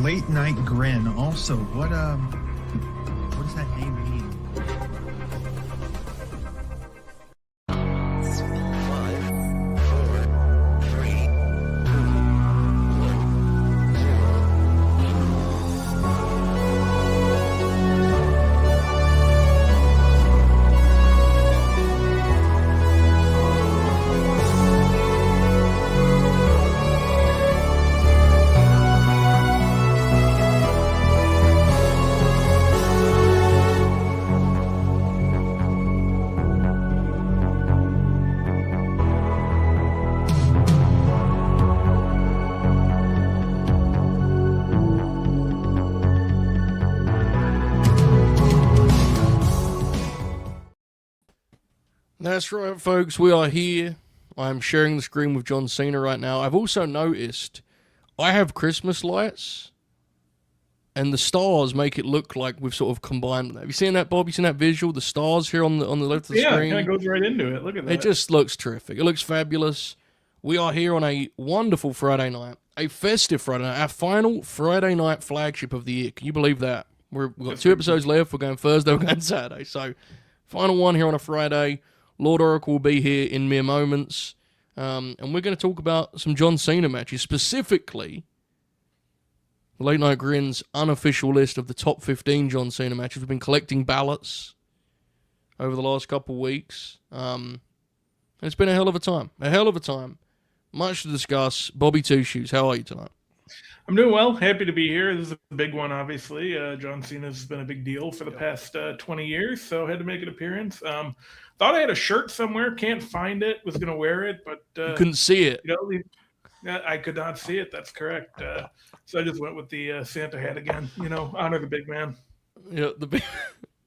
Late Night Grin. Also, what does that name mean? That's right, folks. We are here. I'm sharing the screen with John Cena right now. I've also noticed I have Christmas lights, and the stars make it look like we've sort of combined them. Have you seen that, Bob? You seen that visual? The stars here on the left of the screen? Yeah, it kind of goes right into it. Look at that. It just looks terrific. It looks fabulous. We are here on a wonderful Friday night, a festive Friday night, our final Friday night flagship of the year. Can you believe that? We've got 2 episodes left. We're going Thursday, we're going Saturday. So, final one here on a Friday. Lord Oracle will be here in mere moments. And we're going to talk about some John Cena matches, specifically Late Night Grin's unofficial list of the top 15 John Cena matches. We've been collecting ballots over the last couple of weeks. And it's been a hell of a time. A hell of a time. Much to discuss. Bobby Two Shoes, how are you tonight? I'm doing well. Happy to be here. This is a big one, obviously. John Cena's been a big deal for the past 20 years, so I had to make an appearance. Thought I had a shirt somewhere. Can't find it. Was going to wear it, but... you couldn't see it. I could not see it. That's correct. So I just went with the Santa hat again. Honor the big man. Yeah,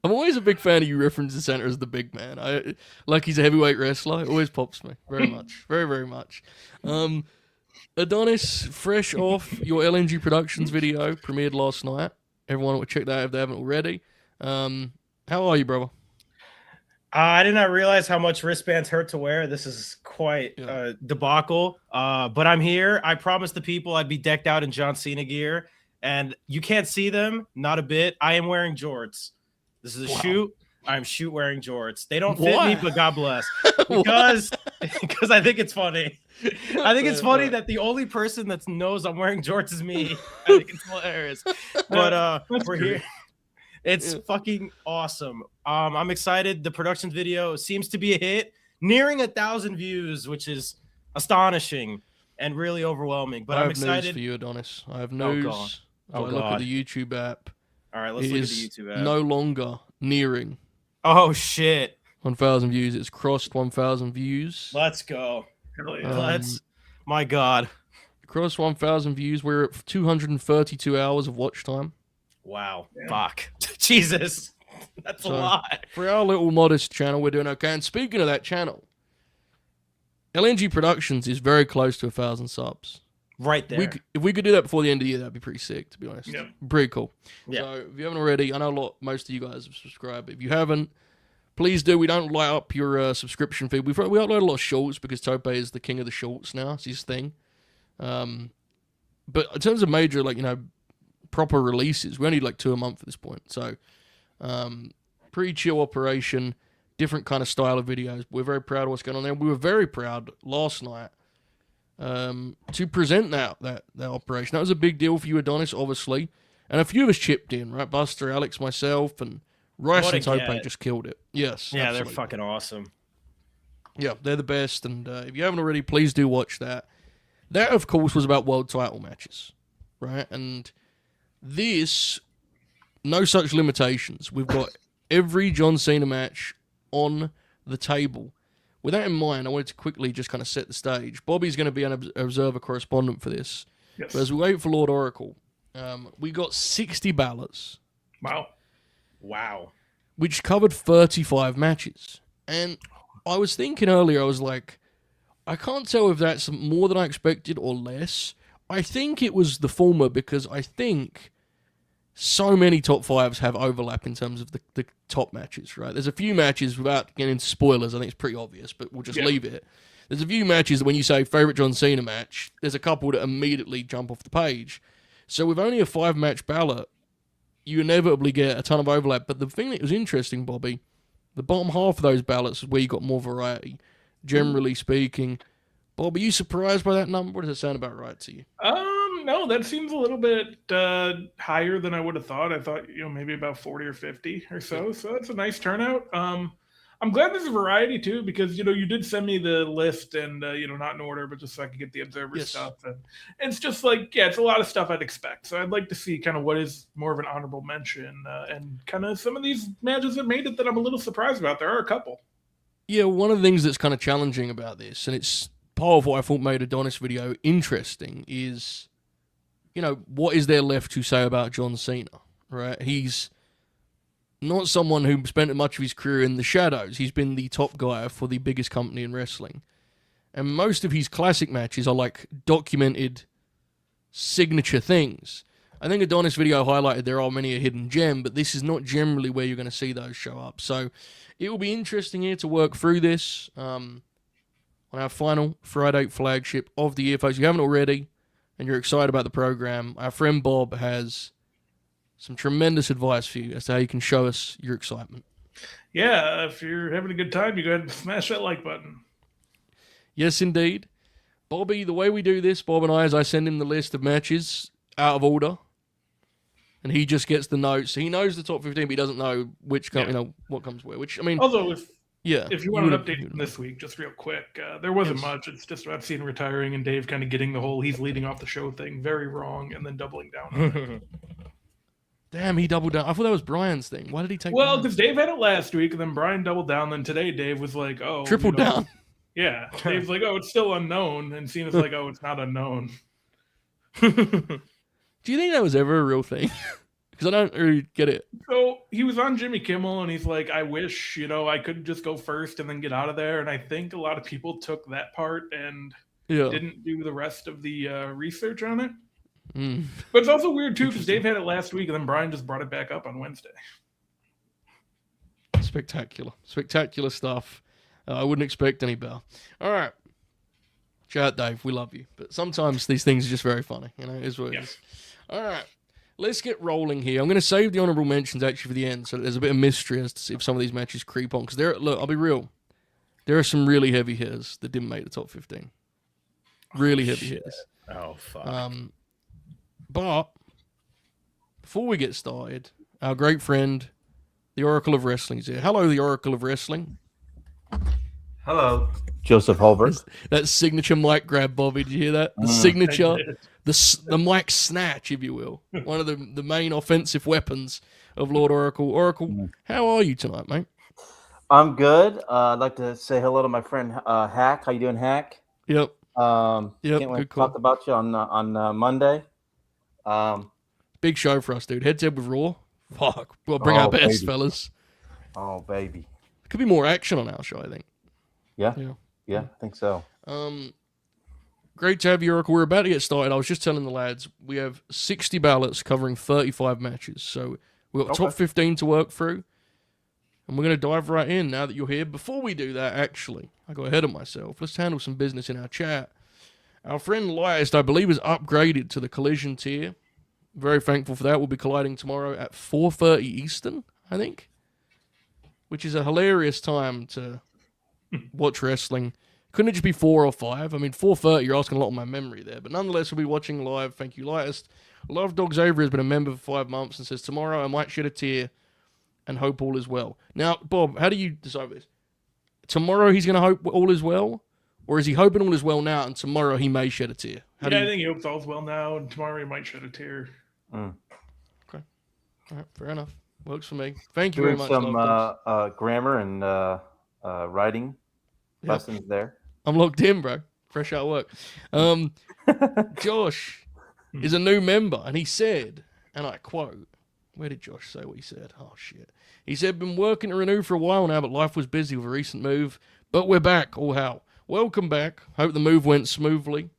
I'm always a big fan of you referencing Santa as the big man. Like he's a heavyweight wrestler. It always pops me very much. Very, very much. Adonis, fresh off your LNG Productions video, premiered last night. Everyone will check that out if they haven't already. How are you, brother? I did not realize how much wristbands hurt to wear. This is quite a debacle. But I'm here. I promised the people I'd be decked out in John Cena gear. And you can't see them, not a bit. I am wearing jorts. This is a shoot. I'm wearing jorts. They don't fit me, but God bless. Because I think it's funny. I think it's funny that the only person that knows I'm wearing jorts is me. I think it's hilarious. But we're here. It's fucking awesome. I'm excited. The production video seems to be a hit, nearing 1,000 views, which is astonishing and really overwhelming. But I'm excited. I have news for you, Adonis. I have news. Oh, God. Look at the YouTube app. All right, let's look at the YouTube app. No longer nearing. Oh, shit. 1,000 views. It's crossed 1,000 views. Let's go. My God. Crossed 1,000 views. We're at 232 hours of watch time. Wow. Yeah. Fuck. Jesus. That's a lot. For our little modest channel, we're doing okay. And speaking of that channel, LNG Productions is very close to 1,000 subs. Right there. If we could do that before the end of the year, that'd be pretty sick, to be honest. Yep. Pretty cool. Yeah. So if you haven't already, I know most of you guys have subscribed. If you haven't, please do. We don't light up your subscription feed. We upload a lot of shorts because Tope is the king of the shorts now. It's his thing. But in terms of major, proper releases, we only do 2 a month at this point. So pretty chill operation, different kind of style of videos. We're very proud of what's going on there. We were very proud last night to present that operation. That was a big deal for you, Adonis, obviously. And a few of us chipped in, right? Buster, Alex, myself, and Rice and Tope just killed it. Yes. Yeah, absolutely. They're fucking awesome. Yeah, they're the best. And if you haven't already, please do watch that. That, of course, was about world title matches, right? And this, no such limitations. We've got every John Cena match on the table. With that in mind, I wanted to quickly just kind of set the stage. Bobby's going to be an observer correspondent for this. Yes. But as we wait for Lord Oracle, we got 60 ballots. Wow. Which covered 35 matches. And I was thinking earlier, I was like, I can't tell if that's more than I expected or less. I think it was the former because I think so many top fives have overlap in terms of the top matches, right? There's a few matches, without getting into spoilers, I think it's pretty obvious, but we'll just leave it. There's a few matches that when you say favourite John Cena match, there's a couple that immediately jump off the page. So with only a 5-match ballot, you inevitably get a ton of overlap. But the thing that was interesting, Bobby, the bottom half of those ballots is where you got more variety, generally speaking. Bob, are you surprised by that number? Or does it sound about right to you? No, that seems a little bit higher than I would have thought. I thought, maybe about 40 or 50 or so. So that's a nice turnout. I'm glad there's a variety too, because you did send me the list, and not in order, but just so I could get the Observer stuff. And it's just like, it's a lot of stuff I'd expect. So I'd like to see kind of what is more of an honorable mention, and kind of some of these matches that made it that I'm a little surprised about. There are a couple. Yeah, one of the things that's kind of challenging about this, and it's part of what I thought made Adonis video interesting, is, what is there left to say about John Cena, right? He's not someone who spent much of his career in the shadows. He's been the top guy for the biggest company in wrestling. And most of his classic matches are like documented signature things. I think Adonis video highlighted there are many a hidden gem, but this is not generally where you're going to see those show up. So it will be interesting here to work through this on our final Friday flagship of the year, folks. If you haven't already and you're excited about the program, our friend Bob has some tremendous advice for you as to how you can show us your excitement. Yeah, if you're having a good time, you go ahead and smash that like button. Yes, indeed. Bobby, the way we do this, Bob and I, is I send him the list of matches out of order, and he just gets the notes. He knows the top 15, but he doesn't know which what comes where. Which, I mean, although if you want an update from this week, just real quick, there wasn't much. It's just about Cena retiring and Dave kind of getting the whole he's leading off the show thing very wrong, and then doubling down on it. Damn, he doubled down. I thought that was Bryan's thing. Why did he take? Well, because Dave had it last week, and then Bryan doubled down. Then today, Dave was like, "Oh, triple down." Yeah, Dave's like, "Oh, it's still unknown," and Cena's like, "Oh, it's not unknown." Do you think that was ever a real thing? Because I don't really get it. So he was on Jimmy Kimmel, and he's like, "I wish I could just go first and then get out of there." And I think a lot of people took that part and didn't do the rest of the research on it. But it's also weird too, because Dave had it last week, and then Bryan just brought it back up on Wednesday. Spectacular stuff. I wouldn't expect any better. All right, shout out Dave, we love you, but sometimes these things are just very funny. It is what it is. All right, let's get rolling here. I'm going to save the honourable mentions actually for the end, so that there's a bit of mystery as to see if some of these matches creep on. Because I'll be real, there are some really heavy hitters that didn't make the top 15. Really heavy hitters. Oh fuck. But before we get started, our great friend, the Oracle of Wrestling, is here. Hello, the Oracle of Wrestling. Hello, Joseph Holbert. That signature mic grab, Bobby. Did you hear that? The signature, the mic snatch, if you will. One of the main offensive weapons of Lord Oracle. Oracle, how are you tonight, mate? I'm good. I'd like to say hello to my friend Hack. How you doing, Hack? Yep. Can't wait to talk about you on Monday. Big show for us, dude. Head to head with Raw. Fuck. We'll bring our best, baby. Fellas. Oh, baby. Could be more action on our show, I think. Yeah, I think so. Great to have you, Oracle. We're about to get started. I was just telling the lads, we have 60 ballots covering 35 matches. So we've got top 15 to work through. And we're going to dive right in now that you're here. Before we do that, actually, I got ahead of myself. Let's handle some business in our chat. Our friend Lightest, I believe, is upgraded to the Collision tier. Very thankful for that. We'll be colliding tomorrow at 4:30 Eastern, I think. Which is a hilarious time to watch wrestling. Couldn't it just be 4 or 5? I mean, 4:30, you're asking a lot of my memory there. But nonetheless, we'll be watching live. Thank you, Lightest. Love Dogs Avery has been a member for 5 months and says, tomorrow I might shed a tear and hope all is well. Now, Bob, how do you decide this? Tomorrow he's going to hope all is well? Or is he hoping all is well now and tomorrow he may shed a tear? I think he hopes all's well now and tomorrow he might shed a tear. Okay. All right, fair enough. Works for me. Thank you very much. Some grammar and writing lessons there. I'm locked in, bro. Fresh out of work. Josh is a new member, and he said, and I quote, where did Josh say what he said? Oh, shit. He said, been working to renew for a while now, but life was busy with a recent move. But we're back. Oh, how. Welcome back. Hope the move went smoothly.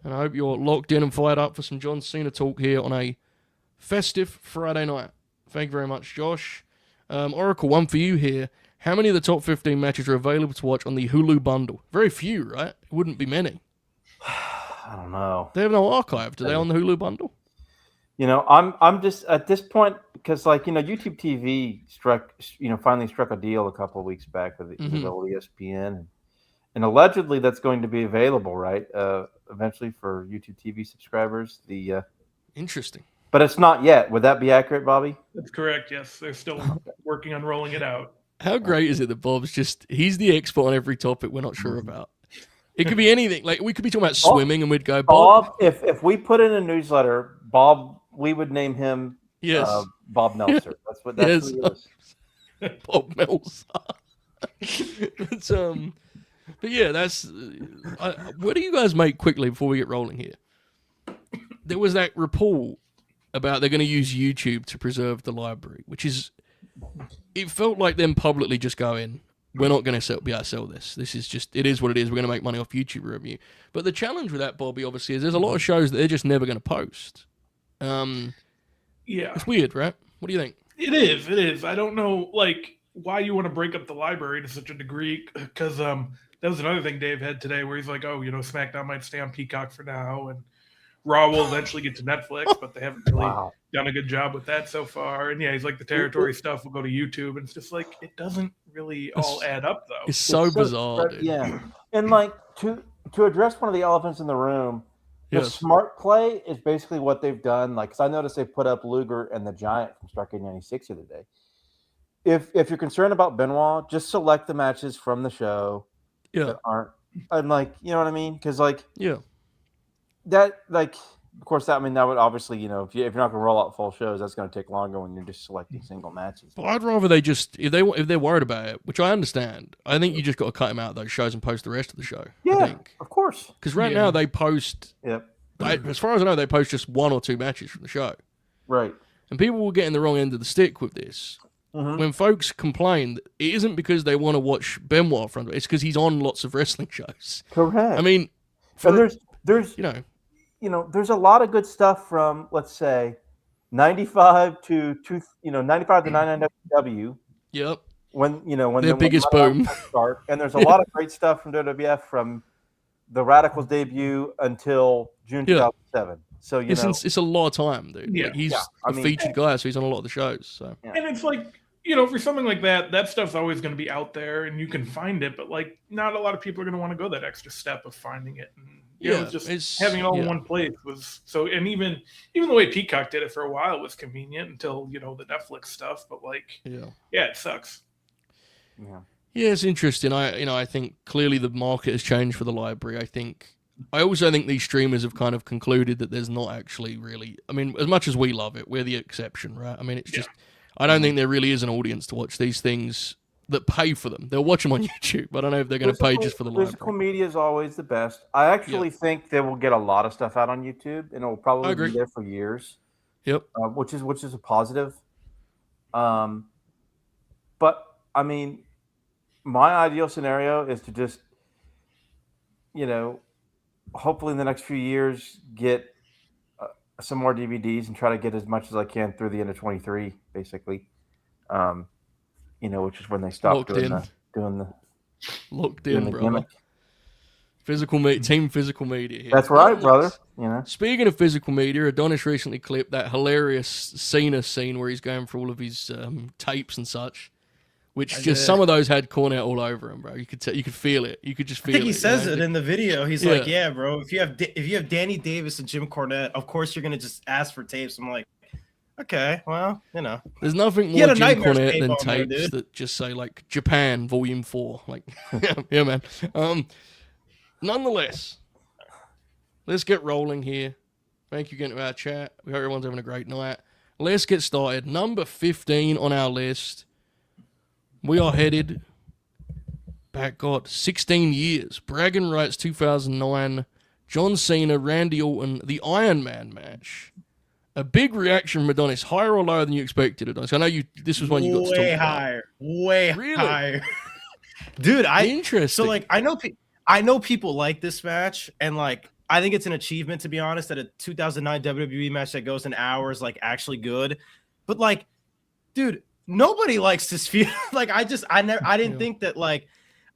And I hope you're locked in and fired up for some John Cena talk here on a festive Friday night. Thank you very much, Josh. Oracle, one for you here. How many of the top 15 matches are available to watch on the Hulu bundle? Very few, right? It wouldn't be many. I don't know. They have no archive, do they, on the Hulu bundle? I'm just at this point because YouTube TV finally struck a deal a couple of weeks back with old ESPN, and allegedly that's going to be available eventually for YouTube TV subscribers. Interesting. But it's not yet. Would that be accurate, Bobby? That's correct. Yes, they're still working on rolling it out. How great is it that Bob's he's the expert on every topic we're not sure about. It could be anything. Like we could be talking about swimming and we'd go, Bob. If we put in a newsletter, Bob, we would name him Bob Meltzer. That's what he is. Bob Meltzer. But yeah, what do you guys make quickly before we get rolling here? There was that report about they're going to use YouTube to preserve the library, it felt like them publicly just going, we're not going to sell this. It is what it is. We're going to make money off YouTube revenue. But the challenge with that, Bobby, obviously, is there's a lot of shows that they're just never going to post. Yeah. It's weird, right? What do you think? It is. I don't know, why you want to break up the library to such a degree, because that was another thing Dave had today where he's like, oh, SmackDown might stay on Peacock for now, and Raw will eventually get to Netflix, but they haven't really done a good job with that so far. And yeah, he's like, the territory stuff will go to YouTube, and it's just like, it doesn't really all add up, though. It's so bizarre, dude. Yeah. And to address one of the elephants in the room, the smart play is basically what they've done. Because I noticed they put up Luger and the Giant from Starrcade 96 the other day. If you're concerned about Benoit, just select the matches from the show that aren't, and you know what I mean? Because that of course that would obviously if you're not gonna roll out full shows, that's gonna take longer when you're just selecting single matches. But I'd rather they just if they're worried about it, which I understand, I think you just got to cut them out of those shows and post the rest of the show. Yeah, I think. Of course. Because now they post. Yep. As far as I know, they post just 1 or 2 matches from the show. Right. And people will get in the wrong end of the stick with this. Mm-hmm. When folks complain, it isn't because they want to watch Benoit from it's because he's on lots of wrestling shows. Correct. I mean, there's there's a lot of good stuff from, let's say, 95 to 99 WW. Yep. When their biggest boom start, and there's a lot of great stuff from WWF from the Radicals debut until June 2007. So it's a lot of time, dude. Yeah. He's a featured guy, so he's on a lot of the shows. So and it's for something like that stuff's always going to be out there, and you can find it, but not a lot of people are going to want to go that extra step of finding it. And, just having it all in one place was so. And even the way Peacock did it for a while was convenient until the Netflix stuff. But it sucks. Yeah. Yeah, it's interesting. I think clearly the market has changed for the library. I also think these streamers have kind of concluded that there's not actually really. I mean, as much as we love it, we're the exception, right? I mean, it's just. I don't think there really is an audience to watch these things that pay for them. They'll watch them on YouTube. I don't know if they're going to pay just for the library. Physical media is always the best. I actually think they will get a lot of stuff out on YouTube, and it will probably be there for years. Yep. Which is a positive. But I mean, my ideal scenario is to just, hopefully in the next few years get some more DVDs and try to get as much as I can through the end of 23, basically. Which is when they stopped doing the locked in, brother. Team physical media here. That's right, brother. Speaking of physical media, Adonis recently clipped that hilarious Cena scene where he's going for all of his tapes and such. Some of those had Cornette all over him, bro. You could feel it. You could just feel it. I think he says it in the video. He's like, "Yeah, bro. If you have Danny Davis and Jim Cornette, of course you're gonna just ask for tapes." I'm like, okay, well, there's nothing more Jim Cornette than tapes that just say Japan Volume 4. Yeah, man. Nonetheless, let's get rolling here. Thank you again to our chat. We hope everyone's having a great night. Let's get started. Number 15 on our list. We are headed back, 16 years. Bragging Rights 2009, John Cena, Randy Orton, the Iron Man match. A big reaction from Adonis. Higher or lower than you expected, Adonis? I know this was one you got to talk about. Way higher. Dude, interesting. So I know people like this match, and I think it's an achievement, to be honest, that a 2009 WWE match that goes an hour is actually good. But dude, nobody likes this feel. I didn't think that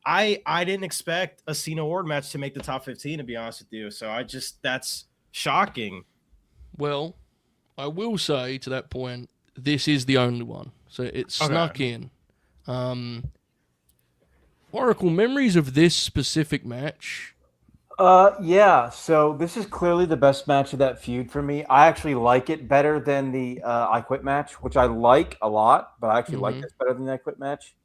I didn't expect a Cena Orton match to make the top 15, to be honest with you. So that's shocking. Well, I will say to that point, this is the only one. So it snuck in. Oracle, memories of this specific match? Yeah. So this is clearly the best match of that feud for me. I actually like it better than the I Quit match, which I like a lot, but I actually like this better than the I Quit match.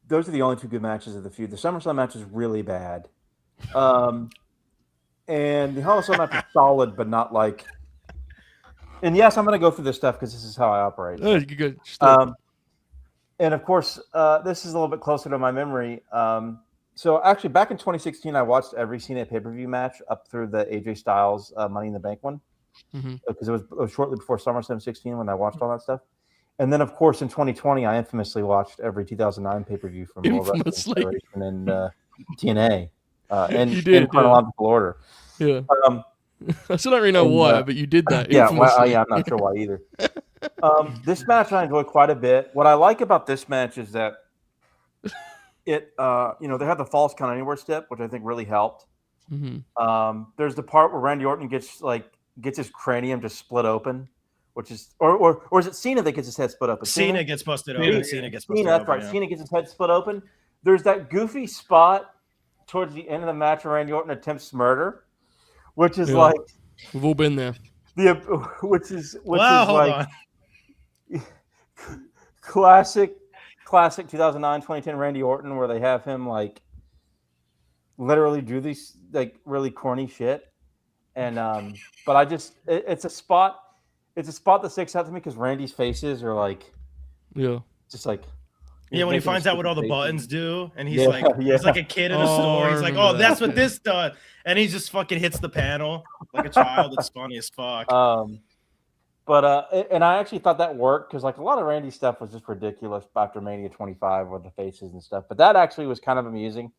Those are the only two good matches of the feud. The SummerSlam match is really bad. And the Hell in a Cell match is solid, but not like. And yes, I'm going to go through this stuff because this is how I operate. Oh, you good. And of course, this is a little bit closer to my memory. So actually, back in 2016, I watched every Cena pay-per-view match up through the AJ Styles Money in the Bank one, because it was shortly before SummerSlam 16 when I watched all that stuff. And then, of course, in 2020, I infamously watched every 2009 pay-per-view from World Wrestling Federation and TNA, in chronological order. Yeah. I still don't really know why, but you did that. Yeah, I'm not sure why either. This match I enjoy quite a bit. What I like about this match is that it, they had the false count anywhere step, which I think really helped. There's the part where Randy Orton gets his cranium just split open, which is, or is it Cena that gets his head split open? Cena gets busted open. Cena gets busted open. That's right. Yeah. Cena gets his head split open. There's that goofy spot towards the end of the match where Randy Orton attempts murder, which is like we've all been there. Which is like classic 2009 2010 Randy Orton, where they have him like literally do these like really corny shit, and but I just it's a spot that sticks out to me because Randy's faces are like just like when he finds out what all the buttons do, and he's he's like a kid in a store. He's like, oh, that's what this does, and he just fucking hits the panel like a child. It's funny as fuck. But and I actually thought that worked because like a lot of Randy's stuff was just ridiculous after Mania 25 with the faces and stuff. But that actually was kind of amusing.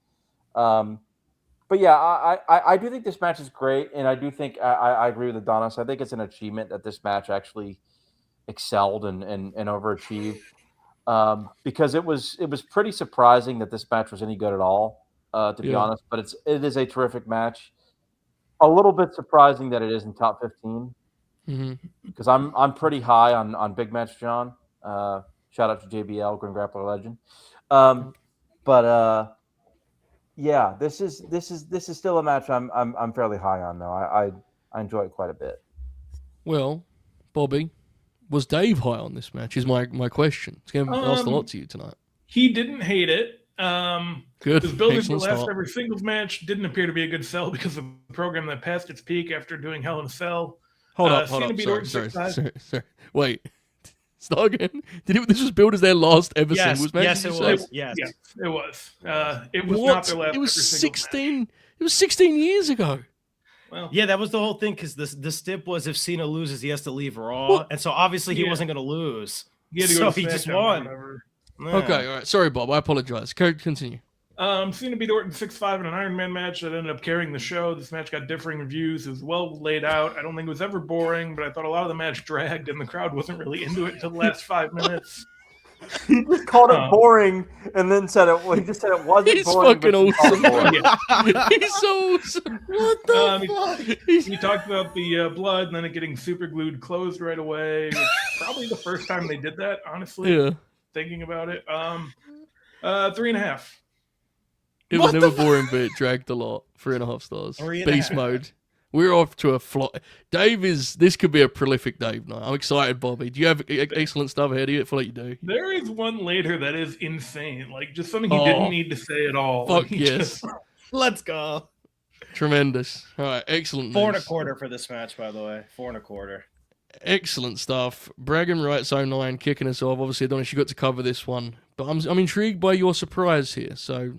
But yeah, I do think this match is great, and I do think I agree with Adonis. I think it's an achievement that this match actually excelled and overachieved. Because it was pretty surprising that this match was any good at all, to be honest. But it is a terrific match. A little bit surprising that it is in top 15, because I'm pretty high on Big Match John. Shout out to JBL, Grin Grappler Legend. Yeah, this is still a match I'm fairly high on though. I enjoy it quite a bit. Well, Bobby, was Dave high on this match? Is my question. It's going to ask a lot to you tonight. He didn't hate it. Good. His building the last ever singles match didn't appear to be a good sell because of the program that passed its peak after doing Hell in a Cell. Hold up. Sorry. Wait. Start again. This was billed as their last ever singles match? Yes, it was. Yes, it was. It was not their last. It was 16. Match. It was 16 years ago. Well, yeah, that was the whole thing because the stip was if Cena loses, he has to leave Raw, and so obviously he wasn't going to lose. So he just won. Yeah. Okay, all right. Sorry, Bob. I apologize. Continue. Cena beat Orton 6-5 in an Iron Man match that ended up carrying the show. This match got differing reviews. It was well laid out. I don't think it was ever boring, but I thought a lot of the match dragged, and the crowd wasn't really into it until the last 5 minutes. He just called it boring, and then said it. Well, he just said it wasn't he's boring. Fucking awesome. He's so awesome. What the fuck? He talked about the blood and then it getting super glued closed right away. Which probably the first time they did that, honestly. Yeah. Thinking about it. 3.5. It was never boring, but it dragged a lot. 3.5 stars. Beast mode. We're off to a fly. This could be a prolific Dave night. I'm excited, Bobby. Do you have excellent stuff ahead of you? I feel like you do. There is one later that is insane. Like, just something he didn't need to say at all. Fuck yes. Let's go. Tremendous. All right, excellent. 4.25 for this match, by the way. 4.25. Excellent stuff. Bragging Rights 09 kicking us off. Obviously, Adonis, you got to cover this one. But I'm intrigued by your surprise here. So...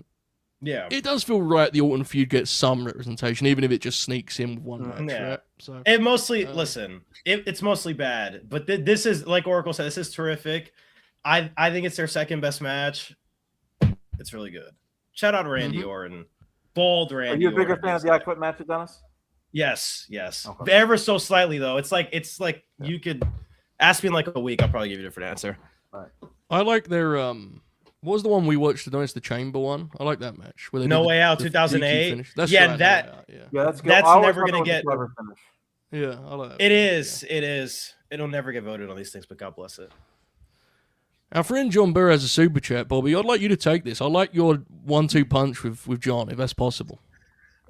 yeah, it does feel right the Orton feud gets some representation, even if it just sneaks in with one match. Yeah. Right? So it mostly it's mostly bad, but this is like Oracle said. This is terrific. I think it's their second best match. It's really good. Shout out to Randy Orton, bold Randy. Are you a bigger fan of the I Quit match, Dennis? Yes. Okay. Ever so slightly though. It's like you could ask me in like a week. I'll probably give you a different answer. Right. I like their What was the one we watched? The Chamber one. I like that match. Where they No did Way Out the 2008. finish. That's Yeah, right, that- No Way Out, yeah. Yeah, that's good. That's I always never thought gonna that was a get- clever finish. Yeah, I like that. It is. It is. It'll never get voted on these things, but God bless it. Our friend John Burr has a super chat, Bobby. I'd like you to take this. I like your 1-2 punch with John, if that's possible.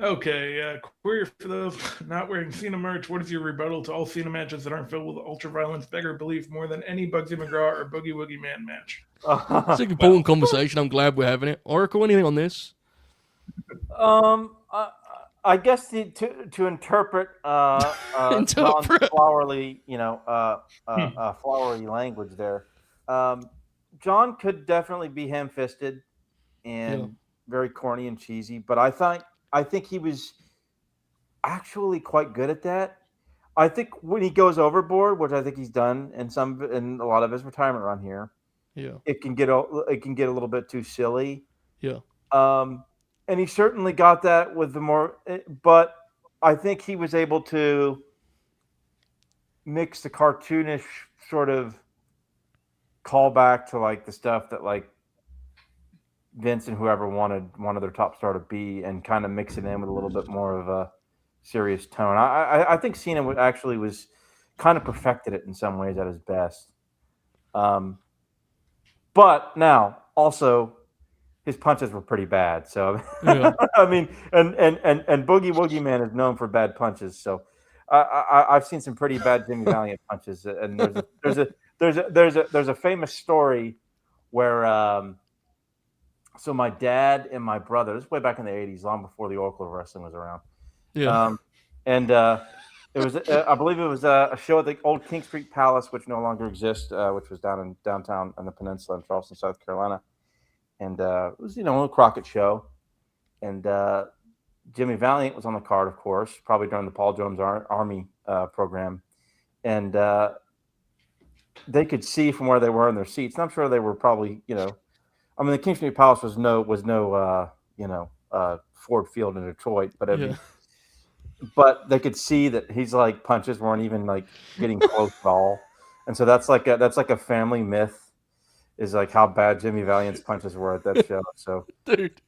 Okay, query for those not wearing Cena merch. What is your rebuttal to all Cena matches that aren't filled with ultra-violence, beggar belief more than any Bugsy McGraw or Boogie Woogie Man match? It's an important conversation. I'm glad we're having it. Oracle, anything on this? I guess to interpret flowery, flowery language there. John could definitely be ham-fisted and very corny and cheesy, but I think he was actually quite good at that. I think when he goes overboard, which I think he's done in a lot of his retirement run here, it can get a little bit too silly. Yeah. And he certainly got that with but I think he was able to mix the cartoonish sort of callback to like the stuff that like Vince and whoever wanted their top star to be, and kind of mix it in with a little bit more of a serious tone. I think Cena was kind of perfected it in some ways at his best. But now also his punches were pretty bad. So I mean, and Boogie Woogie Man is known for bad punches. So I've seen some pretty bad Jimmy Valiant punches, and there's a famous story where so my dad and my brother, this is way back in the 80s, long before the Oracle of Wrestling was around. Yeah. It was I believe it was a show at the old King Street Palace, which no longer exists, which was downtown on the peninsula in Charleston, South Carolina. And it was, a Crockett show. And Jimmy Valiant was on the card, of course, probably during the Paul Jones Army program. And they could see from where they were in their seats. And I'm sure they were probably, the King Street Palace was no Ford Field in Detroit, but they could see that his like punches weren't even like getting close at all. And so that's like a family myth, is like how bad Jimmy Valiant's punches were at that show. So, dude,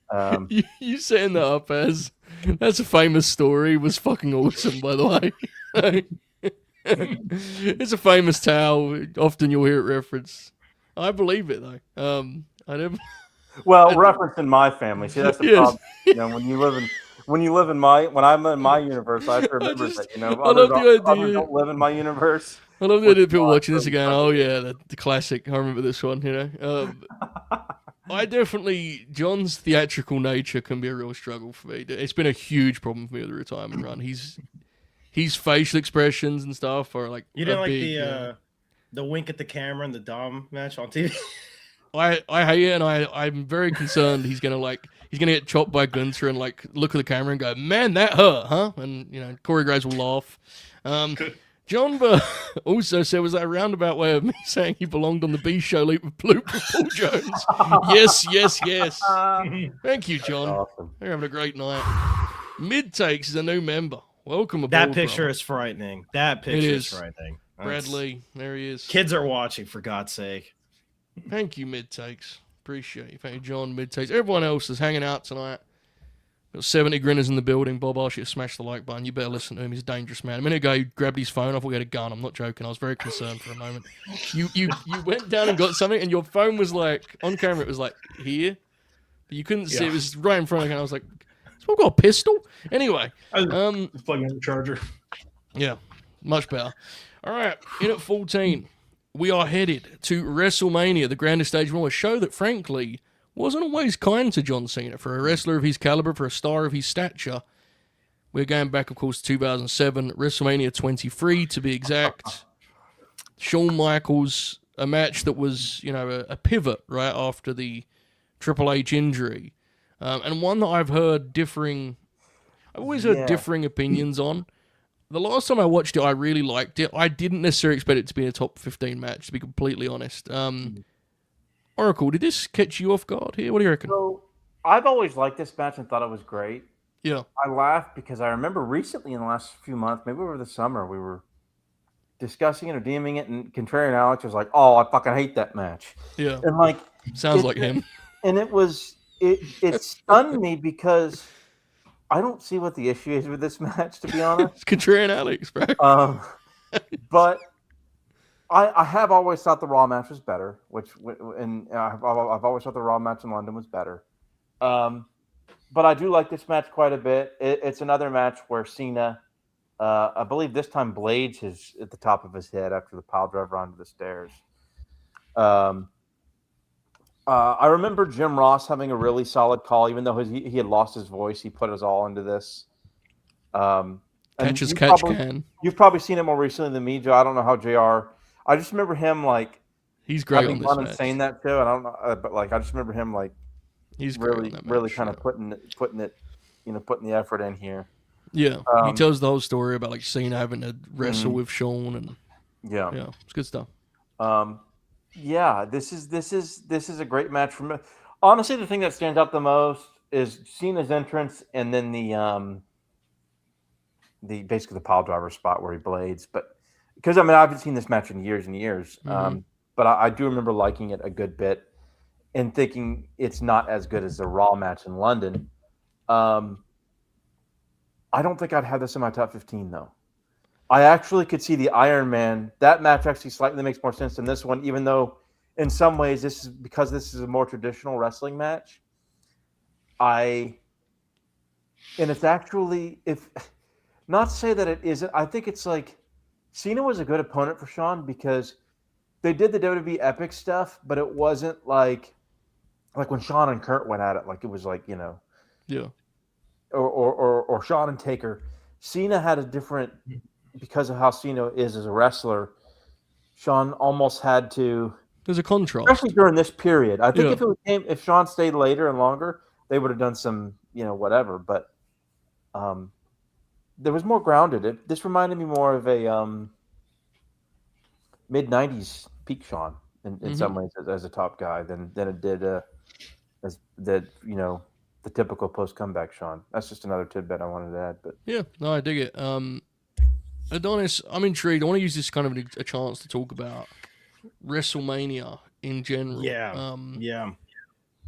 you setting that up as that's a famous story. It was fucking awesome, by the way. It's a famous tale. Often you'll hear it referenced. I believe it though. I never. Well, reference in my family. See, that's the problem. When I'm in my universe, I have to remember that. I love the idea. Others don't live in my universe. I love the idea of people watching this again. Oh yeah, the classic. I remember this one. John's theatrical nature can be a real struggle for me. It's been a huge problem for me with the retirement run. His facial expressions and stuff are like. You didn't like the wink at the camera in the Dom match on TV. I hate it, and I'm very concerned he's gonna get chopped by Gunther and like look at the camera and go, "Man, that hurt, huh?" And Corey Graves will laugh. John Burr also said, "Was that a roundabout way of me saying he belonged on the B show leap with Paul Jones?" Yes. Thank you, John. Awesome. We're having a great night. Mid Takes is a new member. Welcome aboard. That picture is frightening. That picture is frightening. Bradley, there he is. Kids are watching, for God's sake. Thank you, Mid Takes. Appreciate you. Thank you, John, Mid Takes. Everyone else is hanging out tonight. Got 70 grinners in the building. Bob, I should smash the like button. You better listen to him. He's a dangerous man. A minute ago, he grabbed his phone. I thought he had a gun. I'm not joking. I was very concerned for a moment. You went down and got something, and your phone was like, on camera, it was like here. But you couldn't see. It was right in front of you. And I was like, has someone got a pistol? Anyway. I was plugging in the charger. Yeah, much better. All right, in at 14. We are headed to WrestleMania, the grandest stage of all, a show that, frankly, wasn't always kind to John Cena. For a wrestler of his caliber, for a star of his stature, we're going back, of course, to 2007, WrestleMania 23, to be exact. Shawn Michaels, a match that was, a pivot right after the Triple H injury, and one that I've always heard differing opinions on. The last time I watched it, I really liked it. I didn't necessarily expect it to be a top 15 match, to be completely honest. Oracle, did this catch you off guard here? What do you reckon? So, I've always liked this match and thought it was great. Yeah. I laughed because I remember recently in the last few months, maybe over the summer, we were discussing it or DMing it, and Contrarian Alex was like, "Oh, I fucking hate that match." Yeah. And Sounds like him. And it stunned me because I don't see what the issue is with this match, to be honest. It's Katria and Alex, bro. But I have always thought the Raw match was better, and I've always thought the Raw match in London was better. But I do like this match quite a bit. It's another match where Cena, I believe this time blades his at the top of his head after the pile driver onto the stairs. I remember Jim Ross having a really solid call, even though he had lost his voice. He put us all into this. Catch as catch can. You've probably seen it more recently than me, Joe. I don't know how JR. I just remember him like he's great having on fun this and saying that too. And I don't know, but like I just remember him like he's really kind of putting it, putting the effort in here. Yeah, he tells the whole story about like Cena having to wrestle with Shawn and yeah, it's good stuff. Yeah, this is a great match for me. Honestly, the thing that stands out the most is Cena's entrance and then the basically the pile driver spot where he blades. But because I haven't seen this match in years and years, but I do remember liking it a good bit and thinking it's not as good as the Raw match in London. I don't think I'd have this in my top 15 though. I actually could see the Iron Man. That match actually slightly makes more sense than this one, even though in some ways this is a more traditional wrestling match. It's actually, if not to say that it isn't, I think it's like Cena was a good opponent for Shawn because they did the WWE Epic stuff, but it wasn't like when Shawn and Kurt went at it, like it was like, yeah. Or Shawn and Taker. Cena had a different, because of how Cena is as a wrestler, Shawn almost had to. There's a contrast, especially during this period. I think if Shawn stayed later and longer, they would have done some, whatever. But there was more grounded. This reminded me more of a mid-90s peak Shawn in some ways as a top guy than it did as the typical post-comeback Shawn. That's just another tidbit I wanted to add. But yeah, no, I dig it. Adonis, I'm intrigued. I want to use this kind of a chance to talk about WrestleMania in general. Yeah.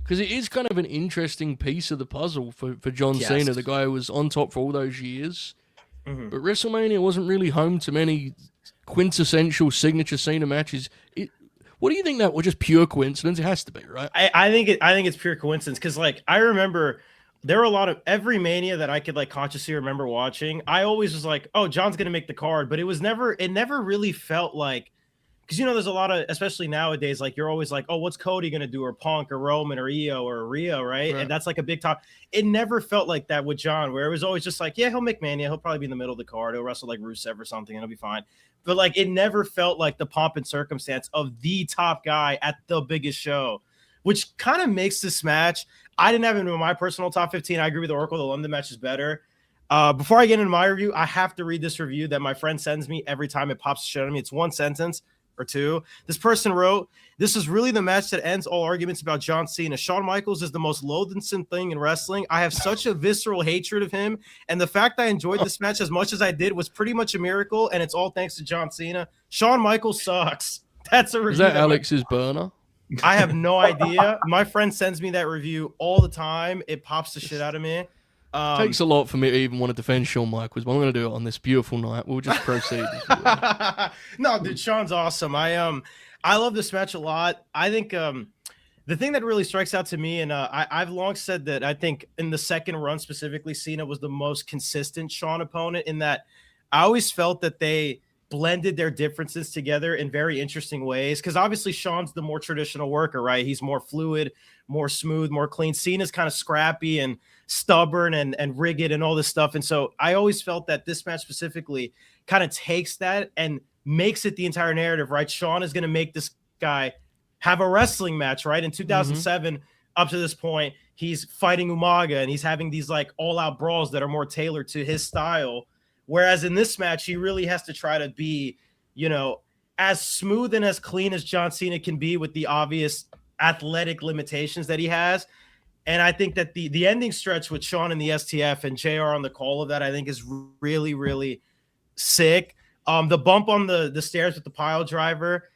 Because it is kind of an interesting piece of the puzzle for John Cena, the guy who was on top for all those years. But WrestleMania wasn't really home to many quintessential signature Cena matches. What do you think that was just pure coincidence? It has to be, right? I think it's pure coincidence because like I remember there were a lot of every Mania that I could like consciously remember watching. I always was like, oh, John's gonna make the card, but it never really felt like, because there's a lot of, especially nowadays, like you're always like, oh, what's Cody gonna do, or Punk or Roman or Io or Rhea, right? And that's like a big top. It never felt like that with John, where it was always just like, yeah, he'll make Mania, he'll probably be in the middle of the card, he'll wrestle like Rusev or something, and he'll be fine. But like it never felt like the pomp and circumstance of the top guy at the biggest show, which kind of makes this match. I didn't have him in my personal top 15. I agree with Oracle. The London match is better. Before I get into my review, I have to read this review that my friend sends me every time it pops shit on me. It's one sentence or two. This person wrote, "This is really the match that ends all arguments about John Cena. Shawn Michaels is the most loathsome thing in wrestling. I have such a visceral hatred of him, and the fact I enjoyed this match as much as I did was pretty much a miracle, and it's all thanks to John Cena. Shawn Michaels sucks." That's a review. Is that Alex's burner? I have no idea. My friend sends me that review all the time. It pops the shit out of me. Takes a lot for me to even want to defend Shawn Michaels, but I'm going to do it on this beautiful night. We'll just proceed. No, dude, Shawn's awesome. I love this match a lot. I think the thing that really strikes out to me, and I've long said that I think in the second run specifically, Cena was the most consistent Shawn opponent, in that I always felt that they blended their differences together in very interesting ways. Because obviously Shawn's the more traditional worker, right? He's more fluid, more smooth, more clean. Cena's kind of scrappy and stubborn and rigid and all this stuff. And so I always felt that this match specifically kind of takes that and makes it the entire narrative, right? Shawn is going to make this guy have a wrestling match, right? In 2007, up to this point, he's fighting Umaga and he's having these like all-out brawls that are more tailored to his style. Whereas in this match, he really has to try to be, as smooth and as clean as John Cena can be with the obvious athletic limitations that he has. And I think that the ending stretch with Shawn and the STF and JR on the call of that, I think is really, really sick. The bump on the stairs with the pile driver,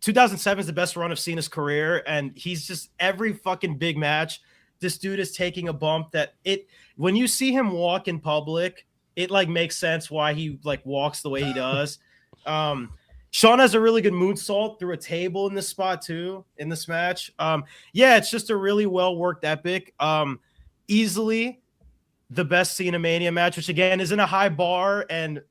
2007 is the best run of Cena's career, and he's just every fucking big match. This dude is taking a bump that when you see him walk in public, it like makes sense why he like walks the way he does. Shawn has a really good moonsault through a table in this spot too, in this match. Yeah, it's just a really well worked epic. Easily the best Cena Mania match, which again isn't a high bar, and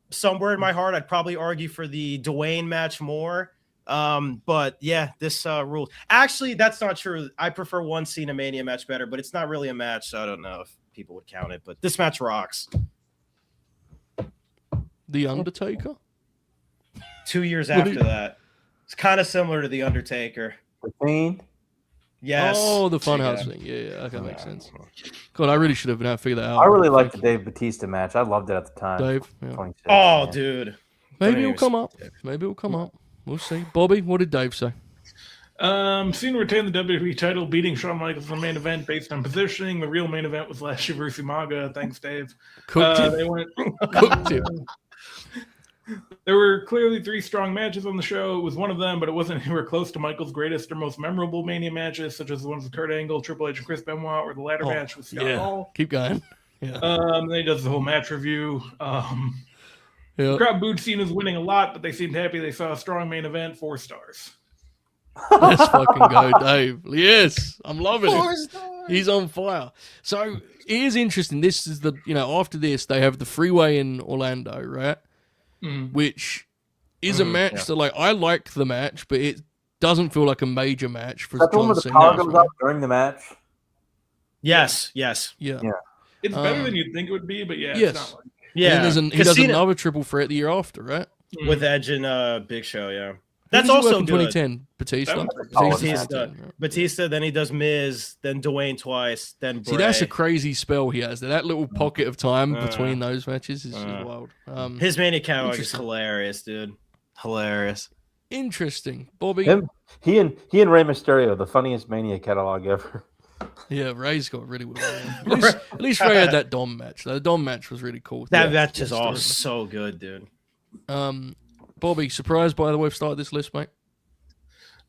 somewhere in my heart I'd probably argue for the Dwayne match more. But yeah, this rules. Actually, that's not true. I prefer one Cena Mania match better, but it's not really a match, so I don't know if people would count it. But this match rocks. The Undertaker? 2 years after that. It's kind of similar to The Undertaker. The Fiend? Yes. Oh, the Funhouse thing. Yeah, okay, makes sense. God, I really should have been able to figure that out. I really liked the Dave Batista match. I loved it at the time. Dave? Yeah. 26, Oh, man. dude. Maybe it'll come up. Maybe it'll come up. We'll see. Bobby, what did Dave say? Cena retained the WWE title, beating Shawn Michaels in the main event based on positioning. The real main event was last year versus Umaga. Thanks, Dave. Cooked him. They went. Cooked him. There were clearly 3 strong matches on the show. It was one of them, but it wasn't anywhere close to Michael's greatest or most memorable Mania matches, such as the ones with Kurt Angle, Triple H, and Chris Benoit, or the ladder match with Scott Hall. Keep going. Yeah. Then he does the whole match review. The crowd booed Cena's winning a lot, but they seemed happy they saw a strong main event. 4 stars. Let's fucking go, Dave. Yes, I'm loving it. He's on fire. So here's interesting. This is after this, they have the freeway in Orlando, right? Which is a match that, like, I like the match, but it doesn't feel like a major match for That the one John where the Cena. power goes up during the match? Yes. Yeah. It's better than you'd think it would be, but yeah, yes. it's not like Yeah. And he does another triple threat the year after, right? With Edge and Big Show, yeah. Who That's does he work also in good. 2010. Batista. Batista, then he does Miz, then Dwayne twice, then Bray. See, that's a crazy spell he has. That little pocket of time between those matches is just wild. His Mania catalog is hilarious, dude. Hilarious. Interesting. Bobby. He and Rey Mysterio, the funniest Mania catalog ever. Yeah, Ray's got really well. At least Ray had that Dom match. The Dom match was really cool. That match is all so good, dude. Bobby, surprised by the way we've started this list, mate?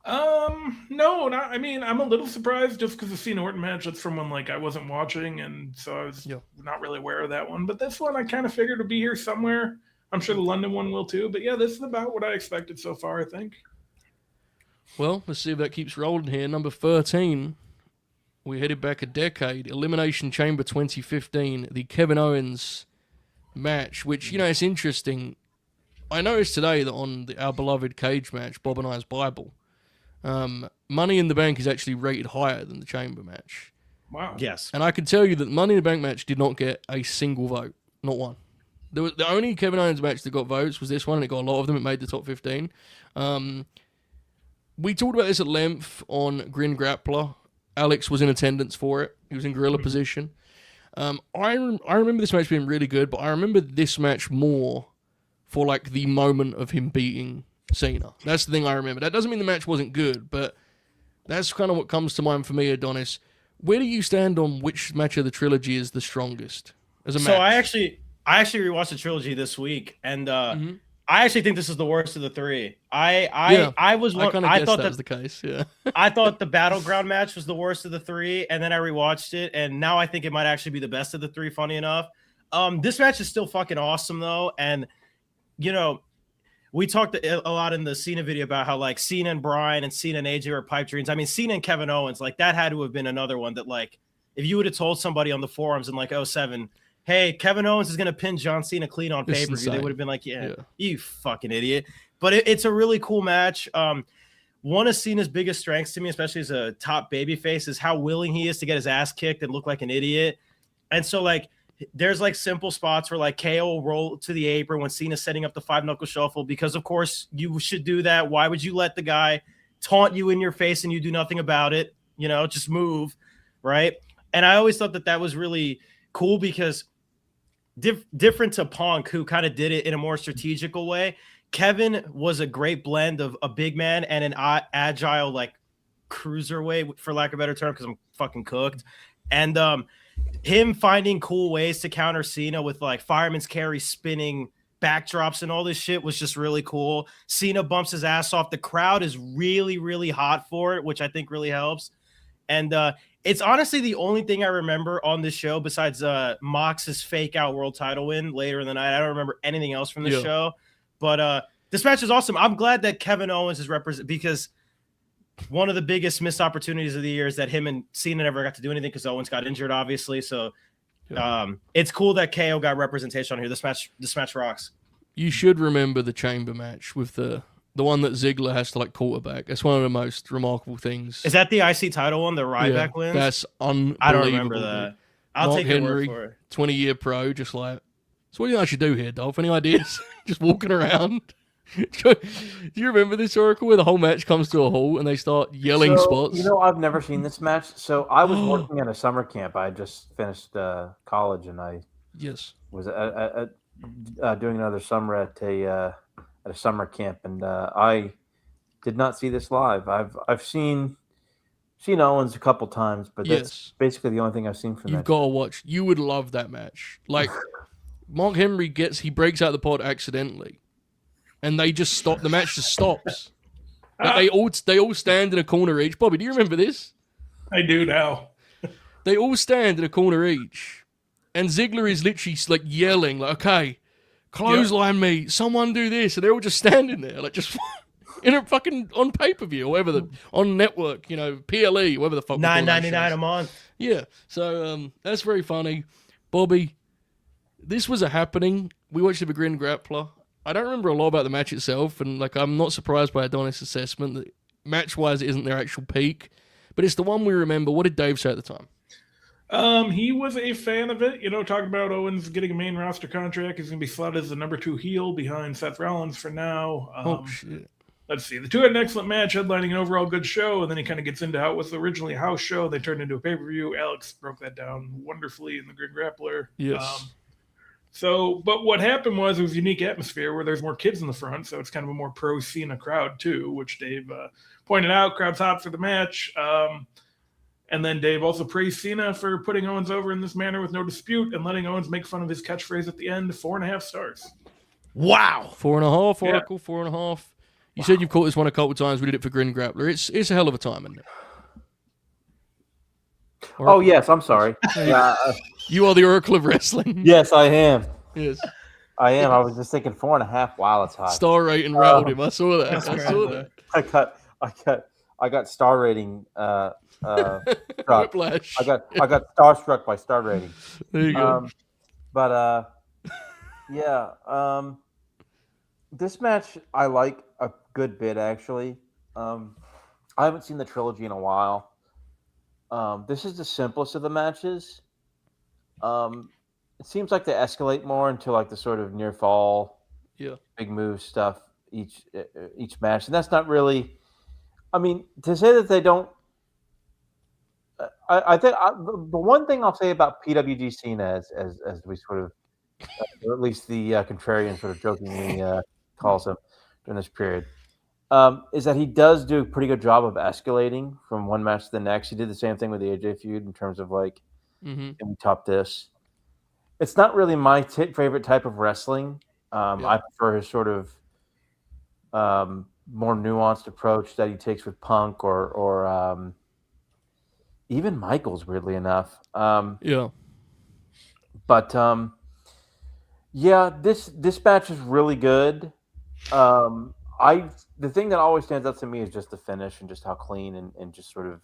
No, not. I mean, I'm a little surprised just because the Cena Orton match. That's from when I wasn't watching, and so I was not really aware of that one. But this one, I kind of figured would be here somewhere. I'm sure the London one will too. But yeah, this is about what I expected so far, I think. Well, let's see if that keeps rolling here. Number 13. We headed back a decade. Elimination Chamber 2015. The Kevin Owens match, which, it's interesting. I noticed today that on our beloved cage match, Bob and I's Bible, Money in the Bank is actually rated higher than the Chamber match. Wow. Yes. And I can tell you that Money in the Bank match did not get a single vote. Not one. The only Kevin Owens match that got votes was this one, and it got a lot of them. It made the top 15. We talked about this at length on Grin Grappler. Alex was in attendance for it. He was in gorilla position. I remember this match being really good, but I remember this match more for the moment of him beating Cena. That's the thing I remember. That doesn't mean the match wasn't good, but that's kind of what comes to mind for me, Adonis. Where do you stand on which match of the trilogy is the strongest as a match? So I actually rewatched the trilogy this week, and I actually think this is the worst of the 3. I thought that was the case. Yeah. I thought the Battleground match was the worst of the 3, and then I rewatched it, and now I think it might actually be the best of the 3. Funny enough, this match is still fucking awesome though, and we talked a lot in the Cena video about how Cena and Bryan and Cena and AJ were pipe dreams. I mean, Cena and Kevin Owens, that had to have been another one that if you would have told somebody on the forums in 2007, hey, Kevin Owens is going to pin John Cena clean on pay-per-view, they would have been like, yeah, you fucking idiot. But it's a really cool match. One of Cena's biggest strengths to me, especially as a top babyface, is how willing he is to get his ass kicked and look like an idiot. And so there's simple spots where KO will roll to the apron when Cena's setting up the 5-knuckle shuffle, because of course you should do that. Why would you let the guy taunt you in your face and you do nothing about it? Just move, right? And I always thought that was really cool because different to Punk, who kind of did it in a more strategical way. Kevin was a great blend of a big man and an agile cruiserweight, for lack of a better term, because I'm fucking cooked. And him finding cool ways to counter Cena with fireman's carry spinning backdrops and all this shit was just really cool. Cena bumps his ass off. The crowd is really, really hot for it, which I think really helps. And it's honestly the only thing I remember on this show besides Mox's fake out world title win later in the night. I don't remember anything else from the show. But this match is awesome. I'm glad that Kevin Owens is represented because one of the biggest missed opportunities of the year is that him and Cena never got to do anything because Owens got injured, obviously. So it's cool that KO got representation on here. This match rocks. You should remember the chamber match with the one that Ziggler has to like quarterback. That's one of the most remarkable things. Is that the IC title one that Ryback wins? That's unbelievable. I don't remember that. I'll Mark take your Henry, word for it. 20-year pro, just like, so what do you think I should do here, Dolph? Any ideas? Just walking around. Do you remember this, Oracle, where the whole match comes to a halt and they start yelling spots? You know, I've never seen this match. So I was working at a summer camp. I just finished college, and I was doing another summer at a summer camp, and I did not see this live. I've seen Owens a couple times, but that's basically the only thing I've seen from that. You've got to watch. You would love that match. Like, Mark Henry breaks out the pod accidentally. And they just stop. The match just stops. Like they all stand in a corner each. Bobby, do you remember this? I do now. They all stand in a corner each, and Ziggler is literally like yelling, like, "Okay, clothesline me, someone do this," and they're all just standing there, like just in a fucking on pay-per-view or whatever, on network, you know, PLE, whatever the fuck. $9.99 a month. Yeah, so that's very funny, Bobby. This was a happening. We watched the Grin grappler. I don't remember a lot about the match itself, and like I'm not surprised by Adonis' assessment that match-wise it isn't their actual peak, but it's the one we remember. What did Dave say at the time? He was a fan of it, talking about Owens getting a main roster contract. He's going to be slotted as the number 2 heel behind Seth Rollins for now. Oh, shit. Let's see. The two had an excellent match, headlining an overall good show, and then he kind of gets into how it was originally a house show. They turned into a pay-per-view. Alex broke that down wonderfully in the Grid Grappler. Yes. But what happened was it was a unique atmosphere where there's more kids in the front, so it's kind of a more pro-Cena crowd too, which Dave pointed out. Crowd's hot for the match. And then Dave also praised Cena for putting Owens over in this manner with no dispute and letting Owens make fun of his catchphrase at the end. 4.5 stars. Wow. 4.5, Oracle, 4.5. You said you've caught this one a couple times. We did it for Grin Grappler. It's a hell of a time, isn't it? Oh, yes. I'm sorry. You are the Oracle of Wrestling. Yes, I am. Yes. I am. I was just thinking 4.5. Wow, it's high. Star rating rattled him. I saw that. I got star rating. Whiplash. I got starstruck by star rating. There you go. This match I like a good bit actually. I haven't seen the trilogy in a while. This is the simplest of the matches. It seems like they escalate more into like the sort of near fall, big move stuff each match, and that's not really. I mean, to say that they don't. I think the one thing I'll say about PWG Cena, as we sort of, or at least the contrarian sort of jokingly calls him during this period, is that he does do a pretty good job of escalating from one match to the next. He did the same thing with the AJ feud in terms of like, can we top this? It's not really my favorite type of wrestling. I prefer his sort of more nuanced approach that he takes with Punk or even Michaels, weirdly enough. But this match is really good. The thing that always stands out to me is just the finish and just how clean and just sort of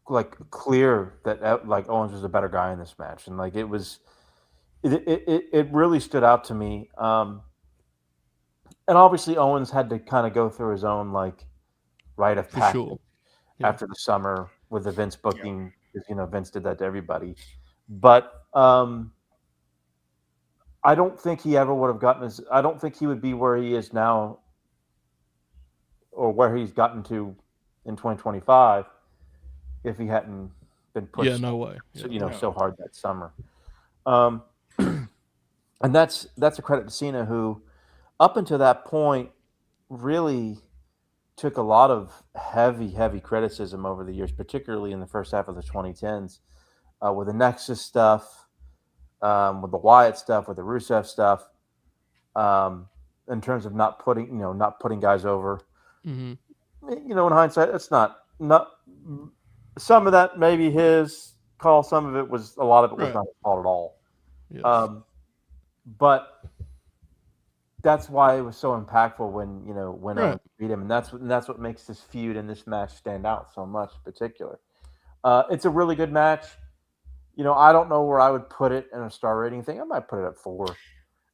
like clear that like Owens was a better guy in this match, and like it really stood out to me. And obviously Owens had to kind of go through his own like rite of passage after the summer with the Vince booking, because Vince did that to everybody. But I don't think he ever would have gotten I don't think he would be where he is now, or where he's gotten to in 2025, if he hadn't been pushed. Yeah, no way. So hard that summer. And that's a credit to Cena, who up until that point really took a lot of heavy criticism over the years, particularly in the first half of the 2010s, with the Nexus stuff. with the Wyatt stuff, with the Rusev stuff, in terms of not putting guys over. Mm-hmm. In hindsight, it's not some of that maybe his call. Some of it was a lot of it was not his fault at all. Yes. But that's why it was so impactful when Owens beat him, and that's what makes this feud and this match stand out so much in particular. It's a really good match. I don't know where I would put it in a star rating thing. I might put it at 4.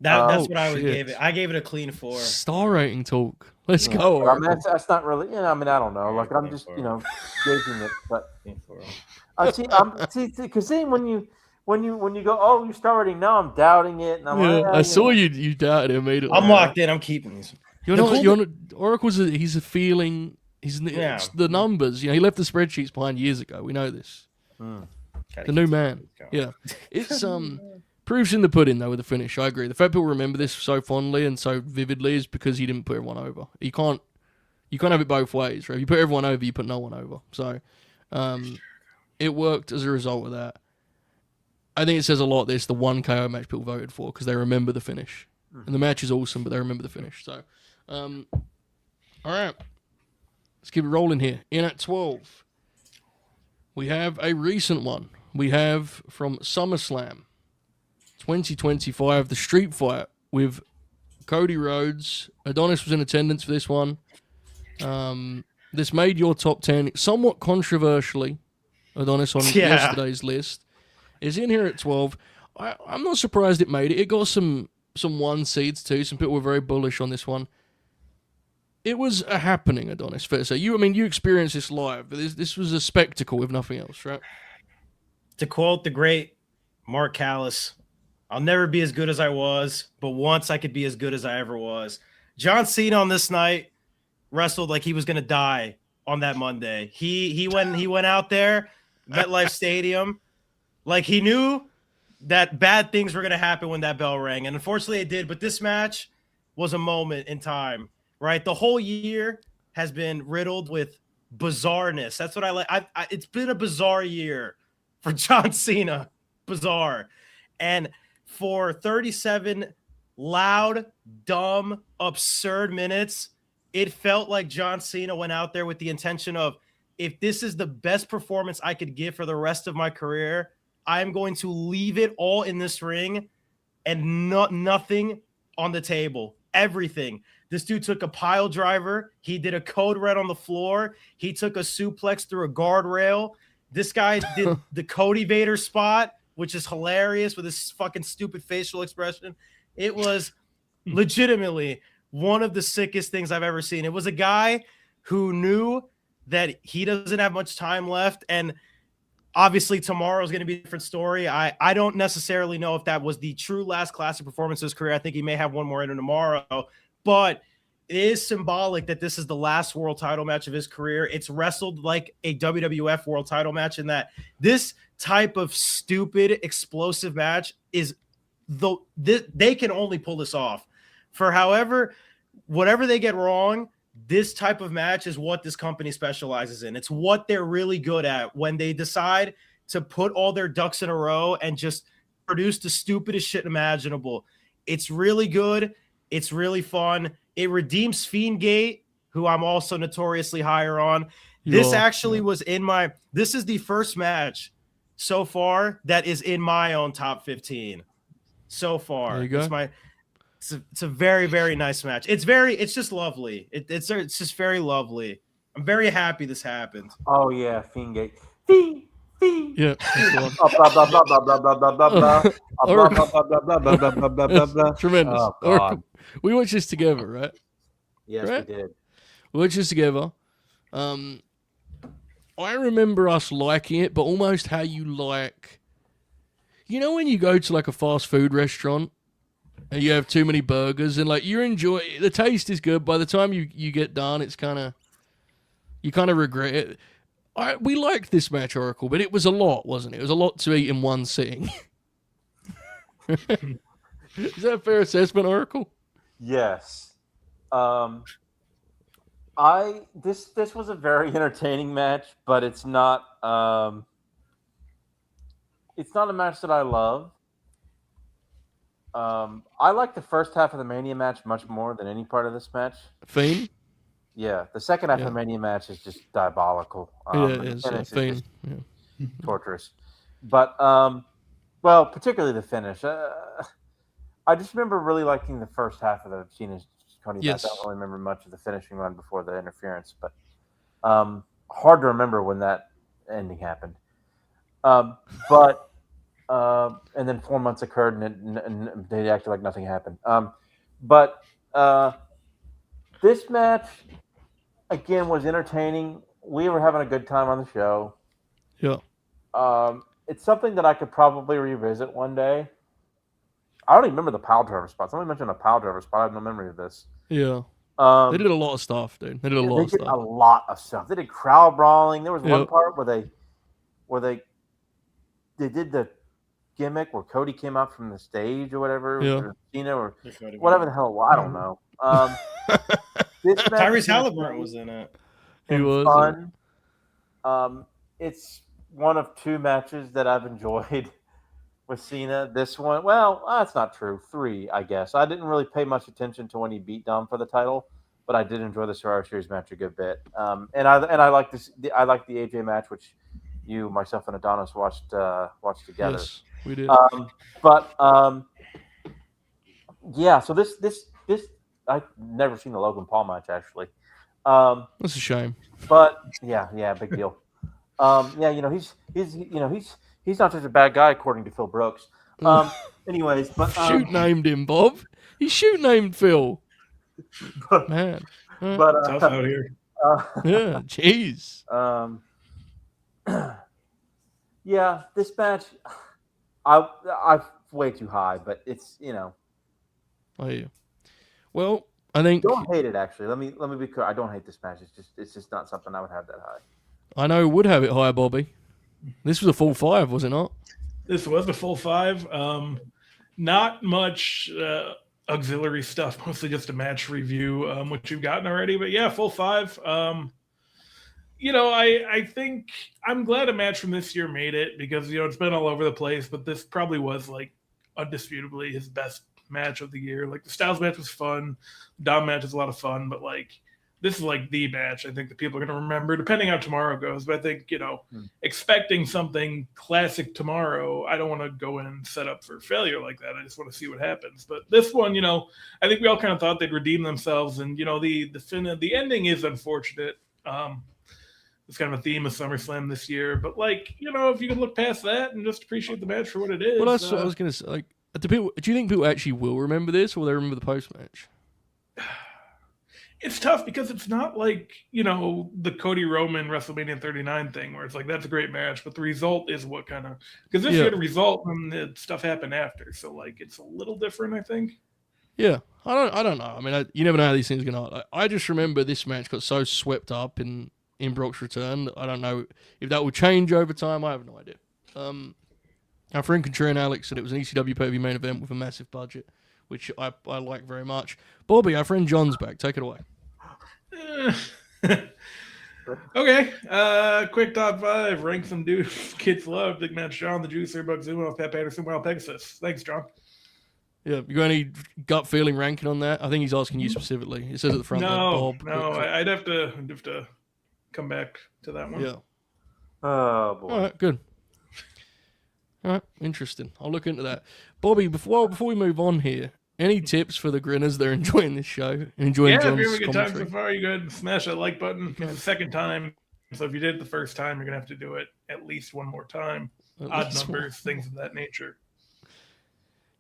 That's what I would give it. I gave it a clean 4. Star rating talk. Let's go. I mean, that's not really. I don't know. Like I'm just gauging it. But because then when you go, oh, you star rating, now I'm doubting it. And I'm I saw you doubted it immediately. I'm locked in. I'm keeping these. Oracle's he's a feeling. It's the numbers. He left the spreadsheets behind years ago. We know this. The new man. Yeah, it's proofs in the pudding though with the finish. I agree. The fact people remember this so fondly and so vividly is because he didn't put everyone over. You can't have it both ways, right? If you put everyone over, you put no one over. So, it worked as a result of that. I think it says a lot that it's the one KO match people voted for because they remember the finish. And the match is awesome, but they remember the finish. So, all right. Let's keep it rolling here. In at 12, we have a recent one. We have from SummerSlam 2025, the street fight with Cody Rhodes. Adonis was in attendance for this one. This made your top 10 somewhat controversially. Adonis on yesterday's list is in here at 12. I'm not surprised it made it. It got some 1 seeds too. Some people were very bullish on this one. It was a happening, Adonis. Fair to say. You experienced this live, but this was a spectacle, if nothing else, right? To quote the great Mark Callis, I'll never be as good as I was, but once I could be as good as I ever was. John Cena on this night wrestled like he was going to die on that Monday. He went out there, MetLife Stadium, like he knew that bad things were going to happen when that bell rang. And unfortunately it did, but this match was a moment in time, right? The whole year has been riddled with bizarreness. That's what I like. It's been a bizarre year for John Cena. Bizarre. And for 37 loud, dumb, absurd minutes, it felt like John Cena went out there with the intention of, if this is the best performance I could give for the rest of my career, I'm going to leave it all in this ring and nothing on the table. Everything. This dude took a pile driver. He did a code red on the floor. He took a suplex through a guardrail. This guy did the Cody Vader spot, which is hilarious with his fucking stupid facial expression. It was legitimately one of the sickest things I've ever seen. It was a guy who knew that he doesn't have much time left, and obviously tomorrow is going to be a different story. I don't necessarily know if that was the true last classic performance of his career. I think he may have one more in tomorrow, but it is symbolic that this is the last world title match of his career. It's wrestled like a WWF world title match, in that this type of stupid, explosive match is they can only pull this off. For whatever they get wrong, this type of match is what this company specializes in. It's what they're really good at when they decide to put all their ducks in a row and just produce the stupidest shit imaginable. It's really good. It's really fun. It redeems Fiendgate, who I'm also notoriously higher on. This is the first match so far that is in my own top 15 so far. There you go. It's a very, very nice match. It's just lovely. It's just very lovely. I'm very happy this happened. Oh yeah, Fiendgate. Yeah. Tremendous. Oh, God. We watched this together, right? Yes, right? we did. We watched this together. I remember us liking it, but almost how you like, when you go to like a fast food restaurant and you have too many burgers and like you enjoy the taste is good. By the time you get done, it's you kind of regret it. We liked this match, Oracle, but it was a lot, wasn't it? It was a lot to eat in one sitting. Is that a fair assessment, Oracle? Yes. This was a very entertaining match, but it's not a match that I love. I like the first half of the Mania match much more than any part of this match. Fiend? Yeah, the second half of the Mania match is just diabolical. It is. Fiend. Torturous. But, well, particularly the finish. I just remember really liking the first half of the Cena's Cody match. I don't really remember much of the finishing run before the interference, but hard to remember when that ending happened. But and then 4 months occurred, and they acted like nothing happened. But this match, again, was entertaining. We were having a good time on the show. Yeah. It's something that I could probably revisit one day. I don't even remember the pile driver spot. Somebody mentioned a pile driver spot. I have no memory of this. Yeah. They did a lot of stuff, dude. They did a lot of stuff. They did crowd brawling. There was one part where they did the gimmick where Cody came out from the stage or whatever, or Cena or whatever the hell. I don't know. Tyrese Halliburton was in it. He was fun. It's one of two matches that I've enjoyed with Cena. This one, well, that's not true. 3, I guess. I didn't really pay much attention to when he beat Dom for the title, but I did enjoy the Survivor Series match a good bit. And I like this. I like the AJ match, which you, myself, and Adonis watched together. Yes, we did. Yeah. So this I've never seen the Logan Paul match actually. That's a shame. But yeah, big deal. He's not such a bad guy according to Phil Brooks. Anyways, but shoot named him, Bob. He shoot named Phil. Man, but tough out here. Yeah, jeez. Yeah, this match, I'm way too high, but it's Oh yeah. Well, I think don't hate it. Actually, let me be clear. I don't hate this match. It's just not something I would have that high. I know would have it higher, Bobby. This was a full 5, was it not? This was a full 5. Not much auxiliary stuff, mostly just a match review, which you've gotten already. But yeah, full 5. I think I'm glad a match from this year made it because, it's been all over the place, but this probably was like undisputably his best match of the year. Like the Styles match was fun. The Dom match is a lot of fun, but like this is like the match I think that people are going to remember depending how tomorrow goes. But I think, expecting something classic tomorrow, I don't want to go in and set up for failure like that. I just want to see what happens. But this one, I think we all kind of thought they'd redeem themselves. And, the ending is unfortunate. It's kind of a theme of SummerSlam this year. But if you can look past that and just appreciate the match for what it is. Well, that's what I was going to say. Like, do you think people actually will remember this or will they remember the post-match? It's tough because it's not like, the Cody Roman WrestleMania 39 thing where it's like, that's a great match, but the result is what kind of, because this year the result and the stuff happened after. So it's a little different, I think. Yeah. I don't know. I mean, you never know how these things are going to, I just remember this match got so swept up in Brock's return that I don't know if that will change over time. I have no idea. Our friend Contrarian Alex said it was an ECW pay-per-view main event with a massive budget, which I like very much. Bobby, our friend John's back. Take it away. Okay. Quick top 5. Rank some dudes kids love. Big Man Shawn, the Juicer, Buck Zuma, Pat Patterson, Wild Pegasus. Thanks, John. Yeah, you got any gut feeling ranking on that? I think he's asking you specifically. It says at the front. No, I'd have to come back to that one. Yeah. Oh boy. All right, good. All right, interesting. I'll look into that. Bobby, before we move on here, any tips for the grinners that are enjoying this show and enjoying John's if you're having a good commentary? time so far, you go ahead and smash that like button. It's the second time. So if you did it the first time, you're going to have to do it at least one more time. Odd numbers, things of that nature.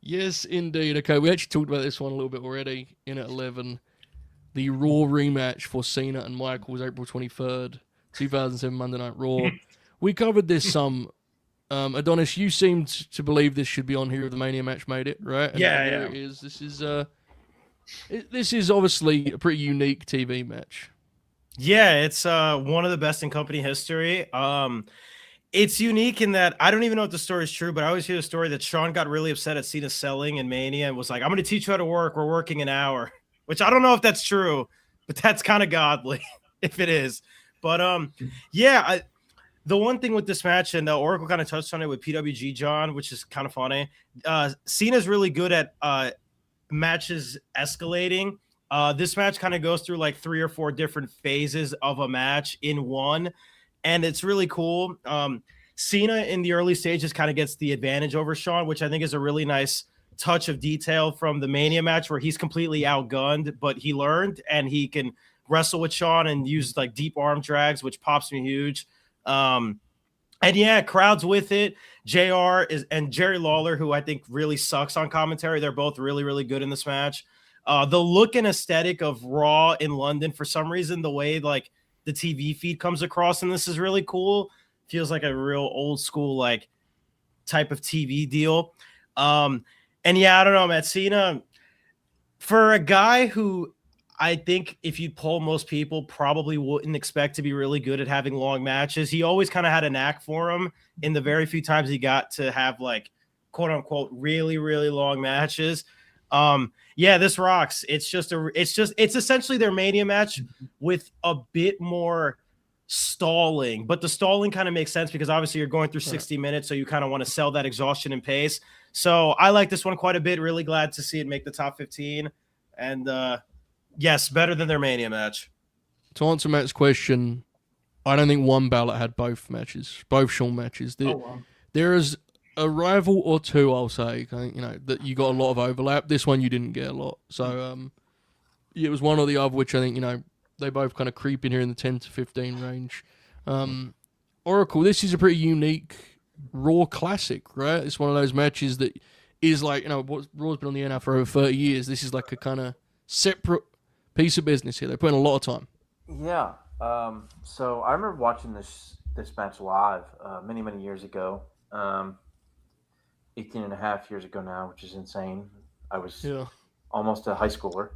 Yes, indeed. Okay, we actually talked about this one a little bit already in at 11. The Raw rematch for Cena and Michael was April 23rd, 2007 Monday Night Raw. We covered this some. Adonis, you seemed to believe this should be on here if the Mania match made it, right? And yeah. It is. This is obviously a pretty unique TV match. Yeah, it's one of the best in company history. It's unique in that I don't even know if the story is true, but I always hear the story that Shawn got really upset at Cena selling in Mania and was like, I'm going to teach you how to work. We're working an hour, which I don't know if that's true, but that's kind of godly if it is. But the one thing with this match, and Oracle kind of touched on it with PWG John, which is kind of funny. Cena's really good at matches escalating. This match kind of goes through like 3 or 4 different phases of a match in one, and it's really cool. Cena in the early stages kind of gets the advantage over Shawn, which I think is a really nice touch of detail from the Mania match where he's completely outgunned, but he learned and he can wrestle with Shawn and use like deep arm drags, which pops me huge. And yeah, crowds with it. JR and Jerry Lawler, who I think really sucks on commentary. They're both really, really good in this match. The look and aesthetic of Raw in London, for some reason, the way like the TV feed comes across, and this is really cool. Feels like a real old school like type of TV deal. And yeah, I don't know, Matt Cena, for a guy who I think if you poll most people probably wouldn't expect to be really good at having long matches, he always kind of had a knack for him in the very few times he got to have like quote unquote really, really long matches. Yeah, this rocks. It's essentially their Mania match with a bit more stalling, but the stalling kind of makes sense because obviously you're going through 60 minutes, so you kind of want to sell that exhaustion and pace. So I like this one quite a bit. Really glad to see it make the top 15, and yes, better than their Mania match. To answer Matt's question, I don't think one ballot had both matches, both Shawn matches. There is a rival or two, I'll say, that you got a lot of overlap. This one you didn't get a lot, so it was one or the other, which I think they both kind of creep in here in the 10 to 15 range. Oracle, this is a pretty unique Raw classic, right? It's one of those matches that is like, Raw's been on the air now for over 30 years. This is like a kind of separate piece of business here. They put in a lot of time. Yeah. So I remember watching this match live many, many years ago. 18 and a half years ago now, which is insane. I was almost a high schooler.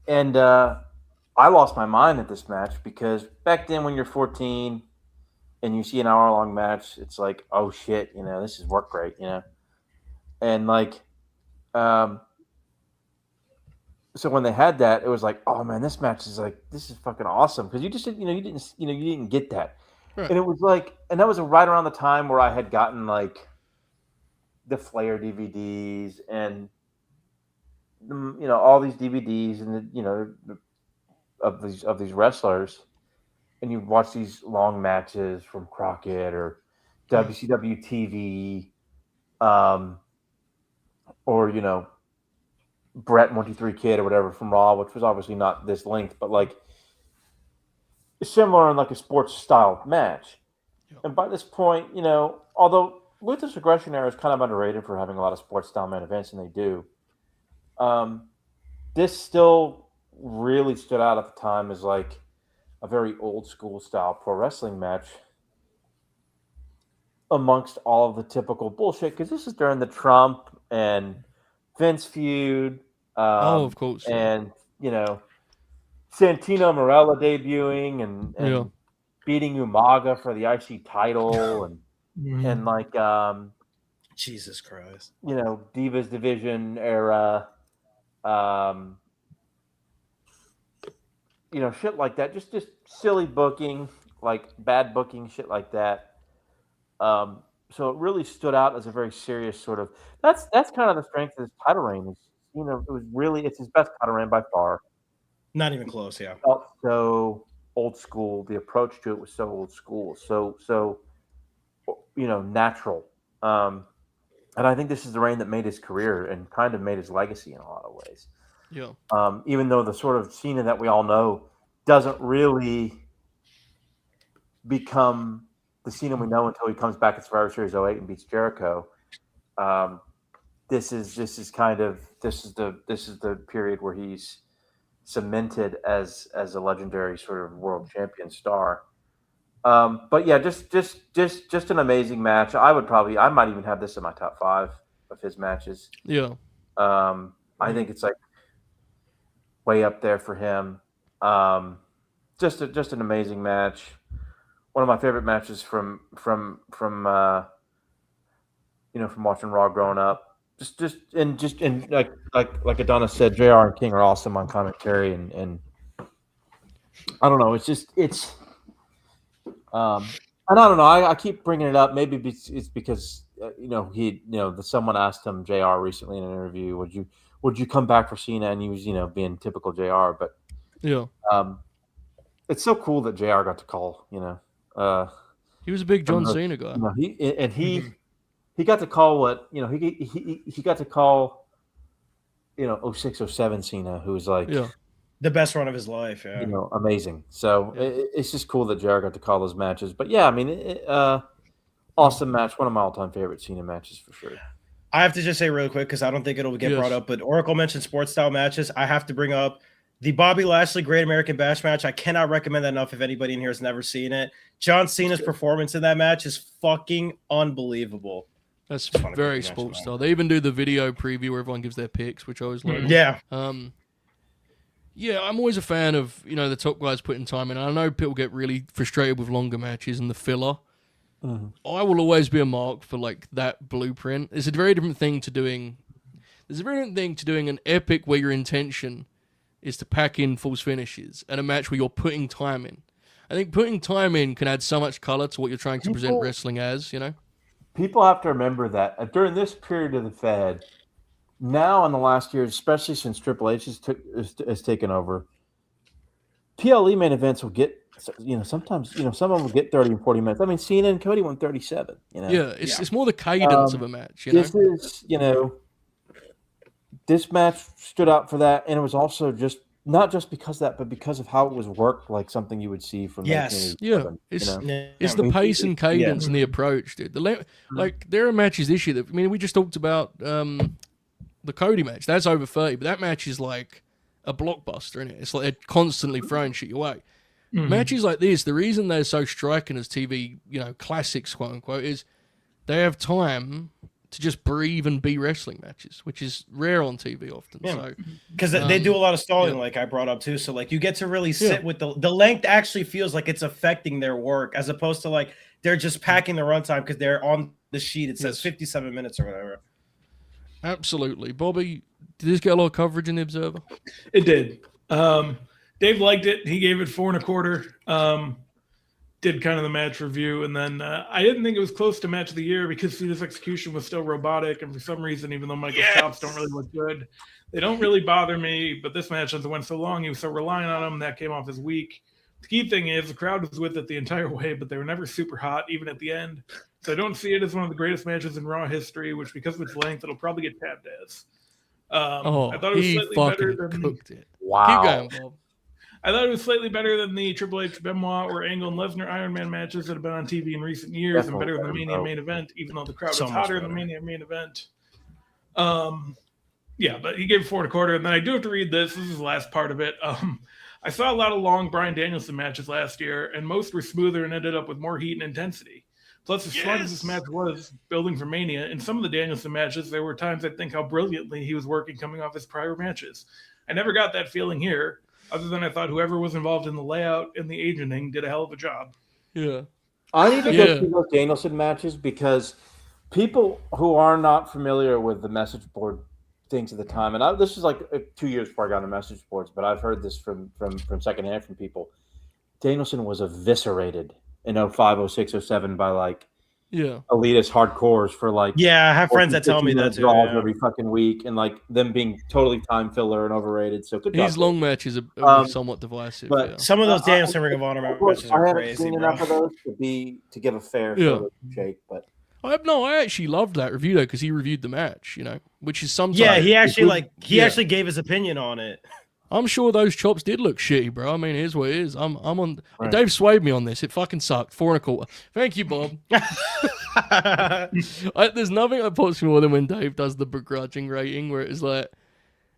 And I lost my mind at this match because back then when you're 14 and you see an hour-long match, it's like, oh, shit, this is work rate, And, like, so when they had that, it was like, oh, man, this match is like, this is fucking awesome. Because you just, you didn't get that. Right. And it was like, and that was right around the time where I had gotten, like, the Flair DVDs and, all these DVDs and, of these wrestlers, and you watch these long matches from Crockett or WCW TV, or Brett 123 Kid or whatever from Raw, which was obviously not this length, but like similar in like a sports style match. Yep. And by this point, although Luther's Aggression Era is kind of underrated for having a lot of sports style main events, and they do, this still really stood out at the time as like a very old school style pro wrestling match amongst all of the typical bullshit, because this is during the Trump and Vince feud. Of course. And, Santino Marella debuting and beating Umaga for the IC title and like Jesus Christ. Divas Division era. Shit like that. Just silly booking, like bad booking, shit like that. So it really stood out as a very serious sort of. That's kind of the strength of this title reign. It's his best title reign by far. Not even close. Yeah. It felt so old school. The approach to it was so old school. So natural. And I think this is the reign that made his career and kind of made his legacy in a lot of ways. Yeah. Even though the sort of Cena that we all know doesn't really become the Cena we know until he comes back at Survivor Series 08 and beats Jericho. This is the period where he's cemented as a legendary sort of world champion star. But yeah, just an amazing match. I might even have this in my top 5 of his matches. Yeah. I think it's like way up there for him. Just an amazing match. One of my favorite matches from watching Raw growing up. Just like Adonis said, JR and King are awesome on commentary, and I don't know. And I don't know. I keep bringing it up. Maybe it's because someone asked him JR recently in an interview, would you come back for Cena? And he was being typical JR. But Yeah. It's so cool that JR got to call. He was a big John Cena guy. He got to call he got to call 06, 07 Cena, who was like the best run of his life. Yeah. Amazing. So it's just cool that JR got to call those matches. But yeah, I mean, awesome match. One of my all-time favorite Cena matches for sure. I have to just say really quick because I don't think it'll get brought up, but Oracle mentioned sports style matches. I have to bring up the Bobby Lashley Great American Bash match. I cannot recommend that enough if anybody in here has never seen it. John Cena's performance in that match is fucking unbelievable. That's very sports style. They even do the video preview where everyone gives their picks, which I always like. Yeah. Yeah, I'm always a fan of, the top guys putting time in. I know people get really frustrated with longer matches and the filler. Mm-hmm. I will always be a mark for that blueprint. There's a very different thing to doing. There's a very different thing to doing an epic where your intention is to pack in false finishes and a match where you're putting time in. I think putting time in can add so much color to what you're trying to present wrestling as, People have to remember that during this period of the Fed, now in the last year, especially since Triple H has taken over, PLE main events will get, sometimes, some of them will get 30 and 40 minutes. I mean, Cena and Cody won 37, Yeah, it's more the cadence of a match, This is, this match stood out for that, and it was also just not just because of that, but because of how it was worked, like something you would see from it's the pace and cadence and the approach, dude. There are matches this year that we just talked about the Cody match. That's over 30, but that match is like a blockbuster, isn't it? It's like they're constantly throwing shit your way. Mm-hmm. Matches like this, the reason they're so striking as TV, classics, quote unquote, is they have time to just breathe and be wrestling matches, which is rare on TV often. Yeah. Because they do a lot of stalling, like I brought up too. So you get to really sit with the length actually feels like it's affecting their work, as opposed to they're just packing the runtime because they're on the sheet. It says 57 minutes or whatever. Absolutely. Bobby, did this get a lot of coverage in the Observer? It did. Dave liked it. He gave it 4 1/4. Did kind of the match review, and then I didn't think it was close to match of the year because Cena's execution was still robotic, and for some reason, even though Michael's chops don't really look good, they don't really bother me. But this match, as it went so long, he was so reliant on them, that came off as weak. The key thing is the crowd was with it the entire way, but they were never super hot, even at the end. So I don't see it as one of the greatest matches in Raw history, which because of its length, it'll probably get tabbed as. I thought it was slightly better than cooked it. Wow. Keep going, Bob. I thought it was slightly better than the Triple H, Benoit, or Angle and Lesnar Iron Man matches that have been on TV in recent years, and better than the Mania main event, even though the crowd was hotter than the Mania main event. But he gave 4 1/4, and then I do have to read this. This is the last part of it. I saw a lot of long Bryan Danielson matches last year, and most were smoother and ended up with more heat and intensity. Plus, as fun as this match was, building for Mania, in some of the Danielson matches, there were times I think how brilliantly he was working coming off his prior matches. I never got that feeling here. Other than I thought whoever was involved in the layout and the agenting did a hell of a job. Yeah. I need to go through those Danielson matches because people who are not familiar with the message board things at the time, and this was 2 years before I got on the message boards, but I've heard this from secondhand from people. Danielson was eviscerated in 05, 06, 07 by elitist hardcores for I have friends that tell me that too. Every fucking week, and them being totally time filler and overrated. So good. His long matches are somewhat divisive. But some of those Danielson Ring of Honor matches are crazy. I haven't seen enough of those to give a fair shake. But I actually loved that review though because he reviewed the match, which is sometimes he actually gave his opinion on it. I'm sure those chops did look shitty, bro. I mean, here's what it is. I'm on. Right. Dave swayed me on this. It fucking sucked. 4 1/4. Thank you, Bob. There's nothing that puts me more than when Dave does the begrudging rating, where it's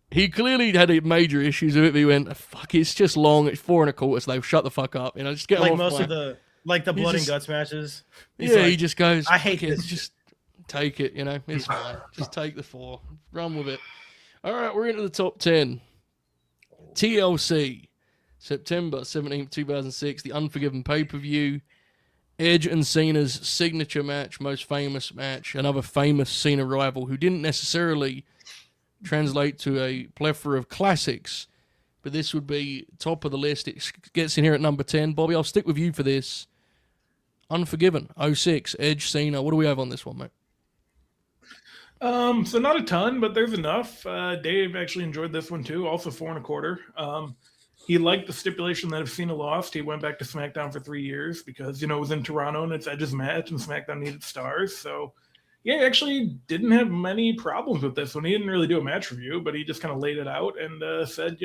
he clearly had major issues with it. But he went, "Fuck, it's just long. It's 4 1/4. So shut the fuck up." Just get off most of the blood and guts matches. He just goes, "I hate this. Just take it. It's fine. Just take the 4. Run with it." All right, we're into the top 10. TLC, September 17th, 2006, the Unforgiven pay-per-view. Edge and Cena's signature match, most famous match, another famous Cena rival who didn't necessarily translate to a plethora of classics, but this would be top of the list. It gets in here at number 10. Bobby, I'll stick with you for this. Unforgiven, 06, Edge, Cena. What do we have on this one, mate? So not a ton, but there's enough. Dave actually enjoyed this one too. Also 4.25. He liked the stipulation that if Cena lost, he went back to SmackDown for 3 years because, it was in Toronto and it's Edge's match and SmackDown needed stars. So, yeah, he actually didn't have many problems with this one. He didn't really do a match review, but he just kind of laid it out and said,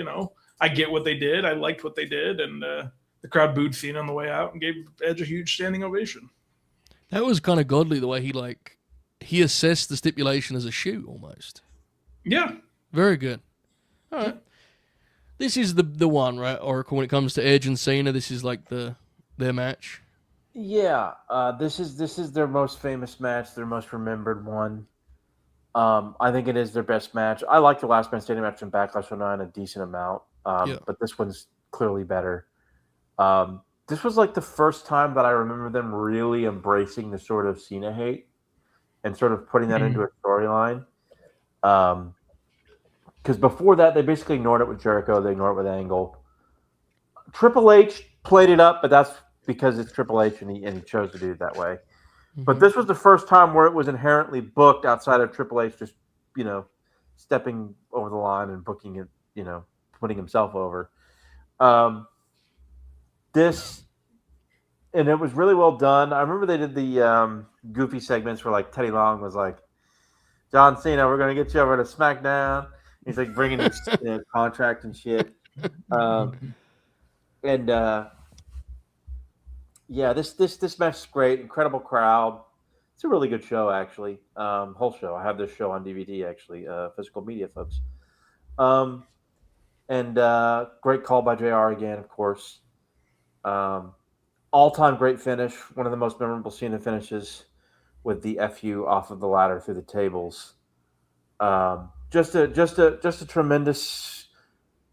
I get what they did. I liked what they did. And the crowd booed Cena on the way out and gave Edge a huge standing ovation. That was kind of godly the way he assessed the stipulation as a shoot almost. Yeah. Very good. All right. This is the one, right, Oracle, when it comes to Edge and Cena, this is like their match. Yeah, this is their most famous match, their most remembered one. I think it is their best match. I like the last man standing match in Backlash 09 a decent amount, but this one's clearly better. This was like the first time that I remember them really embracing the sort of Cena hate and sort of putting that into a storyline. Because before that, they basically ignored it with Jericho. They ignored it with Angle. Triple H played it up, but that's because it's Triple H and he chose to do it that way. Mm-hmm. But this was the first time where it was inherently booked outside of Triple H just, stepping over the line and booking it, putting himself over. And it was really well done. I remember they did the goofy segments where like Teddy Long was like, John Cena, we're going to get you over to SmackDown. He's like bringing his contract and shit. This match is great. Incredible crowd. It's a really good show, actually. Whole show. I have this show on DVD, actually. Physical media, folks. Great call by JR again, of course. All-time great finish. One of the most memorable Cena finishes with the FU off of the ladder through the tables. Just a tremendous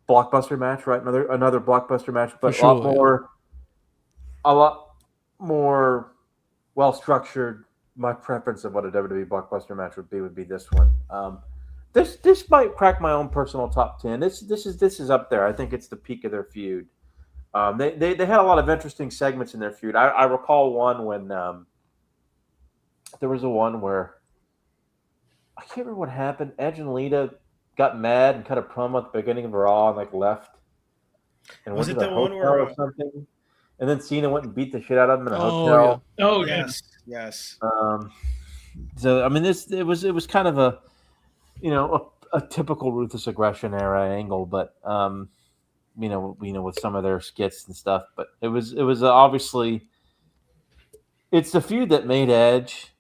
blockbuster match, right? Another blockbuster match, but a lot more well structured. My preference of what a WWE blockbuster match would be this one. This might crack my own personal top 10. This is up there. I think it's the peak of their feud. They had a lot of interesting segments in their feud. I recall one when there was one where I can't remember what happened. Edge and Lita got mad and cut a promo at the beginning of Raw and left. And was it the one where or something? And then Cena went and beat the shit out of him in a hotel. Yeah. Oh yes. So I mean, it was kind of a typical Ruthless Aggression era angle, but with some of their skits and stuff. But it was obviously it's the feud that made Edge.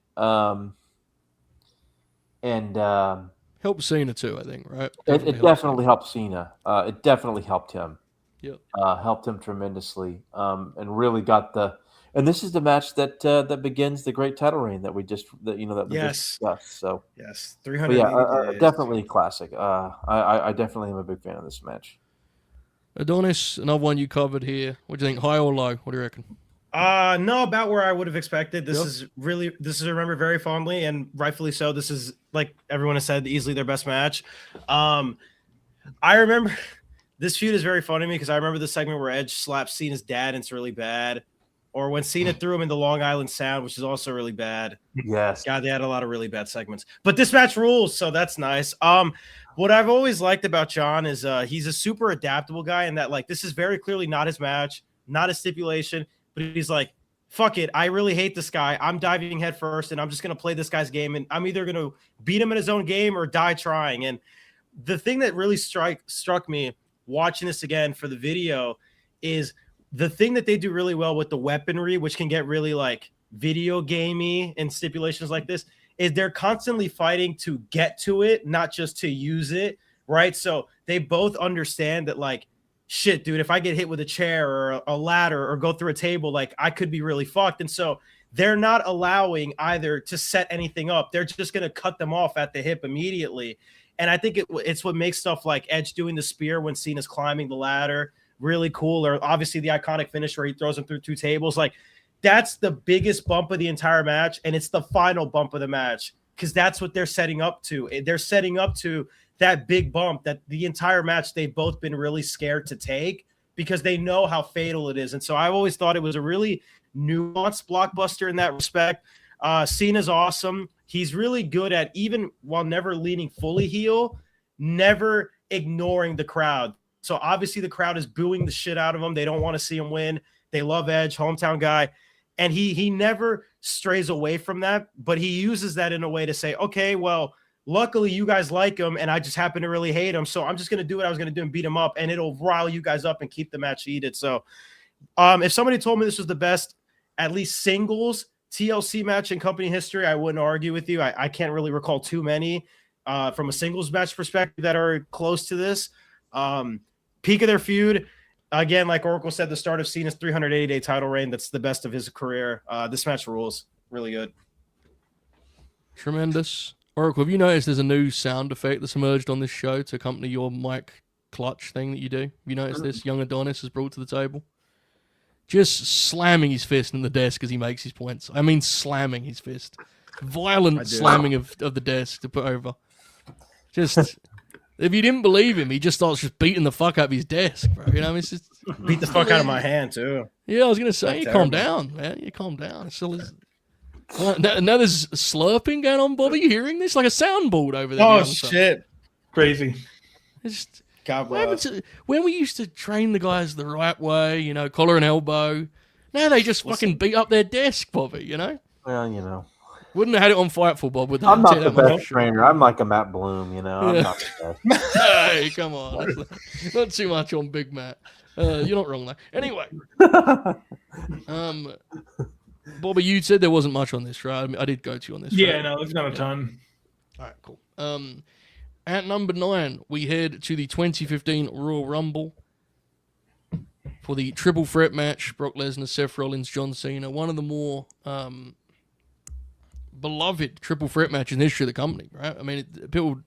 Helped Cena too, I think, right? It definitely helped Cena. It definitely helped him. Yep. Helped him tremendously. And really got and this is the match that begins the great title reign that we just discussed. So yes, 300. Days. Definitely classic. I definitely am a big fan of this match. Adonis, another one you covered here. What do you think? High or low? What do you reckon? No, about where I would have expected. This is I remember very fondly and rightfully so. This is, like everyone has said, easily their best match. I remember this feud is very funny to me because I remember the segment where Edge slaps Cena's dad and it's really bad. Or when Cena threw him into Long Island Sound, which is also really bad. Yes. God, they had a lot of really bad segments. But this match rules, so that's nice. What I've always liked about John is he's a super adaptable guy, and that this is very clearly not his match, not a stipulation. But he's like, fuck it. I really hate this guy. I'm diving head first, and I'm just going to play this guy's game. And I'm either going to beat him in his own game or die trying. And the thing that really struck me watching this again for the video is the thing that they do really well with the weaponry, which can get really video gamey in stipulations like this, is they're constantly fighting to get to it, not just to use it, right? So they both understand that shit, dude, if I get hit with a chair or a ladder or go through a table, I could be really fucked. And so they're not allowing either to set anything up. They're just going to cut them off at the hip immediately. And I think it's what makes stuff like Edge doing the spear when Cena's climbing the ladder really cool. Or obviously the iconic finish where he throws him through two tables. That's the biggest bump of the entire match. And it's the final bump of the match because that's what they're setting up to. They're setting up to that big bump that the entire match they've both been really scared to take because they know how fatal it is. And so I've always thought it was a really nuanced blockbuster in that respect. Cena's awesome. He's really good at, even while never leaning fully heel, never ignoring the crowd. So obviously the crowd is booing the shit out of him. They don't want to see him win. They love Edge, hometown guy. And he never strays away from that, but he uses that in a way to say, okay, well, luckily you guys like him and I just happen to really hate him. So I'm just going to do what I was going to do and beat him up, and it'll rile you guys up and keep the match heated. So if somebody told me this was the best, at least singles TLC match in company history, I wouldn't argue with you. I can't really recall too many from a singles match perspective that are close to this. Peak of their feud, again, like Oracle said, the start of Cena's 380-day title reign. That's the best of his career. This match rules. Really good. Tremendous. Oracle, have you noticed there's a new sound effect that's emerged on this show to accompany your mic clutch thing that you do? Have you noticed this? Young Adonis has brought to the table. Just slamming his fist in the desk as he makes his points. I mean, slamming his fist. Violent slamming of the desk to put over. Just, if you didn't believe him, he just starts just beating the fuck out of his desk, bro. You know, it's just... Beat the fuck out of my hand, too. Yeah, I was going to say, you calm down, man. You calm down. It's still... Now there's slurping going on, Bobby. You hearing this? Like a soundboard over there. Oh, shit. Crazy. It's just... God bless. When we used to train the guys the right way, you know, collar and elbow, now they just fucking beat up their desk, Bobby, you know? Well, you know. Wouldn't have had it on Fightful, Bob, would they? I'm not the best trainer. I'm like a Matt Bloom, you know? I'm not the best. Hey, come on. Not too much on Big Matt. You're not wrong, though. Anyway. Bobby, you said there wasn't much on this, right? I did go to you on this. Yeah, right? no, there's not a ton. All right, cool. At number 9, we head to the 2015 Royal Rumble for the triple threat match, Brock Lesnar, Seth Rollins, John Cena. One of the more beloved triple threat matches in the history of the company, right? I mean, people,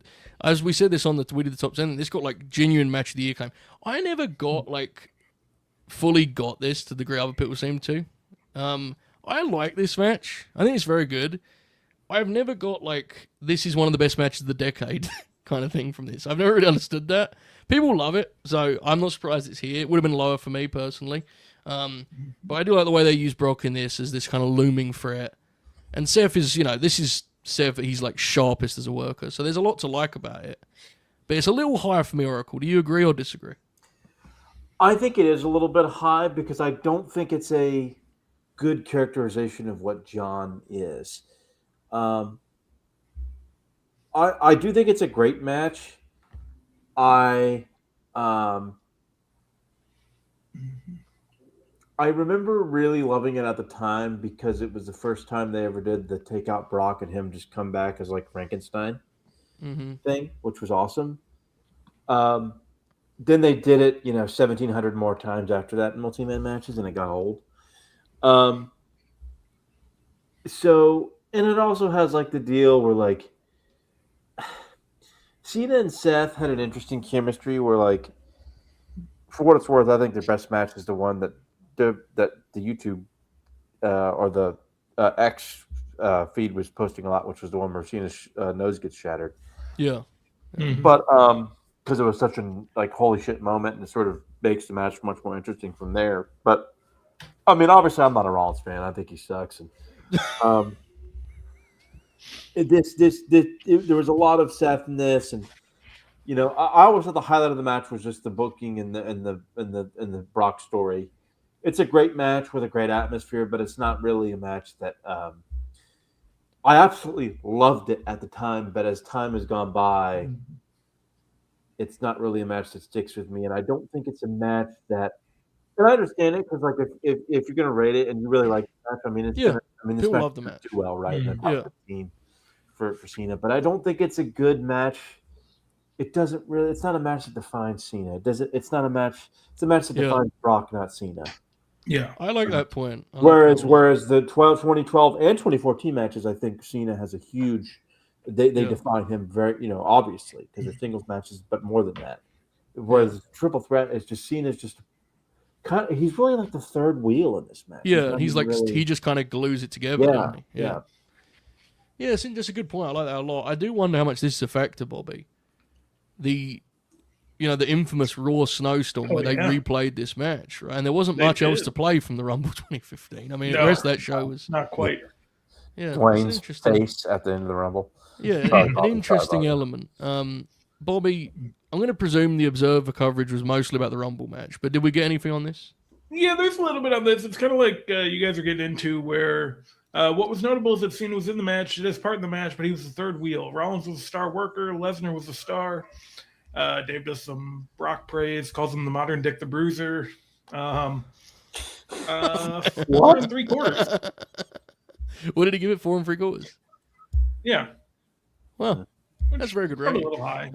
as we said this on we did the top 10, this got like genuine match of the year claim. I never got fully got this to the degree other people seem to. I like this match. I think it's very good. I've never got this is one of the best matches of the decade kind of thing from this. I've never really understood that. People love it, so I'm not surprised it's here. It would have been lower for me personally. But I do like the way they use Brock in this as this kind of looming threat. And Seth is, this is Seth, he's sharpest as a worker. So there's a lot to like about it. But it's a little higher for me, Oracle. Do you agree or disagree? I think it is a little bit high because I don't think it's a good characterization of what John is. I do think it's a great match. I remember really loving it at the time because it was the first time they ever did the take out Brock and him just come back as Frankenstein thing, which was awesome. Then they did it, 1,700 more times after that in multi-man matches, and it got old. So, and it also has the deal where Cena and Seth had an interesting chemistry where for what it's worth, I think their best match is the one that the YouTube or the X feed was posting a lot, which was the one where Cena's nose gets shattered. Yeah. Mm-hmm. But because it was such an holy shit moment, and it sort of makes the match much more interesting from there. But I mean, obviously, I'm not a Rollins fan. I think he sucks, and there was a lot of Seth in this, and I always thought the highlight of the match was just the booking and the Brock story. It's a great match with a great atmosphere, but it's not really a match that I absolutely loved it at the time. But as time has gone by, it's not really a match that sticks with me, and I don't think it's a match that. And I understand it because, if you're gonna rate it and you really like the match, I mean, this match love the match. do well, right? Mm-hmm. In the top 15 for Cena, but I don't think it's a good match. It doesn't really. It's not a match that defines Cena. It's not a match. It's a match that defines Brock, not Cena. Yeah, I like that point. Whereas the 2012 and 2014 matches, I think Cena has a huge. They define him very, obviously because they're singles matches, but more than that. Whereas triple threat is just Cena's just. He's really the third wheel in this match. Yeah, he's really... he just kind of glues it together, doesn't he? Yeah, it's just a good point. I like that a lot. I do wonder how much this is a factor, Bobby. the infamous Raw Snowstorm where they replayed this match, right? And there wasn't much else to play from the Rumble 2015. I mean, the rest of that show was not quite. Yeah, Dwayne's face at the end of the Rumble. Yeah, an interesting element. Bobby, I'm going to presume the Observer coverage was mostly about the Rumble match, but did we get anything on this? Yeah, there's a little bit on this. It's kind of like you guys are getting into where what was notable is that Cena was in the match, did his part in the match, but he was the third wheel. Rollins was a star worker. Lesnar was a star. Dave does some Brock praise, calls him the modern Dick the Bruiser. 4 3/4. What did he give it? 4 3/4? Yeah. Well, that's very good rating. A little high.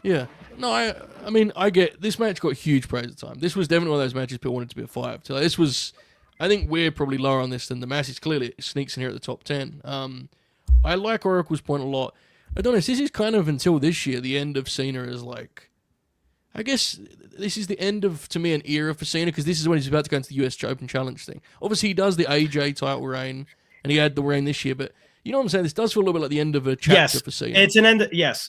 Yeah. No, I mean, I get this match got huge praise at the time. This was definitely one of those matches people wanted to be a 5. So this was, I think we're probably lower on this than the Masses. Clearly, it sneaks in here at the top 10. I like Oracle's point a lot. Adonis, this is kind of until this year, the end of Cena is like, I guess this is the end of, to me, an era for Cena because this is when he's about to go into the US Open Challenge thing. Obviously, he does the AJ title reign, and he had the reign this year, but you know what I'm saying? This does feel a little bit like the end of a chapter for Cena. It's an end. Yes.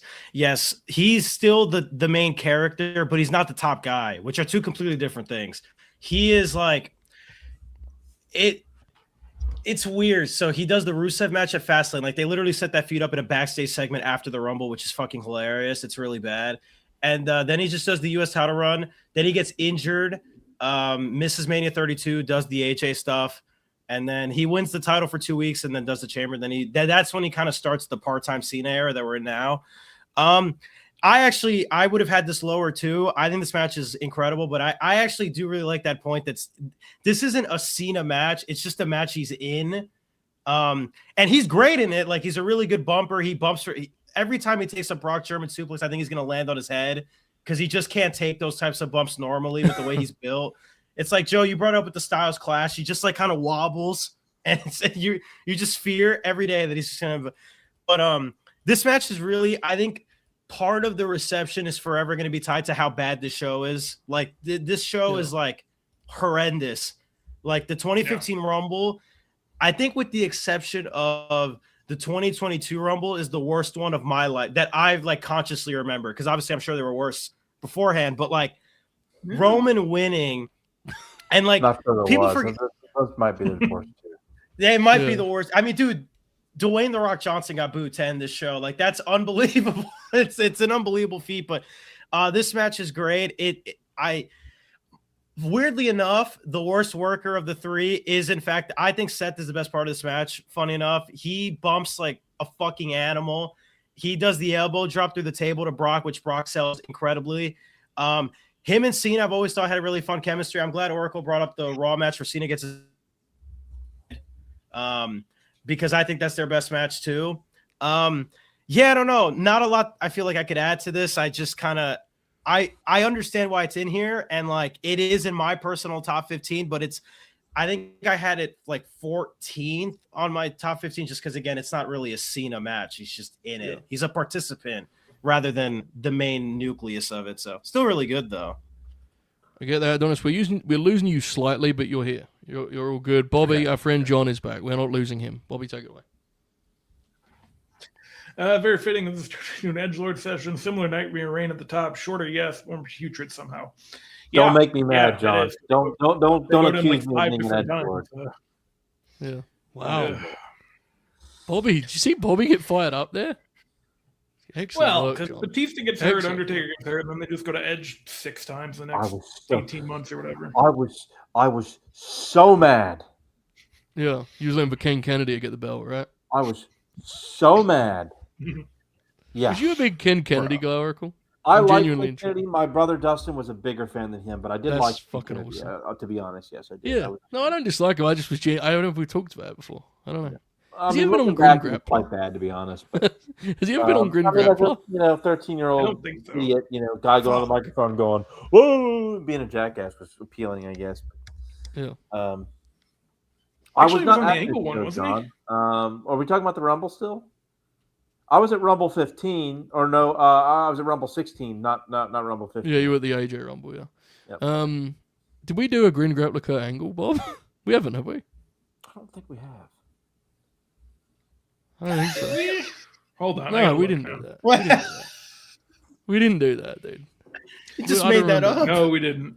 He's still the main character, but he's not the top guy, which are two completely different things. He is like It's weird. So he does the Rusev match at Fastlane. Like they literally set that feud up in a backstage segment after the Rumble, which is fucking hilarious. It's really bad. And then he just does the US title run. Then he gets injured, misses Mania 32, does the AJ stuff. And then he wins the title for 2 weeks and then does the chamber. Then that's when he kind of starts the part-time Cena era that we're in now. I would have had this lower too. I think this match is incredible, but I actually do really like that point. This isn't a Cena match. It's just a match he's in. And he's great in it. Like he's a really good bumper. He bumps every time he takes a Brock German suplex. I think he's going to land on his head because he just can't take those types of bumps normally with the way he's built. It's like, Joe, you brought up with the Styles Clash. He just like kind of wobbles and you just fear every day that he's just kind of, but this match is really, I think, part of the reception is forever going to be tied to how bad this show is. Like this show is like horrendous. Like the 2015 Rumble, I think with the exception of the 2022 Rumble is the worst one of my life that I've like consciously remember. Cause obviously I'm sure they were worse beforehand, but like Roman winning and like people forget. Those might be the worst too. They might be the worst. I mean, dude, Dwayne "The Rock" Johnson got booed to end this show. Like that's unbelievable. It's an unbelievable feat. But this match is great. Weirdly enough, the worst worker of the three is in fact, I think Seth is the best part of this match. Funny enough, he bumps like a fucking animal. He does the elbow drop through the table to Brock, which Brock sells incredibly. Him and Cena, I've always thought had a really fun chemistry. I'm glad Oracle brought up the Raw match where Cena gets his because I think that's their best match too. I don't know. Not a lot I feel like I could add to this. I just kind of I understand why it's in here and like it is in my personal top 15, but I think I had it like 14th on my top 15 just because again, it's not really a Cena match. He's just in it. He's a participant rather than the main nucleus of it. So still really good though. I get that, Adonis. We're losing you slightly, but you're here. You're all good. Bobby, our friend John is back. We're not losing him. Bobby, take it away. Very fitting of this an edgelord session. Similar nightmare reign at the top. Shorter, yes, more putrid somehow. Don't make me mad, John. Don't accuse me of being an edgelord. Yeah. Wow. Bobby, did you see Bobby get fired up there? Excellent. Well, because Batista gets hurt, Undertaker gets hurt, and then they just go to Edge 6 times in the next 18 months or whatever. I was so mad. Yeah, you was looking for Ken Kennedy to get the belt, right? I was so mad. Yeah. Was you a big Ken Kennedy guy, Oracle? I like Ken Kennedy. My brother Dustin was a bigger fan than him, but I did like fucking Kennedy, awesome. To be honest, yes, I did. Yeah. I don't dislike him. I just was. I don't know if we talked about it before. I don't know. Yeah. Has he ever been on Grin Grappler? Quite bad, to be honest. But, has he ever been on Grin Grappler? 13-year-old idiot, guy going on the microphone going, "Whoa!" Being a jackass was appealing, I guess. Yeah. I was not on at the Angle one, wasn't John. Are we talking about the Rumble still? I was at Rumble 15, or no? I was at Rumble 16, not Rumble 15. Yeah, you were at the AJ Rumble, yeah. Yep. Did we do a Grin Grappler Kurt Angle, Bob? We haven't, have we? I don't think we have. I don't think so. Hold on. No, we didn't do that. We didn't do that, dude. You just I made don't that remember. up. No, we didn't.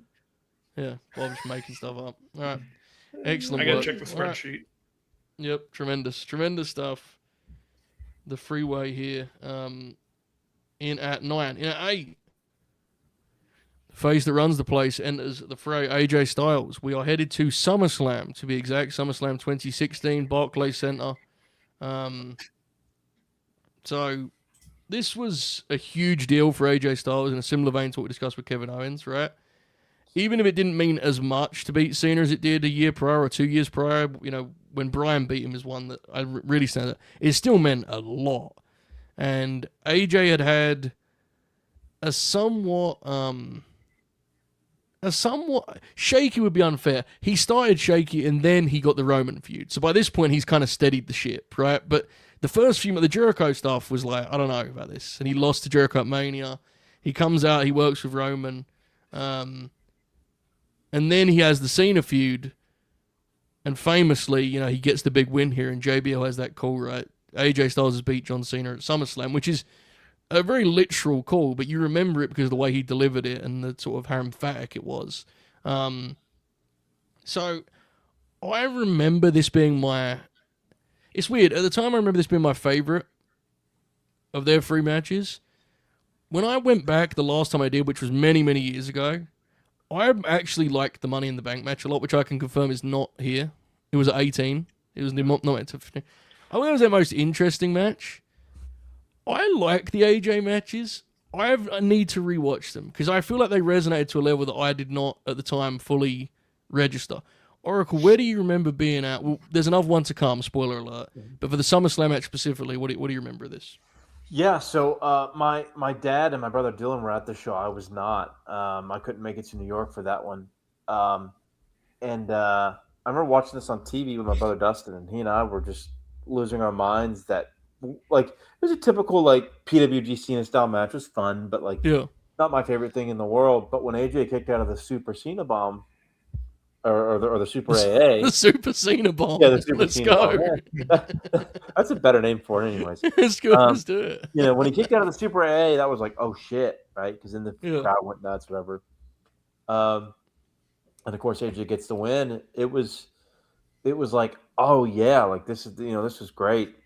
Yeah, Bob's making stuff up. All right. Excellent I gotta work. check the All right. spreadsheet. Yep, tremendous stuff. The freeway here, in at 9. In at 8, the face that runs the place enters the fray, AJ Styles. We are headed to SummerSlam, to be exact, SummerSlam 2016, Barclays Center. So this was a huge deal for AJ Styles in a similar vein to what we discussed with Kevin Owens, right? Even if it didn't mean as much to beat Cena as it did a year prior or 2 years prior, you know, when Bryan beat him is one that I really stand out. It still meant a lot. And AJ had a somewhat shaky would be unfair. He started shaky and then he got the Roman feud. So by this point, he's kind of steadied the ship, right? But the first few, the Jericho stuff was like, I don't know about this. And he lost to Jericho at Mania. He comes out, he works with Roman. And then he has the Cena feud. And famously, you know, he gets the big win here. And JBL has that call, right? AJ Styles has beat John Cena at SummerSlam, which is a very literal call, but you remember it because of the way he delivered it and the sort of how emphatic it was. So I remember this being my... It's weird. At the time, I remember this being my favorite of their 3 matches. When I went back the last time I did, which was many, many years ago, I actually liked the Money in the Bank match a lot, which I can confirm is not here. It was at 18. It was not at 15. I think it was their most interesting match. I like the AJ matches. I need to rewatch them because I feel like they resonated to a level that I did not at the time fully register. Oracle, where do you remember being at? Well, there's another one to come, spoiler alert. But for the SummerSlam match specifically, what do you remember of this? Yeah, so my dad and my brother Dylan were at the show. I was not. I couldn't make it to New York for that one. And I remember watching this on TV with my brother Dustin, and he and I were just losing our minds that, like, it was a typical, like, PWG Cena style match. It was fun, but, like, not my favorite thing in the world. But when AJ kicked out of the Super Cena Bomb, or the Super AA. The Super Cena Bomb. Yeah, the Super Let's Cena go. Bomb. That's a better name for it anyways. Let's go. Let's do it. You know, when he kicked out of the Super AA, that was like, oh, shit, right? Because then the crowd went nuts, whatever. And, of course, AJ gets the win. It was like, oh, yeah, like, this is great.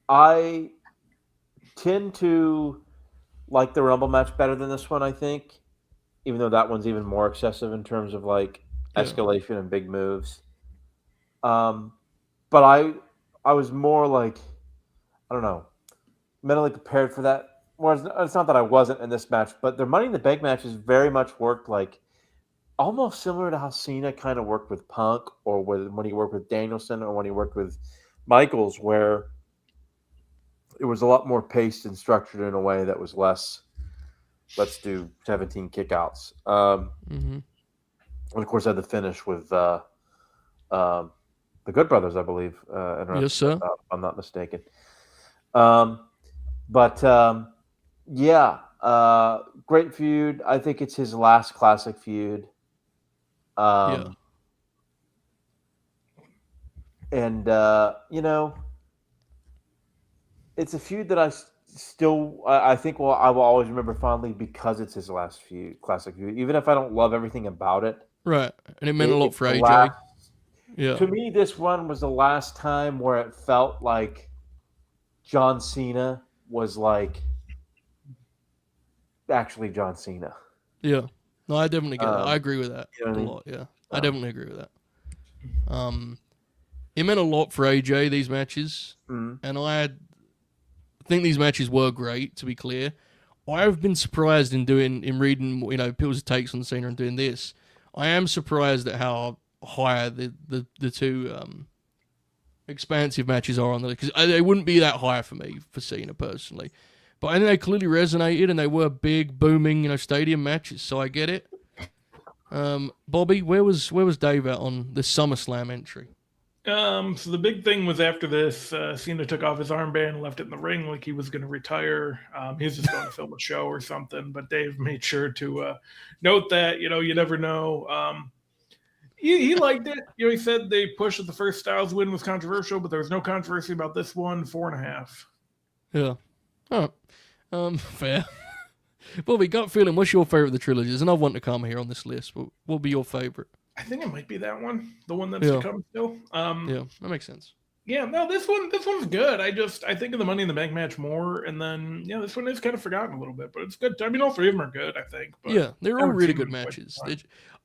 I tend to like the Rumble match better than this one, I think, even though that one's even more excessive in terms of, like, escalation and big moves. But I was more, like, I don't know, mentally prepared for that. Whereas it's not that I wasn't in this match, but their Money in the Bank matches very much worked like almost similar to how Cena kind of worked with Punk, or when he worked with Danielson, or when he worked with Michaels, where it was a lot more paced and structured in a way that was less, let's do 17 kickouts. And of course, I had the finish with the Good Brothers, I believe. Yes, sir. If I'm not mistaken. Great feud. I think it's his last classic feud. And, you know, it's a feud that I think I will always remember fondly because it's his last classic feud, even if I don't love everything about it. Right. And it meant a lot for AJ. To me, this one was the last time where it felt like John Cena was like actually John Cena. Yeah. No, I definitely get that. I agree with that you know a what I mean? lot. Yeah. I definitely agree with that. It meant a lot for AJ, these matches. And I think these matches were great, to be clear. I've been surprised in reading, you know, people's takes on Cena and doing this. I am surprised at how high the two expansive matches are on the, because they wouldn't be that high for me for Cena personally, but I think they clearly resonated and they were big, booming, you know, stadium matches. So I get it. Bobby, where was Dave at on the SummerSlam entry? So the big thing was after this, Cena took off his armband and left it in the ring like he was going to retire. He was just going to film a show or something, but Dave made sure to note that, you know, you never know. He liked it. You know, he said they pushed that the first Styles win was controversial, but there was no controversy about this one. 4.5. Yeah. All right. Fair. Bobby, gut feeling, what's your favorite of the trilogy? There's another one to come here on this list, but what would be your favorite? I think it might be that one, the one that's to come still. Yeah, that makes sense. Yeah, no, this one's good. I think of the Money in the Bank match more, and then this one is kind of forgotten a little bit, but it's good. I mean, all three of them are good, I think. But yeah, they're all really good matches.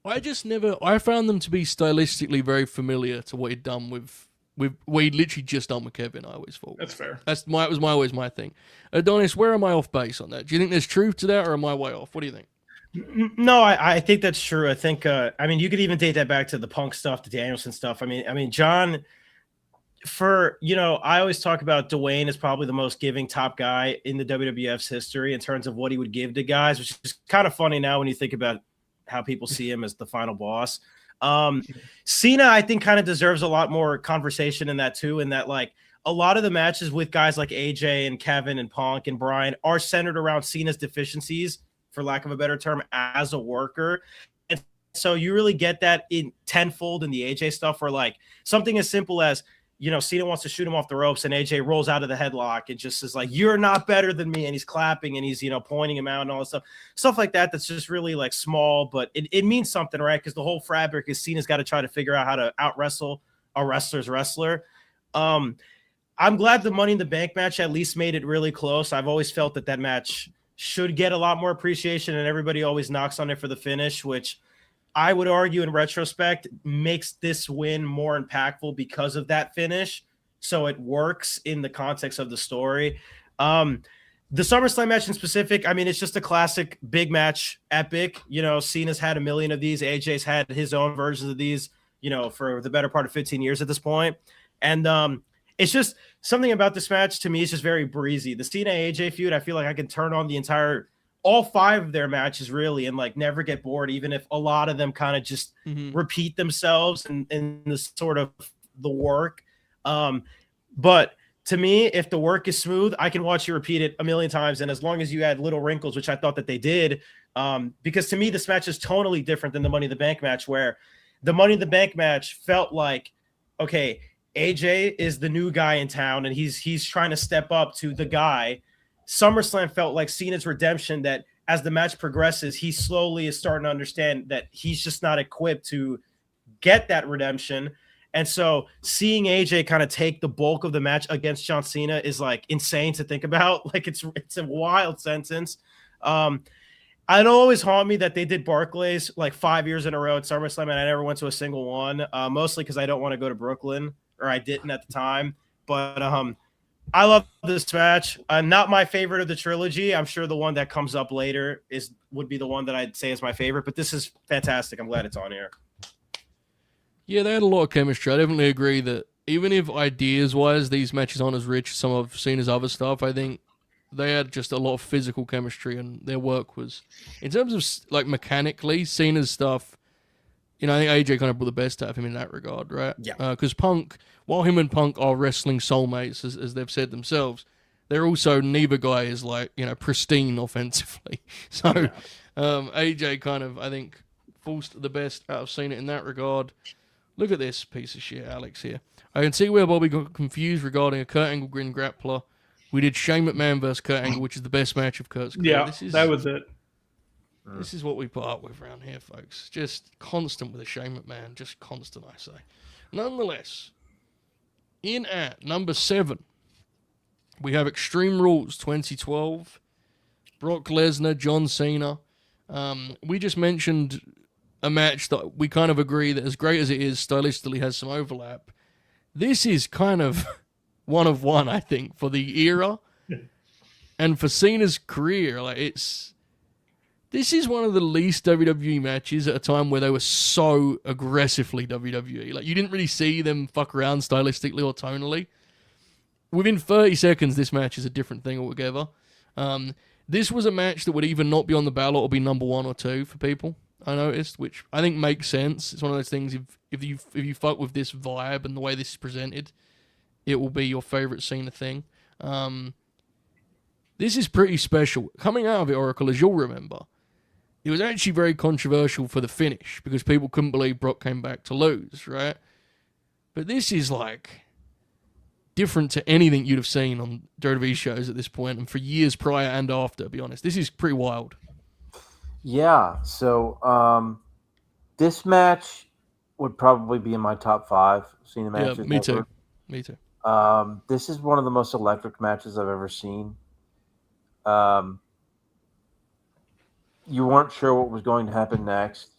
I found them to be stylistically very familiar to what he'd done with he'd literally just done with Kevin. I always thought that's fair. Always my thing. Adonis, where am I off base on that? Do you think there's truth to that, or am I way off? What do you think? No, I think that's true. I think you could even date that back to the Punk stuff, the Danielson stuff. I mean, John. I always talk about Dwayne as probably the most giving top guy in the WWF's history in terms of what he would give to guys, which is kind of funny now when you think about how people see him as the final boss. Cena, I think, kind of deserves a lot more conversation in that too, in that like a lot of the matches with guys like AJ and Kevin and Punk and Bryan are centered around Cena's deficiencies, for lack of a better term, as a worker. And so you really get that in tenfold in the AJ stuff, where like something as simple as, Cena wants to shoot him off the ropes and AJ rolls out of the headlock and just is like, you're not better than me. And he's clapping and he's, pointing him out and all this stuff like that. That's just really like small, but it means something, right? Because the whole fabric is Cena's got to try to figure out how to out wrestle a wrestler's wrestler. I'm glad the Money in the Bank match at least made it really close. I've always felt that match should get a lot more appreciation, and everybody always knocks on it for the finish, which I would argue in retrospect makes this win more impactful because of that finish. So it works in the context of the story. The SummerSlam match in specific, I mean, it's just a classic big match, epic. Cena's had a million of these. AJ's had his own versions of these, for the better part of 15 years at this point. And it's just something about this match to me is just very breezy. The Cena AJ feud, I feel like I can turn on all 5 of their matches really and like never get bored, even if a lot of them kind of just repeat themselves in the sort of the work. But to me, if the work is smooth, I can watch you repeat it a million times. And as long as you add little wrinkles, which I thought that they did, because to me, this match is totally different than the Money in the Bank match, where the Money in the Bank match felt like, okay, AJ is the new guy in town and he's trying to step up to the guy. SummerSlam felt like Cena's redemption, that as the match progresses, he slowly is starting to understand that he's just not equipped to get that redemption. And so seeing AJ kind of take the bulk of the match against John Cena is like insane to think about. Like it's a wild sentence. It always haunt me that they did Barclays like 5 years in a row at SummerSlam and I never went to a single one, mostly because I don't want to go to Brooklyn, or I didn't at the time. But I love this match. Not my favorite of the trilogy. I'm sure the one that comes up later would be the one that I'd say is my favorite, but this is fantastic. I'm glad it's on here. Yeah, they had a lot of chemistry. I definitely agree that even if ideas-wise these matches aren't as rich as some of Cena's other stuff, I think they had just a lot of physical chemistry and their work was... In terms of, like, mechanically, Cena's stuff, I think AJ kind of brought the best out of him in that regard, right? Yeah. Because Punk, while him and Punk are wrestling soulmates, as they've said themselves, they're also, neither guy is like, pristine offensively. So AJ kind of, I think, forced the best out of Cena in that regard. Look at this piece of shit, Alex, here. I can see where Bobby got confused regarding a Kurt Angle Grin grappler. We did Shane McMahon versus Kurt Angle, which is the best match of Kurt's career. Yeah, that was it. This is what we put up with around here, folks. Just constant with a Shane McMahon. Just constant, I say. Nonetheless, in at number 7, we have Extreme Rules 2012. Brock Lesnar, John Cena. We just mentioned a match that we kind of agree that as great as it is, stylistically has some overlap. This is kind of one of one, I think, for the era. And for Cena's career, this is one of the least WWE matches at a time where they were so aggressively WWE. Like, you didn't really see them fuck around stylistically or tonally. Within 30 seconds, this match is a different thing altogether. This was a match that would either not be on the ballot or be number 1 or 2 for people, I noticed, which I think makes sense. It's one of those things, if you fuck with this vibe and the way this is presented, it will be your favorite Cena thing. This is pretty special. Coming out of it, Oracle, as you'll remember, it was actually very controversial for the finish because people couldn't believe Brock came back to lose, right? But this is like different to anything you'd have seen on WWE shows at this point, and for years prior and after. To be honest, this is pretty wild. Yeah. So this match would probably be in my top 5 Cena matches. Yeah, me ever. too. Me too. This is one of the most electric matches I've ever seen. You weren't sure what was going to happen next.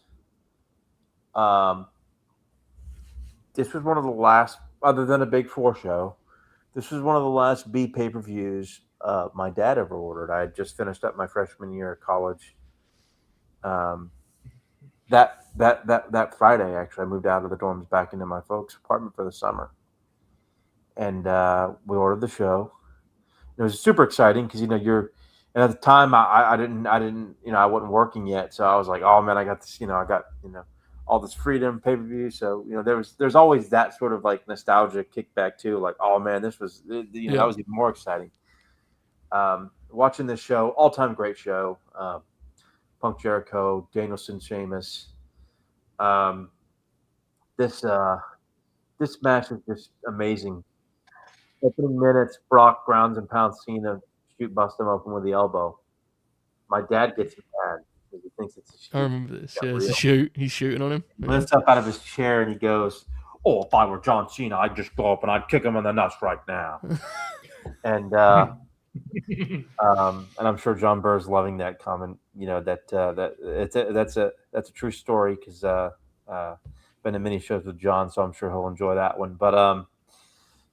This was one of the last, other than a Big 4 show, this was one of the last B pay-per-views my dad ever ordered. I had just finished up my freshman year of college. That Friday, actually, I moved out of the dorms back into my folks' apartment for the summer, and we ordered the show. It was super exciting because and at the time I didn't I wasn't working yet, so I was like, oh man, I got this, I got all this freedom pay-per-view. So there's always that sort of like nostalgia kickback too, like, oh man, this was that was even more exciting. Watching this show, all-time great show. Punk, Jericho, Danielson, Sheamus. This match is just amazing. Opening minutes, Brock grounds and pounds Cena, bust him open with the elbow. My dad gets mad because he thinks it's a shoot. I remember this. Yeah, it's a shoot. He's shooting on him. He lifts up out of his chair and he goes, "Oh, if I were John Cena, I'd just go up and I'd kick him in the nuts right now." And I'm sure John Burr's loving that comment. That's a true story because been in many shows with John, so I'm sure he'll enjoy that one. But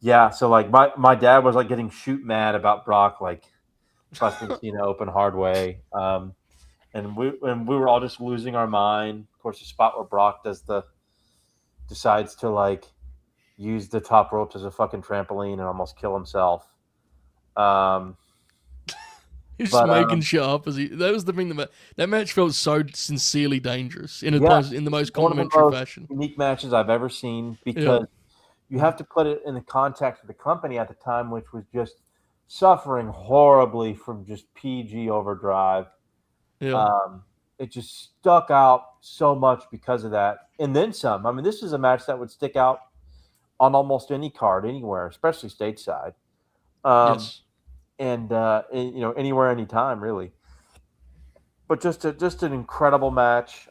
yeah, so like my dad was like getting shoot mad about Brock like busting Cena open hard way, and we were all just losing our mind. Of course, the spot where Brock decides to like use the top ropes as a fucking trampoline and almost kill himself. He's just making shit up as that was the thing that match felt so sincerely dangerous in the most complimentary fashion. Unique matches I've ever seen because you have to put it in the context of the company at the time, which was just suffering horribly from just PG overdrive. Yeah. It just stuck out so much because of that, and then some. I mean, this is a match that would stick out on almost any card anywhere, especially stateside. Yes. And anywhere, anytime, really. But just an incredible match.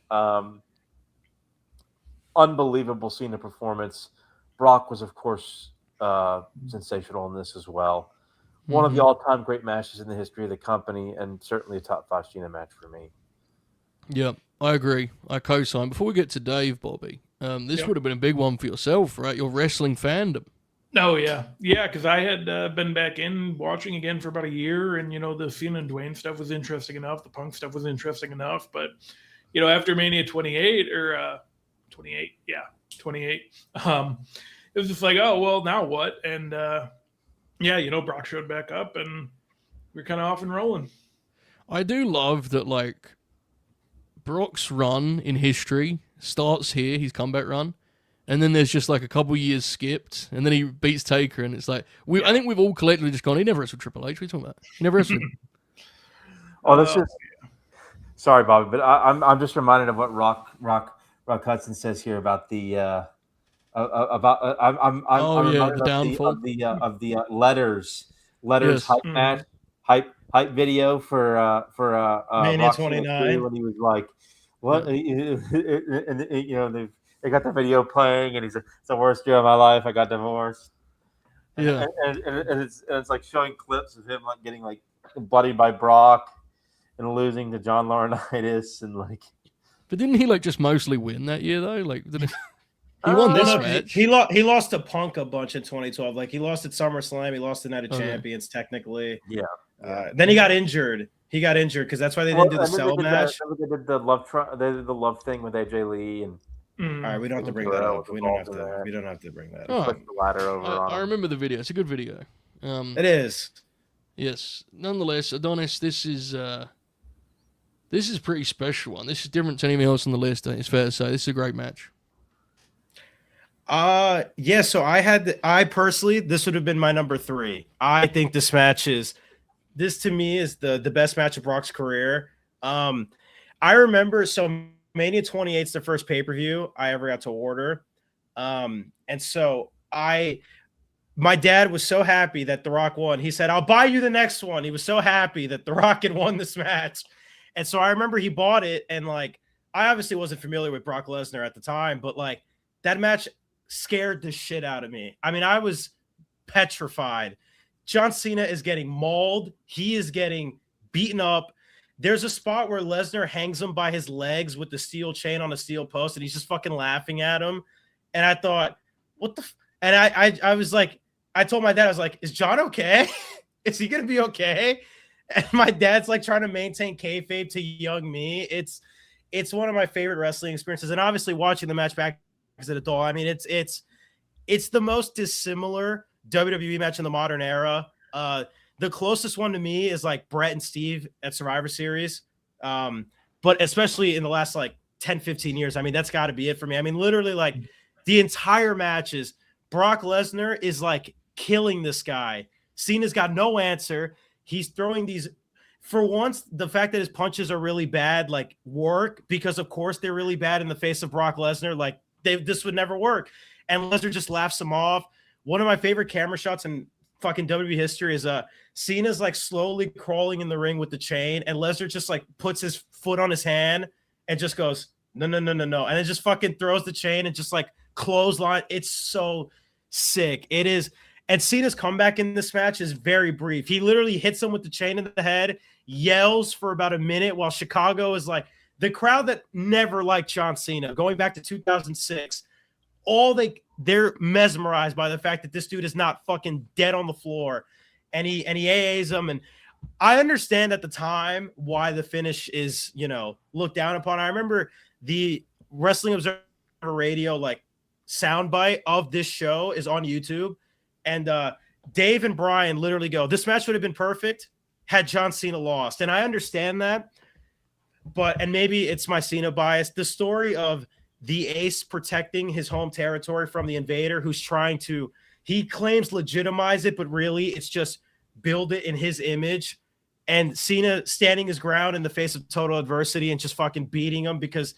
Unbelievable Cena performance. Brock was, of course, sensational in this as well. One of the all-time great matches in the history of the company, and certainly a top 5 Cena match for me. Yeah, I agree. I co-sign. Before we get to Dave, Bobby, this would have been a big one for yourself, right? Your wrestling fandom. Oh, yeah. Yeah, because I had been back in watching again for about a year, and, the Cena and Dwayne stuff was interesting enough. The Punk stuff was interesting enough. But, after Mania 28, or 28, 28, it was just like, oh, well, now what? And, Brock showed back up, and we're kind of off and rolling. I do love that, like, Brock's run in history starts here, his comeback run. And then there's just like a couple years skipped, and then he beats Taker, and it's like I think we've all collectively just gone. He never wrestled Triple H. What are you talking about? He never wrestled him. This is sorry, Bobby, but I'm just reminded of what Rock Hudson says here about the the downfall of the letters hype match hype video for Mania 29 when he was like, what they got the video playing, and he's like, it's the worst year of my life. I got divorced. Yeah, and it's like showing clips of him like getting like bloodied by Brock and losing to John Laurinaitis and like. But didn't he like just mostly win that year though? Like, he won this match. He lost to Punk a bunch in 2012. Like he lost at SummerSlam. He lost the Night of Champions technically. Yeah. Then he got injured. He got injured because that's why they didn't do the cell match. They did the love thing with AJ Lee and. All right, we don't have to bring that up. We don't have to bring that up. Put the ladder over I remember the video. It's a good video. It is. Yes. Nonetheless, Adonis, this is a pretty special one. This is different to anything else on the list. It's fair to say this is a great match. Yeah. So I personally, this would have been my number 3. I think this to me is the best match of Brock's career. I remember Mania 28 is the first pay-per-view I ever got to order. And so my dad was so happy that The Rock won. He said, "I'll buy you the next one." He was so happy that The Rock had won this match. And so I remember he bought it, and like I obviously wasn't familiar with Brock Lesnar at the time, but like that match scared the shit out of me. I mean, I was petrified. John Cena is getting mauled. He is getting beaten up. There's a spot where Lesnar hangs him by his legs with the steel chain on a steel post, and he's just fucking laughing at him. And I thought, what the and I was like, I told my dad, I was like, is John okay? Is he gonna be okay? And my dad's like trying to maintain kayfabe to young me. It's one of my favorite wrestling experiences. And obviously watching the match back as an adult, I mean, it's the most dissimilar WWE match in the modern era. The closest one to me is like Brett and Steve at Survivor Series. But especially in the last like 10, 15 years, I mean, that's got to be it for me. I mean, literally like the entire matches, Brock Lesnar is like killing this guy. Cena's got no answer. He's throwing these, for once, the fact that his punches are really bad, like work, because of course they're really bad in the face of Brock Lesnar. Like this would never work. And Lesnar just laughs him off. One of my favorite camera shots in fucking WWE history is Cena's like slowly crawling in the ring with the chain, and Lesnar just like puts his foot on his hand and just goes, no. And then just fucking throws the chain and just like clothesline. It's so sick. It is. And Cena's comeback in this match is very brief. He literally hits him with the chain in the head, yells for about a minute while Chicago is like the crowd that never liked John Cena going back to 2006. They're mesmerized by the fact that this dude is not fucking dead on the floor, and he AAs them. And I understand at the time why the finish is, looked down upon. I remember the Wrestling Observer Radio like soundbite of this show is on YouTube, and Dave and Bryan literally go, "This match would have been perfect had John Cena lost." And I understand that, and maybe it's my Cena bias. The story of the ace protecting his home territory from the invader who's trying to, he claims legitimize it, but really it's just build it in his image. And Cena standing his ground in the face of total adversity and just fucking beating him, because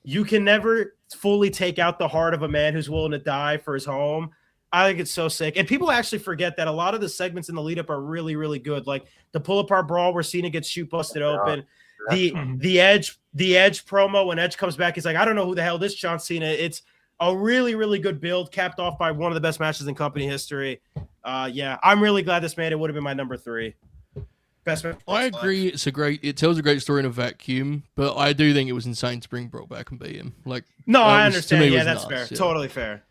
you can never fully take out the heart of a man who's willing to die for his home. I think it's so sick. And people actually forget that a lot of the segments in the lead up are really, really good. Like the pull apart brawl where Cena gets shoot busted open. The Edge promo when Edge comes back, he's like, I don't know who the hell this John Cena. It's a really, really good build, capped off by one of the best matches in company history. Yeah, I'm really glad this made it. Would have been my number 3. Best match. I agree. It tells a great story in a vacuum, but I do think it was insane to bring Brock back and beat him. Like, no, I understand. Yeah, that's nuts, fair. yeah. Totally fair.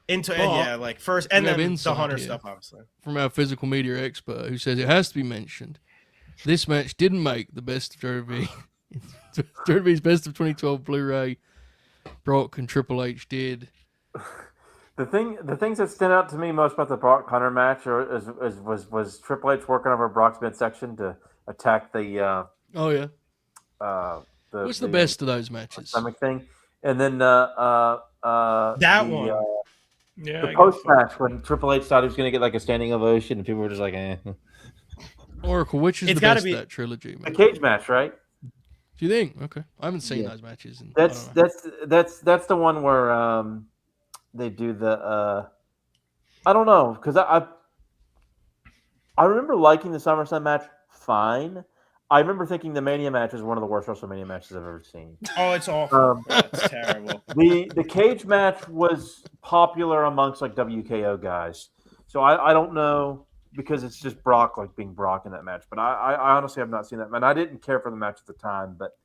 Like first, and then the Hunter here stuff, obviously. From our physical media expert, who says it has to be mentioned, this match didn't make the best of WWE. WWE's Best of 2012 Blu-ray. Brock and Triple H did. The things that stand out to me most about the Brock Hunter match was Triple H working over Brock's midsection to attack the. What's the best of those matches? Stomach thing, and then the post match when Triple H thought he was going to get like a standing ovation, and people were just like, "eh." Oracle, which is the best of that trilogy? The cage match, right? Do you think? Okay, I haven't seen those matches. That's the one where they do the I don't know, because I remember liking the SummerSlam match fine. I remember thinking the Mania match is one of the worst WrestleMania matches I've ever seen. Oh, it's awful. It's terrible. The cage match was popular amongst like WKO guys, so I don't know, because it's just Brock like being Brock in that match. But I honestly have not seen that, and I didn't care for the match at the time. But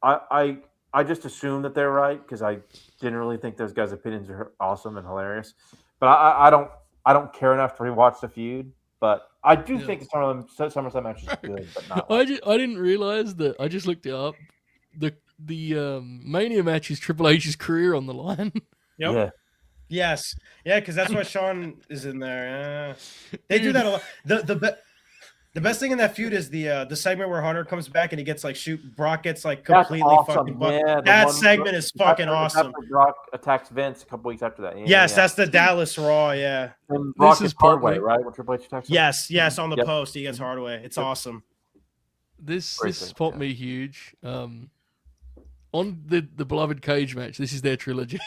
I just assumed that they're right, because I generally think those guys' opinions are awesome and hilarious. But I don't care enough to rewatch the feud. But I do think the SummerSlam match is good, but not. I didn't realize that. I just looked it up. The Mania match is Triple H's career on the line. Yep. Yeah. Yes. Yeah, because that's why Shawn is in there. They do that a lot. The best thing in that feud is the segment where Hunter comes back and he gets like Brock gets like completely awesome. fucking. Yeah, that segment is fucking awesome. Brock attacks Vince a couple weeks after that. Yes, that's the Dallas Raw. Yeah. And Brock is Hardway, right? When Triple H attacks him? Yes, on the post he gets Hardway. It's awesome. This popped me huge. On the beloved cage match, this is their trilogy.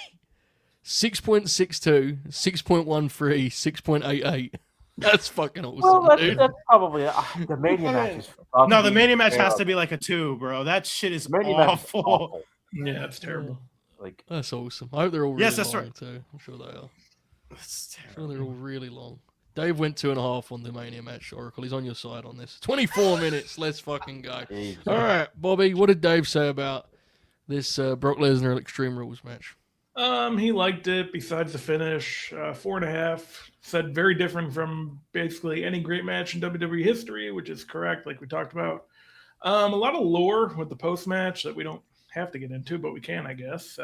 6.62, 6.13, 6.88. That's fucking awesome, Well, dude. that's probably the Mania match is No, the Mania match has to be like a 2, bro. That shit is awful. Yeah, it's terrible. Like That's awesome. I hope they're all really that's long right. too. I'm sure they are. That's I'm sure they're all really long. Dave went 2.5 on the Mania match, Oracle. He's on your side on this. 24 minutes. Let's fucking go. Jesus. All right, Bobby, what did Dave say about this Brock Lesnar Extreme Rules match? He liked it. Besides the finish, 4.5. Said very different from basically any great match in WWE history, which is correct, like we talked about. A lot of lore with the post match that we don't have to get into, but we can, I guess.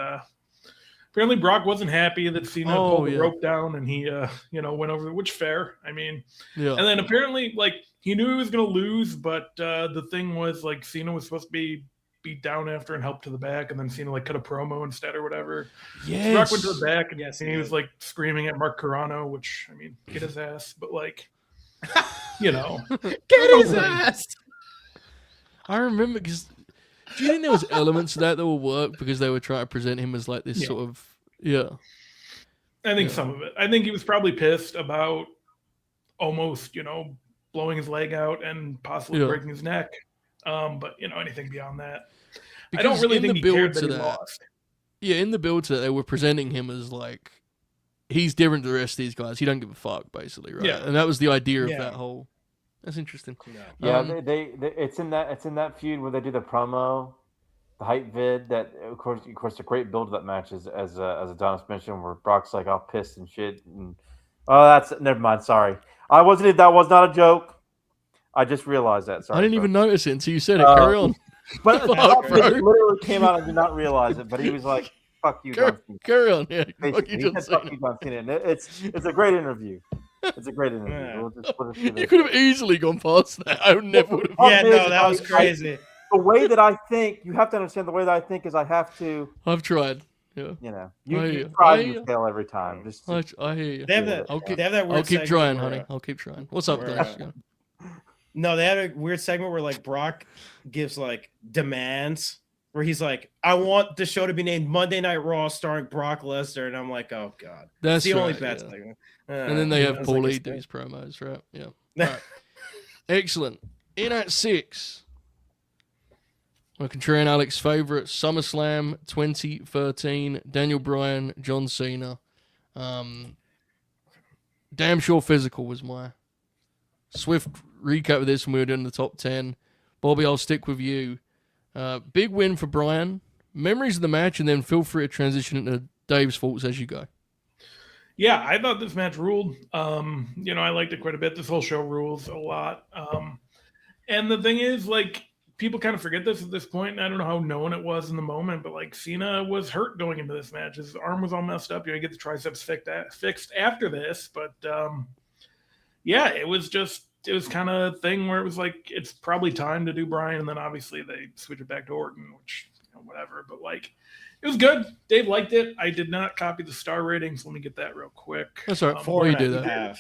Apparently, Brock wasn't happy that Cena pulled the rope down, and he, went over. Which fair, I mean. Yeah. And then apparently, like he knew he was going to lose, but the thing was like Cena was supposed to be beat down after and helped to the back, and then Cena like cut a promo instead or whatever. Yes. Brock went to the back, and he was like screaming at Mark Carrano, which I mean, get his ass, but like, get his ass. I remember because do you think there was elements of that will work because they were trying to present him as like this sort of I think some of it. I think he was probably pissed about almost blowing his leg out and possibly breaking his neck. But anything beyond that. Because I don't really think he cared that he lost. Yeah, in the build to that, they were presenting him as like he's different to the rest of these guys. He don't give a fuck, basically, right? Yeah. And that was the idea of that whole. That's interesting. Yeah, they it's in that feud where they do the promo, the hype vid. That of course, a great build to that match as Adonis mentioned, where Brock's like all pissed and shit. And that's never mind. Sorry, that was not a joke. I just realized that. Sorry, I didn't even notice it until you said it. Carry on. But it literally came out. I did not realize it. But he was like, "Fuck you, John Cena." Carry on. Yeah. Fuck you, John Cena. It's a great interview. It's a great interview. Yeah. You could have easily gone past that. I never would have. Yeah, no, that was crazy. The way that I think, you have to understand the way that I think is I have to. I've tried. Yeah. You try and you fail every time. I hear you. They have that weird I'll keep trying, honey. I'll keep trying. What's up, Dennis? No, they had a weird segment where like Brock gives like demands where he's like, I want the show to be named Monday Night Raw starring Brock Lesnar. And I'm like, oh God. That's the only bad yeah. segment. And then they have Paulie do his promos, right? Yeah. Right. Excellent. In at 6. My contrarian Alex favorite, SummerSlam 2013, Daniel Bryan, John Cena. Damn sure physical was my swift recap of this when we were doing the top 10. Bobby, I'll stick with you. Big win for Bryan. Memories of the match, and then feel free to transition into Dave's thoughts as you go. Yeah, I thought this match ruled. I liked it quite a bit. This whole show rules a lot. And the thing is, like, people kind of forget this at this point, and I don't know how known it was in the moment, but like Cena was hurt going into this match. His arm was all messed up. You get the triceps fixed after this, but it was kind of a thing where it was like it's probably time to do Bryan, and then obviously they switch it back to Orton, which whatever. But like it was good. Dave liked it. I did not copy the star ratings. Let me get that real quick. That's all right. Before you do that,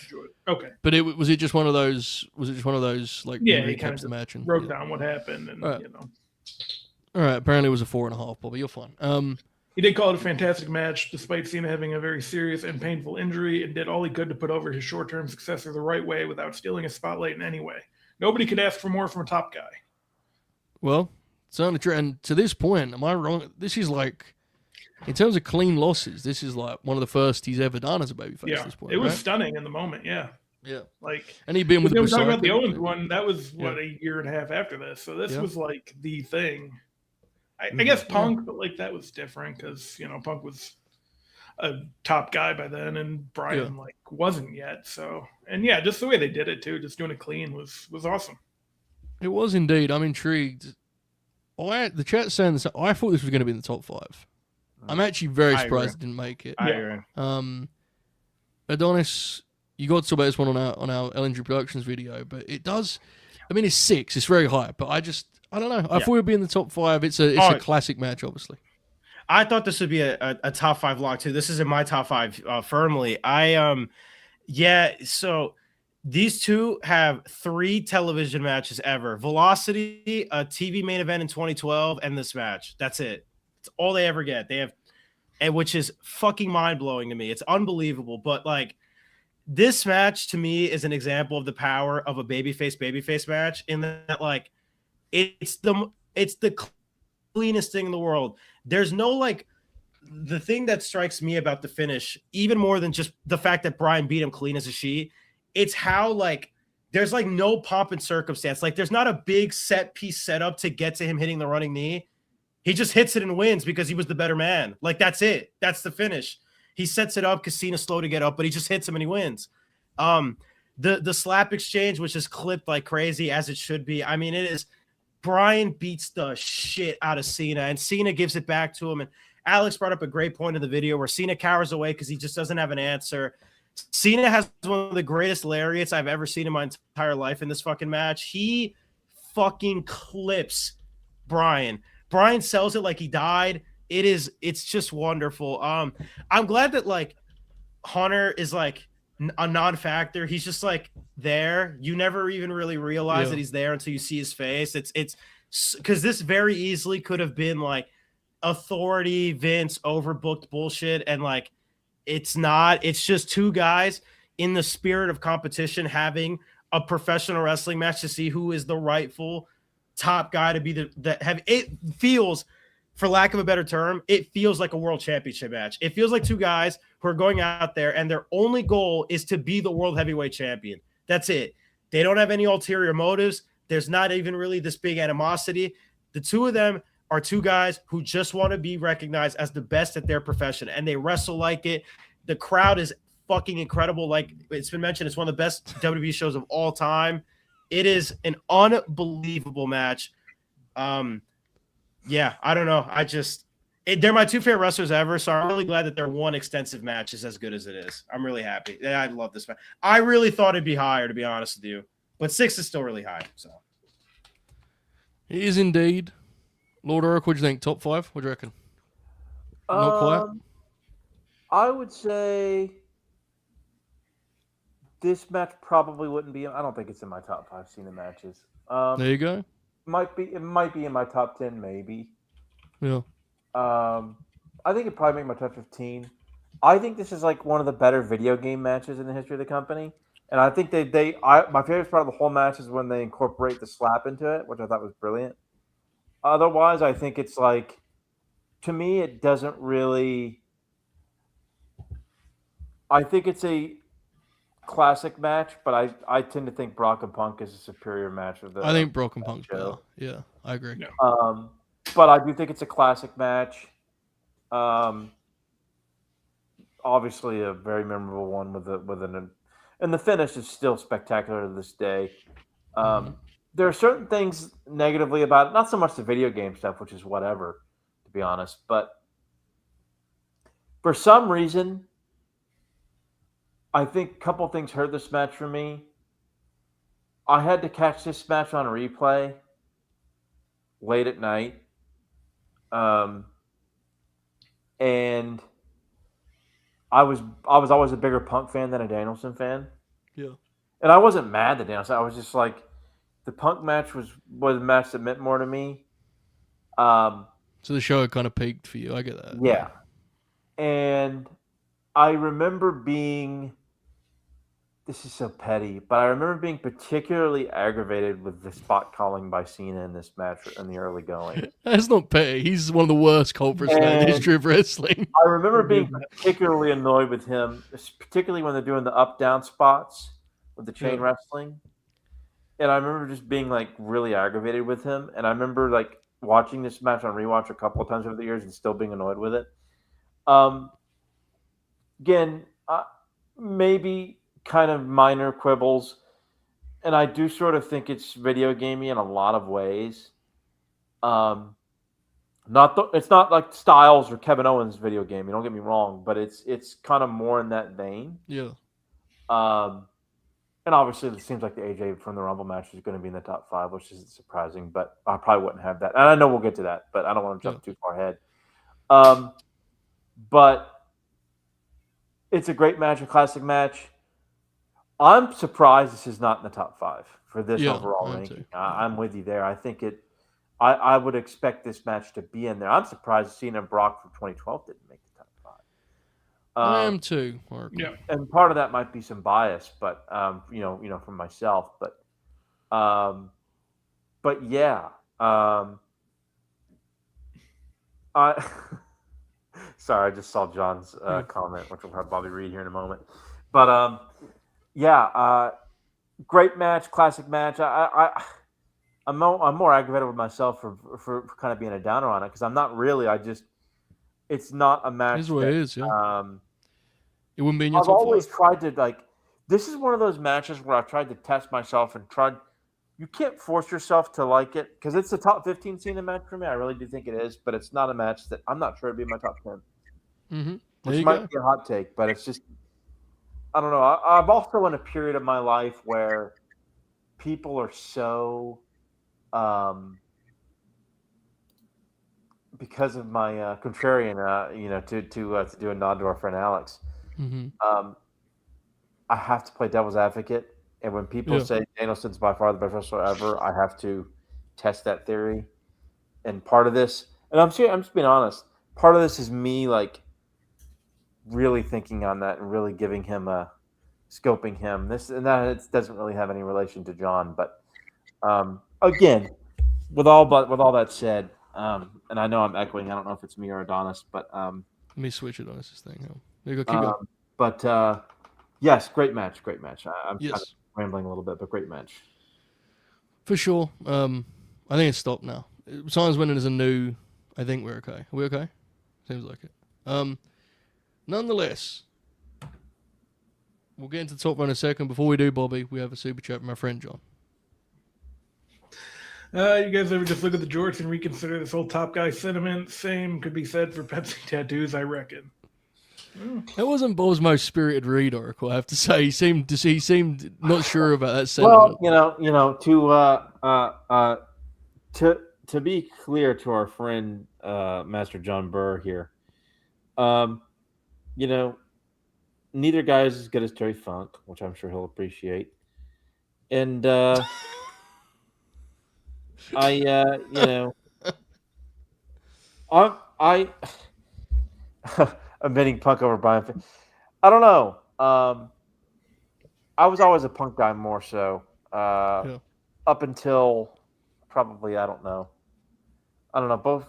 okay. But was it just one of those? Was it just one of those like he kind of the match and wrote down what happened and All right. Apparently it was a 4.5, Bobby. You're fine. He did call it a fantastic match, despite Cena having a very serious and painful injury, and did all he could to put over his short-term successor the right way without stealing a spotlight in any way. Nobody could ask for more from a top guy. Well, certainly true. And to this point, am I wrong? This is like, in terms of clean losses, this is like one of the first he's ever done as a babyface at this point. It was stunning in the moment, yeah. Like, and he'd been with the talking about the Owens one, that was, a year and a half after this. So this was like the thing. I guess Punk, but like that was different because Punk was a top guy by then, and Bryan like wasn't yet. So just the way they did it too, just doing it clean was awesome. It was indeed. I'm intrigued. The chat's saying this. I thought this was going to be in the top 5. I'm actually very surprised it didn't make it. I agree. Adonis, you got to talk about this one on our LNG Productions video, but it does. I mean, it's 6. It's very high, but I don't know. I thought it would be in the top 5. It's a classic match, obviously. I thought this would be a top 5 lock too. This is in my top 5 firmly. So these two have 3 television matches ever. Velocity, a TV main event in 2012, and this match. That's it. It's all they ever get. They have and which is fucking mind-blowing to me. It's unbelievable. But like this match to me is an example of the power of a babyface match in that like it's the cleanest thing in the world. There's no like the thing that strikes me about the finish, even more than just the fact that Bryan beat him clean as a sheet, it's how like there's like no pomp and circumstance. Like there's not a big set piece set up to get to him hitting the running knee. He just hits it and wins because he was the better man. Like that's it. That's the finish. He sets it up because Cena's slow to get up, but he just hits him and he wins. The slap exchange, which is clipped like crazy as it should be. I mean, it is. Bryan beats the shit out of Cena, and Cena gives it back to him. And Alex brought up a great point in the video where Cena cowers away because he just doesn't have an answer. Cena has one of the greatest lariats I've ever seen in my entire life in this fucking match. He fucking clips Bryan. Bryan sells it like he died. It's just wonderful. I'm glad that like Hunter is like a non-factor. He's just like there. You never even really realize that he's there until you see his face. It's because this very easily could have been like authority, Vince overbooked bullshit, and like it's not. It's just two guys in the spirit of competition having a professional wrestling match to see who is the rightful top guy to be it feels, for lack of a better term, it feels like a world championship match. It feels like two guys who are going out there and their only goal is to be the world heavyweight champion. That's it. They don't have any ulterior motives. There's not even really this big animosity. The two of them are two guys who just want to be recognized as the best at their profession, and they wrestle like it. The crowd is fucking incredible. Like it's been mentioned, it's one of the best WWE shows of all time. It is an unbelievable match. Yeah, I don't know. They're my two favorite wrestlers ever, so I'm really glad that their one extensive match is as good as it is. I'm really happy. I love this match. I really thought it'd be higher, to be honest with you, but 6 is still really high. So it is indeed. Lord Oric, what do you think? Top 5? What do you reckon? Not quite. I would say this match probably wouldn't be. I don't think it's in my top 5 Cena matches. There you go. It might be in my top 10, maybe. Yeah. I think it'd probably make my top 15. I think this is like one of the better video game matches in the history of the company. And I think my favorite part of the whole match is when they incorporate the slap into it, which I thought was brilliant. Otherwise, I think it's like, to me, it doesn't really. I think it's a classic match, but I tend to think Brock and Punk is a superior match of the. I think Brock and Punk's better. Yeah, I agree. No. But I do think it's a classic match. Obviously a very memorable one and the finish is still spectacular to this day. There are certain things negatively about it, not so much the video game stuff, which is whatever, to be honest, but for some reason, I think a couple things hurt this match for me. I had to catch this match on replay late at night. And I was always a bigger Punk fan than a Danielson fan. Yeah. And I wasn't mad at Danielson. I was just like, the Punk match was a match that meant more to me. So the show kind of peaked for you. I get that. Yeah. And I remember being, this is so petty, but I remember being particularly aggravated with the spot calling by Cena in this match in the early going. That's not petty. He's one of the worst culprits in the history of wrestling. I remember being particularly annoyed with him, particularly when they're doing the up-down spots with the chain wrestling. And I remember just being like really aggravated with him. And I remember like watching this match on rewatch a couple of times over the years and still being annoyed with it. Again, maybe kind of minor quibbles, and I do sort of think it's video gamey in a lot of ways. It's not like Styles or Kevin Owens video game. Don't get me wrong, but it's kind of more in that vein. Yeah. And obviously, it seems like the AJ from the Rumble match is going to be in the top 5, which isn't surprising. But I probably wouldn't have that, and I know we'll get to that, but I don't want to jump too far ahead. But it's a great match, a classic match. I'm surprised this is not in the top 5 for this overall ranking. I'm with you there. I think I would expect this match to be in there. I'm surprised Cena and Brock from 2012 didn't make the top I am too. Yeah. And part of that might be some bias, but from myself, but yeah, I sorry, I just saw John's comment, which we'll probably read here in a moment, but great match, classic match. I'm more aggravated with myself for kind of being a downer on it because I'm not really. It's not a match. It is what it is. Yeah. It wouldn't be in your I've top always 5. tried to This is one of those matches where I've tried to test myself and tried. You can't force yourself to like it because it's a top 15 Cena match for me. I really do think it is, but it's not a match that I'm not sure it'd be in my top 10. Mm-hmm. Which might be a hot take, but it's just I don't know. I'm also in a period of my life where people are so because of my contrarian, to do a nod to our friend Alex. Mm-hmm. I have to play devil's advocate, and when people say Danielson's by far the best wrestler ever, I have to test that theory. And part of this, and I'm just being honest, part of this is me really thinking on that and really giving him scoping him. This and that it doesn't really have any relation to John, but again, with all that said, and I know I'm echoing. I don't know if it's me or Adonis, but let me switch it on this thing. There you go. Keep going. But yes, great match. I'm yes. kind of rambling a little bit, but great match for sure. I think it's stopped now. Besides when it is a new, I think we're okay. Are we okay? Seems like it. Nonetheless, we'll get into the top 5 in a second. Before we do, Bobby, we have a super chat from my friend John. You guys ever just look at the jorts and reconsider this whole top guy sentiment? Same could be said for Pepsi tattoos, I reckon. That wasn't Bob's most spirited read, Oracle. I have to say, he seemed not sure about that sentiment. Well, to be clear to our friend Master John Burr here, neither guy is as good as Terry Funk, which I'm sure he'll appreciate, and I'm betting Punk over Bryan. I don't know. I was always a Punk guy more so up until probably I don't know. Both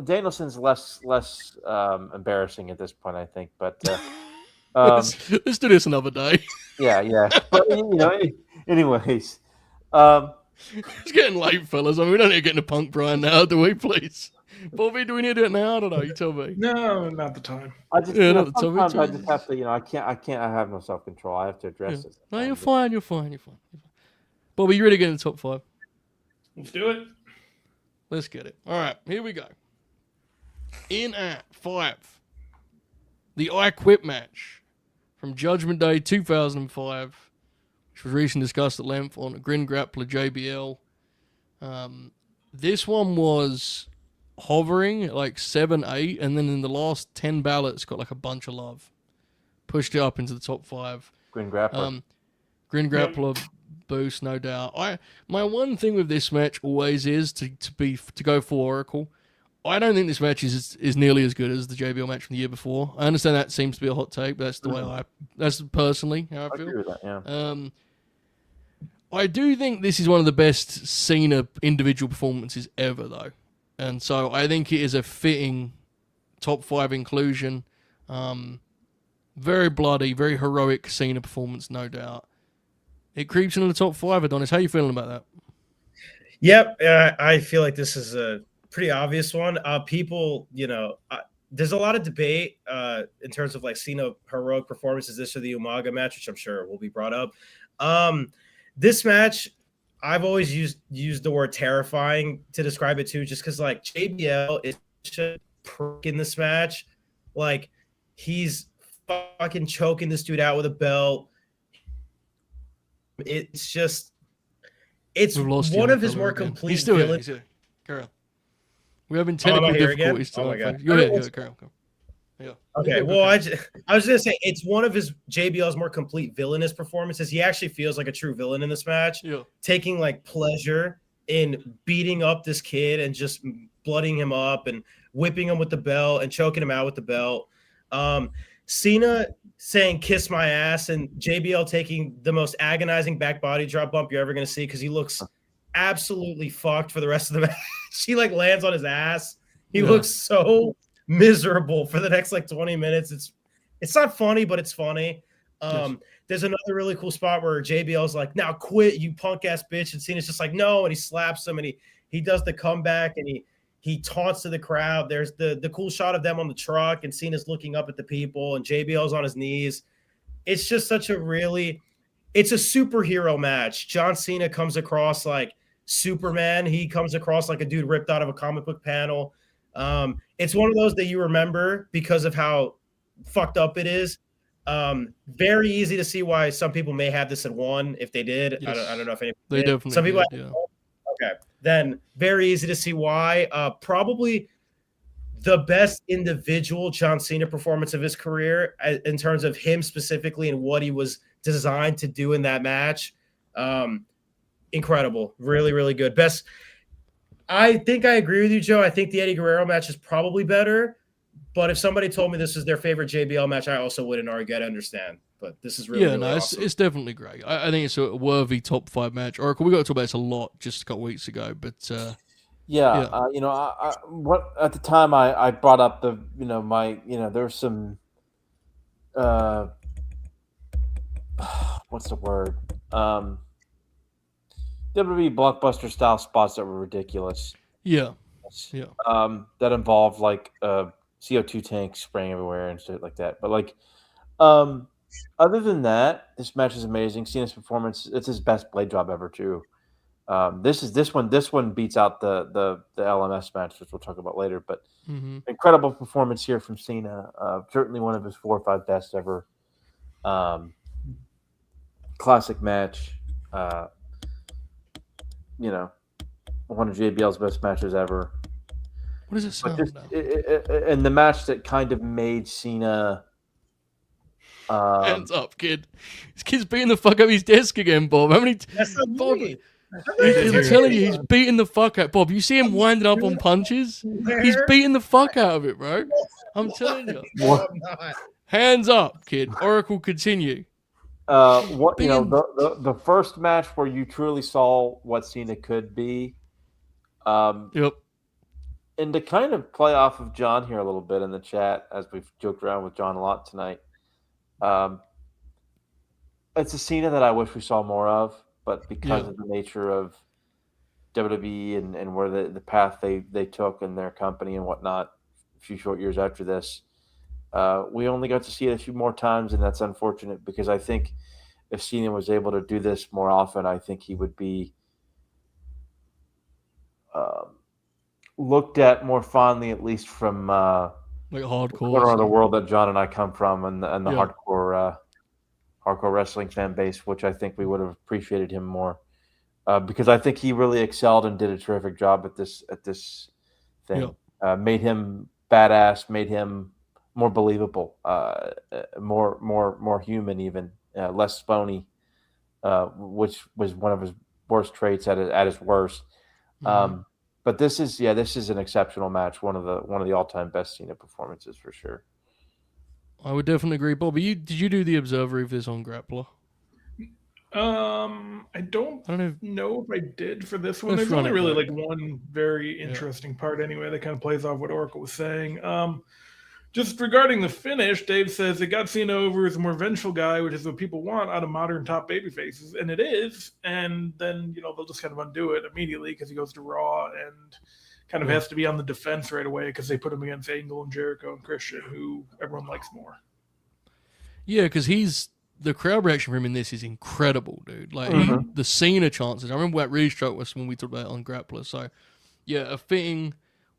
Danielson's less embarrassing at this point, I think. But let's do this another day. Yeah. But anyways, it's getting late, fellas. I mean, we don't need to get into Punk Bryan now, do we? Please, Bobby, do we need to do it now? I don't know. You tell me. No, not the time. Sometimes I just have to. I can't. I have no self control. I have to address this. No, you're fine. Bobby, you ready to get in the top 5? Let's do it. Let's get it. All right, here we go. In at 5, the I Quit match from Judgment Day 2005, which was recently discussed at length on Grin Grappler JBL. This one was hovering at like 7, 8, and then in the last 10 ballots got like a bunch of love. Pushed it up into the top 5. Grin Grappler. Grin Grappler boost, no doubt. My one thing with this match always is to go for Oracle. I don't think this match is nearly as good as the JBL match from the year before. I understand that seems to be a hot take, but that's the way that's personally how I feel. I agree with that, yeah. I do think this is one of the best Cena individual performances ever, though. And so I think it is a fitting top 5 inclusion. Very bloody, very heroic Cena performance, no doubt. It creeps into the top 5, Adonis. How are you feeling about that? Yep, I feel like this is a pretty obvious one. People, there's a lot of debate in terms of like Cena heroic performances, this or the Umaga match, which I'm sure will be brought up. This match, I've always used the word terrifying to describe it too, just because like JBL is such a prick in this match. Like he's fucking choking this dude out with a belt. It's one of his more complete. He's still here. He's here. Carol. We're having technical difficulties. Oh my god. You're here, Carol. Yeah. Okay. Well, I was gonna say it's one of his JBL's more complete villainous performances. He actually feels like a true villain in this match. Yeah. Taking like pleasure in beating up this kid and just blooding him up and whipping him with the belt and choking him out with the belt. Cena saying "kiss my ass" and JBL taking the most agonizing back body drop bump you're ever going to see because he looks absolutely fucked for the rest of the match. He like lands on his ass. He looks so miserable for the next like 20 minutes. It's not funny, but it's funny. There's another really cool spot where JBL's like, "Now quit, you punk ass bitch," and Cena's just like, "No," and he slaps him and he does the comeback and he taunts to the crowd. There's the cool shot of them on the truck and Cena's looking up at the people and JBL's on his knees. It's just it's a superhero match. John Cena comes across like Superman. He comes across like a dude ripped out of a comic book panel. It's one of those that you remember because of how fucked up it is. Very easy to see why some people may have this at 1 if they did. Yes. I don't know if anybody they did. definitely Some people did, Okay, then very easy to see why. Probably the best individual John Cena performance of his career in terms of him specifically and what he was designed to do in that match. Incredible. Really, really good. Best. I think I agree with you, Joe. I think the Eddie Guerrero match is probably better. But if somebody told me this is their favorite JBL match, I also wouldn't argue. I understand. But this is really awesome. It's definitely great. I think it's a worthy top 5 match. Oracle, we got to talk about this a lot just a couple weeks ago, but what at the time I brought up there's some what's the word WWE blockbuster style spots that were ridiculous. Yeah. That involved like CO2 tanks spraying everywhere and shit like that. But like, other than that, this match is amazing. Cena's performance, it's his best blade job ever too. This one beats out the LMS match, which we'll talk about later. But incredible performance here from Cena. Certainly one of his 4 or 5 best ever. Classic match. One of JBL's best matches ever. What does it sound and the match that kind of made Cena. Hands up, kid. This kid's beating the fuck up his desk again, Bob. How many? Bob, I'm telling you, he's beating the fuck out. Bob, you see him winding up on punches? He's beating the fuck out of it, bro. I'm telling you. Hands up, kid. Oracle, continue. The first match where you truly saw what Cena could be. Yep. And to kind of play off of John here a little bit in the chat, as we've joked around with John a lot tonight. It's a Cena that I wish we saw more of, but because of the nature of WWE and where the path they took in their company and whatnot, a few short years after this, we only got to see it a few more times, and that's unfortunate because I think if Cena was able to do this more often, I think he would be looked at more fondly, at least from like hardcore corner of the world that John and I come from, and the hardcore wrestling fan base, which I think we would have appreciated him more because I think he really excelled and did a terrific job at this thing. Made him badass, made him more believable, more human, even less phony, which was one of his worst traits at his worst. But this is an exceptional match, one of the all-time best Cena performances for sure. I would definitely agree. Bobby, did you do the Observer of this on Grappler? I don't know if I did for this one. There's only really like one very interesting part anyway that kind of plays off what Oracle was saying. Just regarding the finish, Dave says it got Cena over as a more vengeful guy, which is what people want out of modern top baby faces, and it is. And then they'll just kind of undo it immediately because he goes to Raw and kind of has to be on the defense right away because they put him against Angle and Jericho and Christian, who everyone likes more. Yeah, because the crowd reaction for him in this is incredible, dude. Like the Cena chances. I remember what really struck us when we talked about it on Grappler. So, yeah, a fitting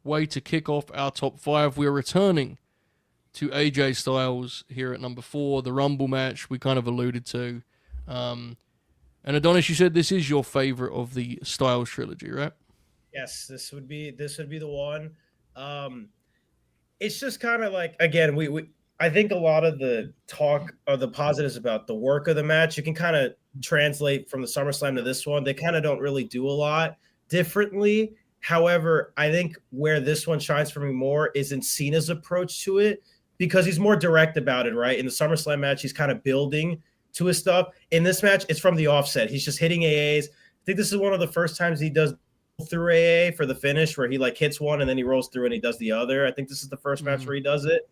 way to kick off our top 5. We're returning to AJ Styles here at number 4, the Rumble match we kind of alluded to. And Adonis, you said this is your favorite of the Styles trilogy, right? Yes, this would be the one. It's just kind of like, again, I think a lot of the talk or the positives about the work of the match, you can kind of translate from the SummerSlam to this one. They kind of don't really do a lot differently. However, I think where this one shines for me more is in Cena's approach to it. because he's more direct about it, right? In the SummerSlam match, he's kind of building to his stuff. In this match, it's from the offset. He's just hitting AAs. I think this is one of the first times he does through AA for the finish, where he like hits one and then he rolls through and he does the other. I think this is the first match where he does it.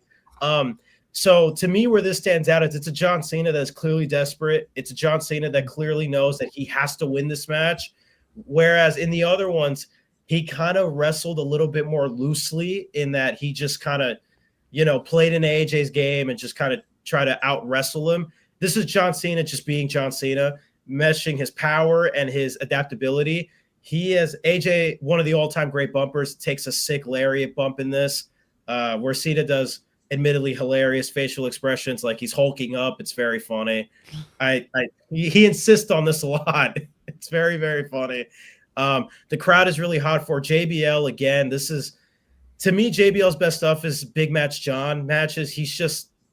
So to me, where this stands out is it's a John Cena that's clearly desperate. It's a John Cena that clearly knows that he has to win this match. Whereas in the other ones, he kind of wrestled a little bit more loosely in that he just kind of, played in AJ's game and just kind of try to out wrestle him. This is John Cena just being John Cena, meshing his power and his adaptability. He has AJ, one of the all-time great bumpers, takes a sick lariat bump in this, where Cena does admittedly hilarious facial expressions like he's hulking up. It's very funny. He insists on this a lot. It's very, very funny. The crowd is really hot for JBL again. This is, to me, JBL's best stuff is big match John matches.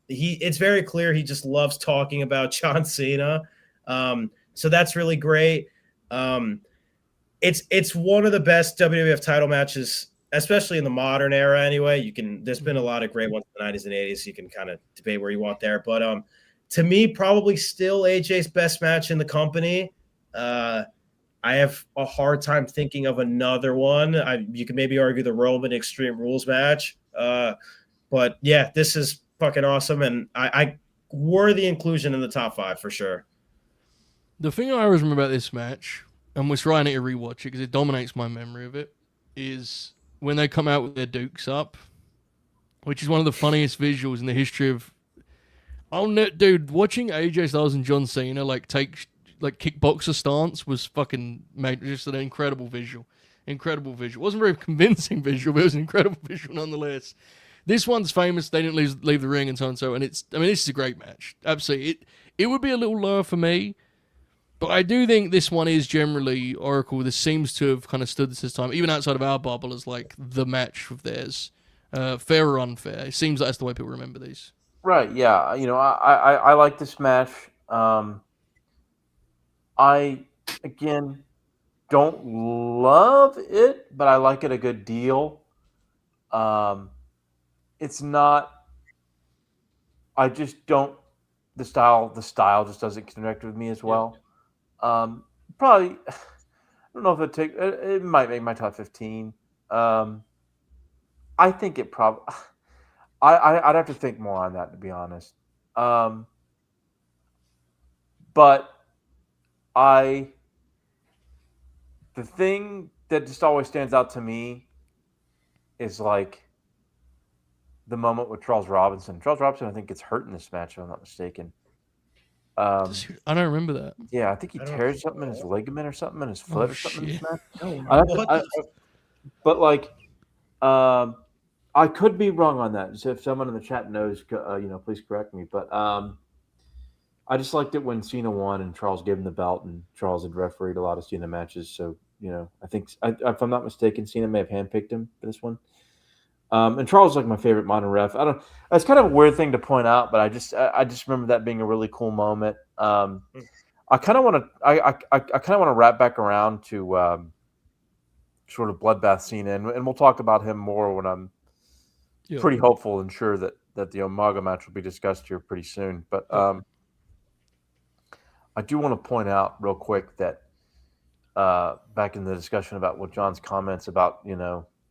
It's very clear he just loves talking about John Cena. So that's really great. It's one of the best WWF title matches, especially in the modern era anyway. There's been a lot of great ones in the 90s and 80s. You can kind of debate where you want there. But to me, probably still AJ's best match in the company. I have a hard time thinking of another one. You can maybe argue the Roman Extreme Rules match. But yeah, this is fucking awesome. And I worthy inclusion in the top 5 for sure. The thing I always remember about this match, and we're trying to rewatch it because it dominates my memory of it, is when they come out with their dukes up, which is one of the funniest visuals in the history of. Dude, watching AJ Styles and John Cena take kickboxer stance was fucking just an incredible visual. Incredible visual. It wasn't a very convincing visual, but it was an incredible visual nonetheless. This one's famous. They didn't leave the ring and so and so, and this is a great match. Absolutely, it would be a little lower for me. But I do think this one is generally Oracle. This seems to have kind of stood this time, even outside of our bubble, as like the match of theirs. Fair or unfair? It seems like that's the way people remember these. Right, yeah. I like this match. I, again, don't love it, but I like it a good deal. It's not... I just don't... The style just doesn't connect with me as well. Probably, I don't know if it might make my top 15. I think it probably, I'd have to think more on that, to be honest. But the thing that just always stands out to me is like the moment with Charles Robinson. Charles Robinson, I think, gets hurt in this match, if I'm not mistaken. I don't remember that. Yeah, I think he tears something in his ligament or something in his foot or something. In this match. I could be wrong on that. So if someone in the chat knows, please correct me. But I just liked it when Cena won and Charles gave him the belt, and Charles had refereed a lot of Cena matches. So I think if I'm not mistaken, Cena may have handpicked him for this one. And Charles is like my favorite modern ref. It's kind of a weird thing to point out, but I just remember that being a really cool moment. I kind of want to wrap back around to sort of Bloodbath Cena, and we'll talk about him more when I'm pretty hopeful and sure that the Umaga match will be discussed here pretty soon. But I do want to point out real quick that back in the discussion about what John's comments about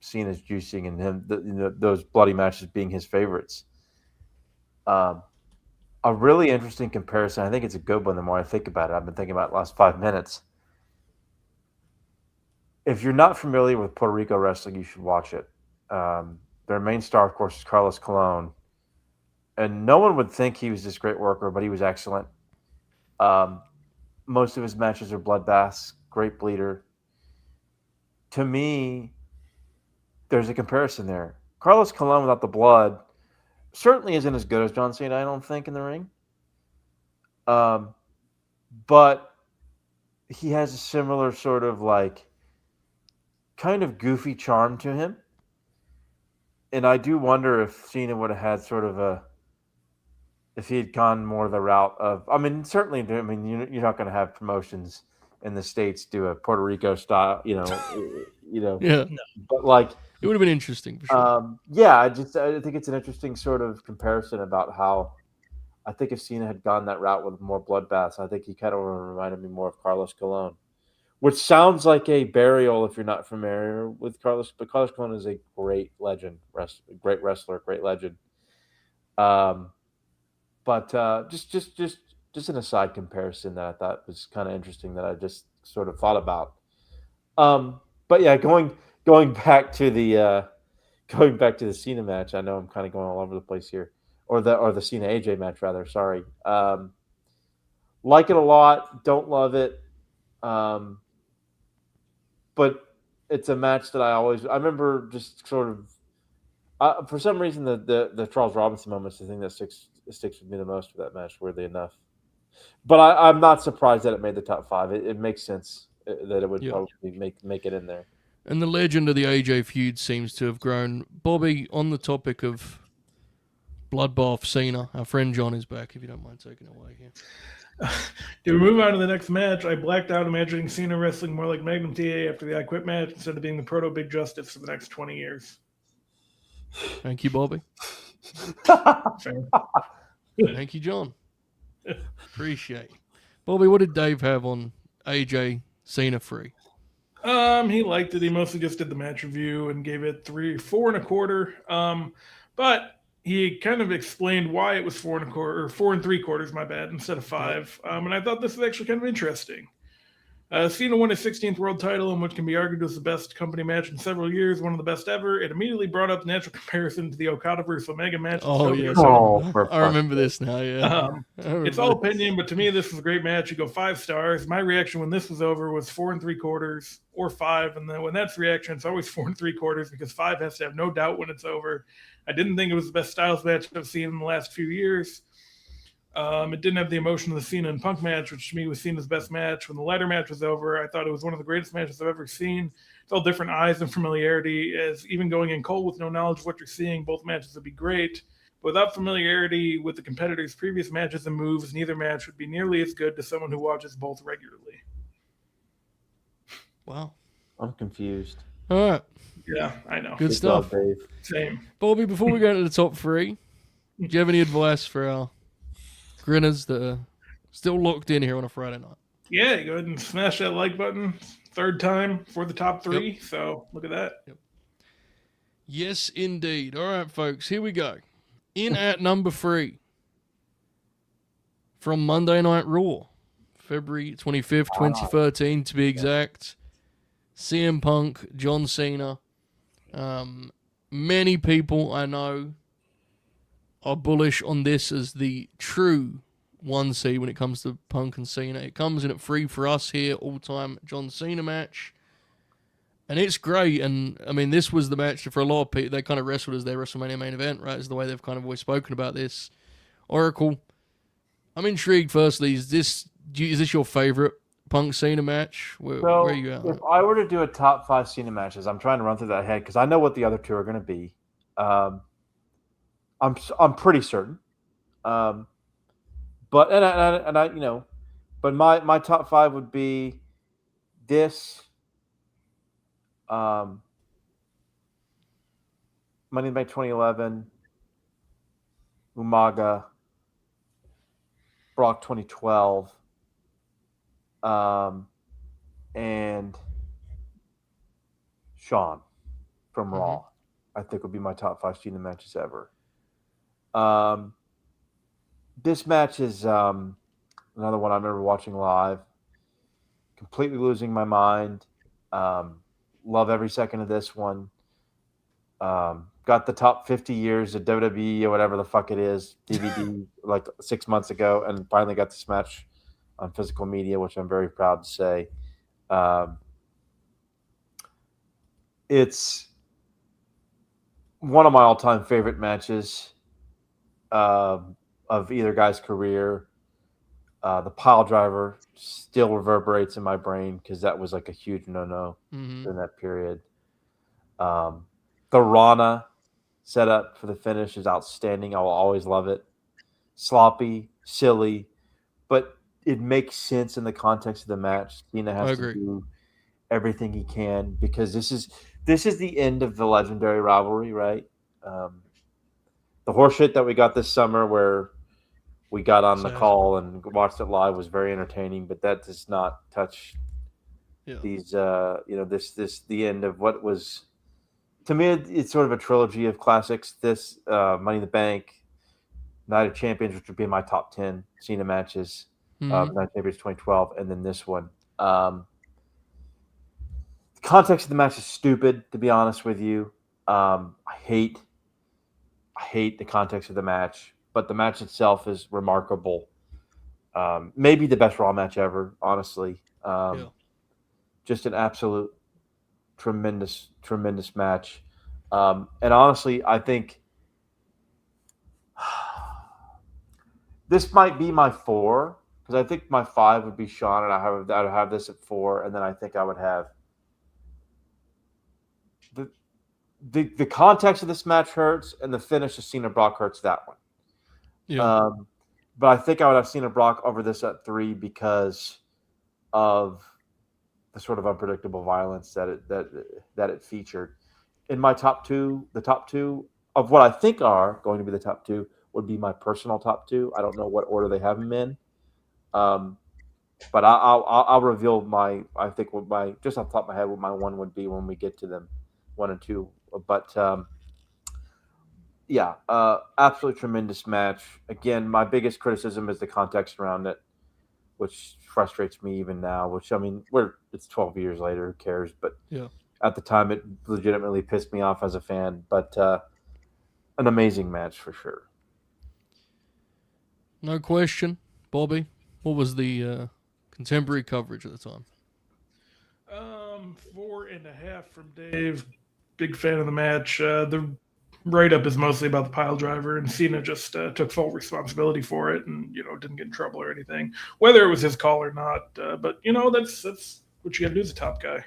Cena's juicing and him, those bloody matches being his favorites. A really interesting comparison. I think it's a good one the more I think about it. I've been thinking about it the last 5 minutes. If you're not familiar with Puerto Rico wrestling, you should watch it. Their main star, of course, is Carlos Colon. And no one would think he was this great worker, but he was excellent. Most of his matches are bloodbaths, great bleeder. To me, there's a comparison there. Carlos Colon without the blood certainly isn't as good as John Cena, I don't think, in the ring. But he has a similar sort of kind of goofy charm to him. And I do wonder if Cena would have had sort of if he had gone more the route of, certainly, you're not going to have promotions in the States do a Puerto Rico style, Yeah, but like it would have been interesting for sure. I think it's an interesting sort of comparison about how I think if Cena had gone that route with more bloodbaths, I think he kind of reminded me more of Carlos Colon, which sounds like a burial if you're not familiar with Carlos. But Carlos Colon is a great legend, great wrestler, great legend. But just an aside comparison that I thought was kind of interesting that I just sort of thought about. But yeah, going back to the Cena match. I know I'm kind of going all over the place here, or the Cena AJ match rather. Sorry. Like it a lot. Don't love it. But it's a match that I remember just sort of. For some reason, the Charles Robinson moment is the thing that sticks with me the most for that match, weirdly enough. But I'm not surprised that it made the top 5. It makes sense that it would probably make it in there. And the legend of the AJ feud seems to have grown. Bobby, on the topic of Bloodbath Cena, our friend John is back, if you don't mind taking it away here. Do we move on to the next match? I blacked out imagining Cena wrestling more like Magnum TA after the I Quit match instead of being the proto Big Justice for the next 20 years. Thank you, Bobby. Fair. Thank you, John. Appreciate it. Bobby, what did Dave have on AJ Cena 3? He liked it. He mostly just did the match review and gave it 4 1/4. But he kind of explained why it was 4 1/4 or 4 3/4, my bad, instead of 5. And I thought this was actually kind of interesting. Cena won his 16th world title in what can be argued was the best company match in several years, one of the best ever. It immediately brought up the natural comparison to the Okada versus Omega match. Oh, yes. I remember this now, yeah. It's all opinion, but to me, this was a great match. You go 5 stars. My reaction when this was over was 4 3/4 or 5. And then when that's the reaction, it's always 4 3/4 because 5 has to have no doubt when it's over. I didn't think it was the best Styles match I've seen in the last few years. It didn't have the emotion of the Cena and Punk match, which to me was Cena's best match. When the ladder match was over, I thought it was one of the greatest matches I've ever seen. It's all different eyes and familiarity, as even going in cold with no knowledge of what you're seeing, both matches would be great. But without familiarity with the competitors' previous matches and moves, neither match would be nearly as good to someone who watches both regularly. Wow. I'm confused. All right. Yeah, I know. Good stuff. Dave. Same. Bobby, before we go into the top 3, do you have any advice for our grinners that are still locked in here on a Friday night? Yeah, go ahead and smash that like button. 3rd time for the top 3. Yep. So look at that. Yep. Yes, indeed. All right, folks, here we go. In at number 3 from Monday Night Raw, February 25th, 2013 to be exact. CM Punk, John Cena. Many people I know are bullish on this as the true 1C when it comes to Punk and Cena. It comes in at 3 for us here, all-time John Cena match. And it's great. And, I mean, this was the match for a lot of people. They kind of wrestled as their WrestleMania main event, right? Is the way they've kind of always spoken about this. Oracle, I'm intrigued, firstly. Is this your favorite Punk Cena match? Where are you at? If I were to do a top 5 Cena matches, I'm trying to run through that head because I know what the other 2 are going to be. I'm pretty certain. But my top 5 would be this. Money in the Bank 2011, Umaga, Brock 2012, and Shawn from Raw. I think would be my top 5 Cena matches ever. This match is another one I remember watching live, completely losing my mind. Love every second of this one. Got the top 50 years of WWE or whatever the fuck it is DVD like 6 months ago, and finally got this match on physical media, which I'm very proud to say. It's one of my all-time favorite matches of either guy's career. The pile driver still reverberates in my brain because that was like a huge no-no in that period. The Rana setup for the finish is outstanding. I will always love it. Sloppy, silly, but it makes sense in the context of the match. Cena has to do everything he can because this is the end of the legendary rivalry, right? The horseshit that we got this summer where we got on the call and watched it live was very entertaining, but that does not touch these the end of what was, to me, it's sort of a trilogy of classics. This Money in the Bank, Night of Champions, which would be my top 10 Cena matches, Night of Champions 2012, and then this one. The context of the match is stupid, to be honest with you. I hate the context of the match, but the match itself is remarkable. Maybe the best Raw match ever, honestly. Just an absolute tremendous match. And honestly, I think this might be my 4, because I think my 5 would be Shawn, and I'd have this at 4, and then I think I would have the context of this match hurts, and the finish of Cena Brock hurts that one. Yeah. But I think I would have Cena Brock over this at 3 because of the sort of unpredictable violence that it featured. In my top 2, the top 2 of what I think are going to be the top 2 would be my personal top 2. I don't know what order they have them in, but I'll reveal just off the top of my head what my 1 would be when we get to them, 1 and 2. But absolutely tremendous match. Again, my biggest criticism is the context around it, which frustrates me even now. Which, I mean, it's 12 years later, who cares? But at the time, it legitimately pissed me off as a fan. But an amazing match for sure. No question. Bobby, what was the contemporary coverage at the time? 4.5 from Dave. Big fan of the match. The write-up is mostly about the pile driver, and Cena just took full responsibility for it and, didn't get in trouble or anything, whether it was his call or not. But, that's what you got to do as a top guy.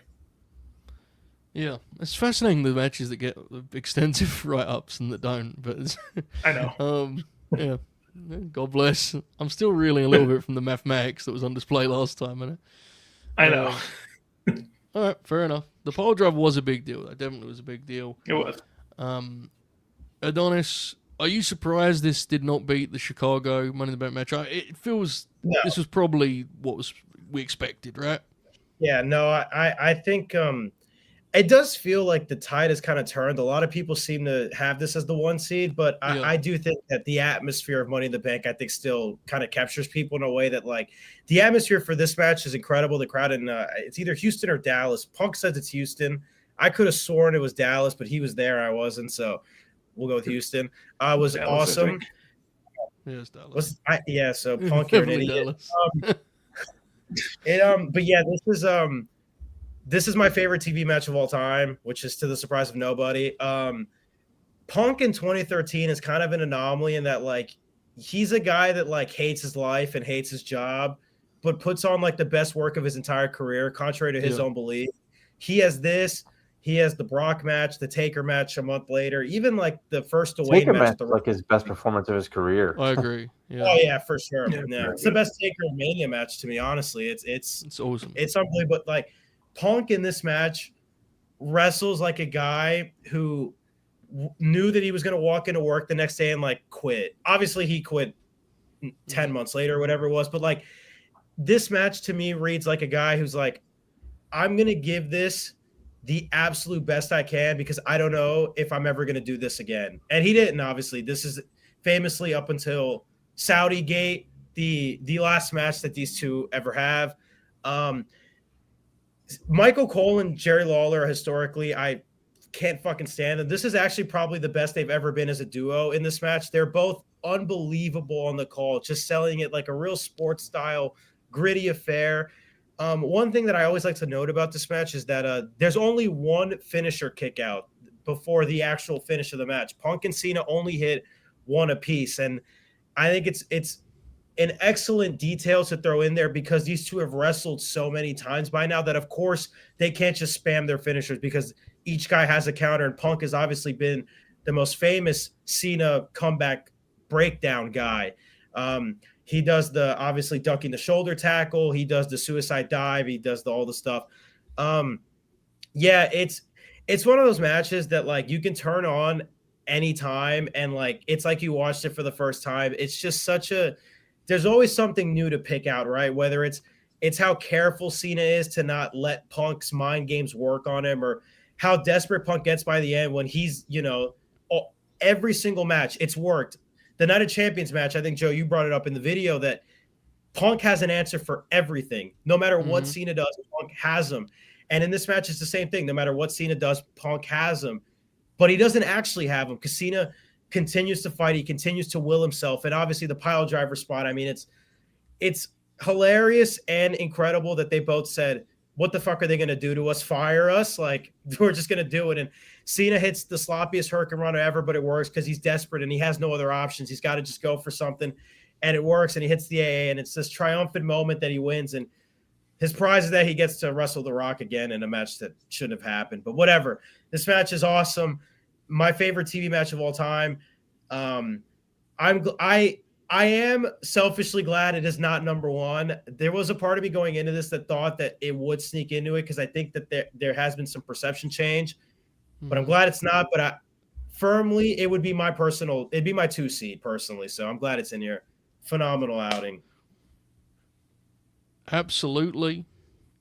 Yeah, it's fascinating, the matches that get extensive write-ups and that don't. But I know. Yeah, God bless. I'm still reeling a little bit from the mathematics that was on display last time. I know. All right, fair enough. The pile driver was a big deal. That definitely was a big deal. It was. Adonis, are you surprised this did not beat the Chicago Money in the Bank match? It feels this was probably what we expected, right? Yeah, no, I think it does feel like the tide has kind of turned. A lot of people seem to have this as the 1 seed, but I do think that the atmosphere of Money in the Bank, I think, still kind of captures people in a way that, like, the atmosphere for this match is incredible. The crowd in it's either Houston or Dallas. Punk says it's Houston. I could have sworn it was Dallas, but he was there. I wasn't, so we'll go with Houston. Was Dallas, awesome. Yeah, it's Dallas. So Punk, you're an idiot. But yeah, this is my favorite TV match of all time, which is to the surprise of nobody. Punk in 2013 is kind of an anomaly in that, like, he's a guy that, like, hates his life and hates his job, but puts on, like, the best work of his entire career, contrary to his own belief. He has this. He has the Brock match, the Taker match a month later, even, like, the first Dwayne match. Like his best performance of his career. I agree. Yeah. Oh yeah, for sure. Yeah. It's the best Taker Mania match to me, honestly. It's awesome. It's unbelievable. But, like, Punk in this match wrestles like a guy who knew that he was going to walk into work the next day and, like, quit. Obviously, he quit 10 months later or whatever it was. But, like, this match to me reads like a guy who's like, I'm going to give this the absolute best I can because I don't know if I'm ever going to do this again. And he didn't, obviously. This is famously up until Saudi Gate, the last match that these two ever have. Michael Cole and Jerry Lawler, historically, I can't fucking stand them. This is actually probably the best they've ever been as a duo in this match. They're both unbelievable on the call, just selling it like a real sports style, gritty affair. One thing that I always like to note about this match is that there's only one finisher kick out before the actual finish of the match. Punk and Cena only hit one apiece. And I think it's an excellent detail to throw in there because these two have wrestled so many times by now that, of course, they can't just spam their finishers because each guy has a counter. And Punk has obviously been the most famous Cena comeback breakdown guy. He does the obviously ducking the shoulder tackle. He does the suicide dive. He does all the stuff. Yeah, it's one of those matches that like you can turn on anytime and like it's like you watched it for the first time. It's just there's always something new to pick out, right? Whether it's how careful Cena is to not let Punk's mind games work on him, or how desperate Punk gets by the end when he's, every single match, it's worked. The Night of Champions match, I think, Joe, you brought it up in the video that Punk has an answer for everything. No matter what Cena does, Punk has him. And in this match, it's the same thing. No matter what Cena does, Punk has him. But he doesn't actually have him because Cena continues to fight. He continues to will himself. And obviously the pile driver spot, I mean, it's hilarious and incredible that they both said, what the fuck are they going to do to us? Fire us? Like, we're just going to do it. And Cena hits the sloppiest Hurricane Runner ever, but it works because he's desperate and he has no other options. He's got to just go for something. And it works, and he hits the AA, and it's this triumphant moment that he wins. And his prize is that he gets to wrestle The Rock again in a match that shouldn't have happened. But whatever. This match is awesome. My favorite TV match of all time. I am selfishly glad it is not number one. There was a part of me going into this that thought that it would sneak into it because I think that there has been some perception change. But I'm glad it's not. But firmly, it'd be my 2 seed personally. So I'm glad it's in here. Phenomenal outing. Absolutely.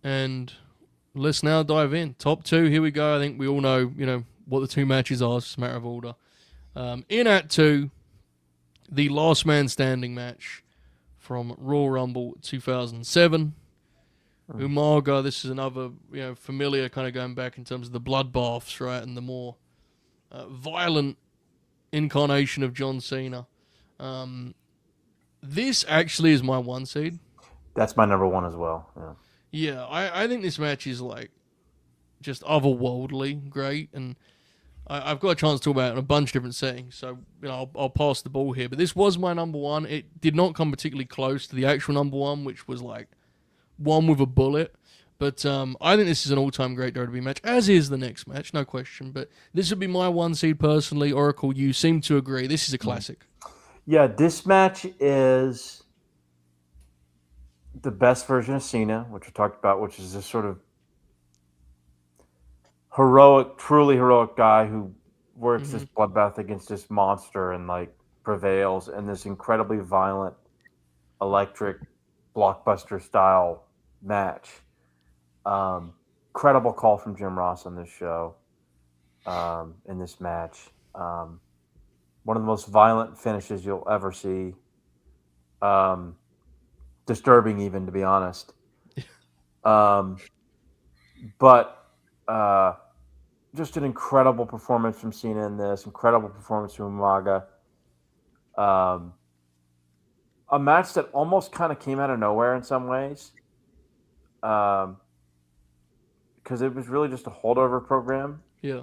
And let's now dive in. Top 2, here we go. I think we all know, what the 2 matches are. It's just a matter of order. In at 2, the last man standing match from Royal Rumble 2007. Umaga, this is another, familiar kind of going back in terms of the bloodbaths, right? And the more violent incarnation of John Cena. This actually is my 1 seed. That's my number 1 as well. Yeah, I think this match is like just otherworldly great, and I've got a chance to talk about it in a bunch of different settings, so I'll pass the ball here. But this was my number 1. It did not come particularly close to the actual number 1, which was like one with a bullet. But I think this is an all-time great WWE match, as is the next match, no question. But this would be my 1 seed personally. Oracle, you seem to agree. This is a classic. Yeah, this match is the best version of Cena, which we talked about, which is this sort of heroic, truly heroic guy who works this bloodbath against this monster and like prevails in this incredibly violent, electric, blockbuster style match. Incredible call from Jim Ross on this show, in this match. One of the most violent finishes you'll ever see. Disturbing even, to be honest. But just an incredible performance from Cena in this, incredible performance from Umaga. A match that almost kind of came out of nowhere in some ways. Because it was really just a holdover program. Yeah.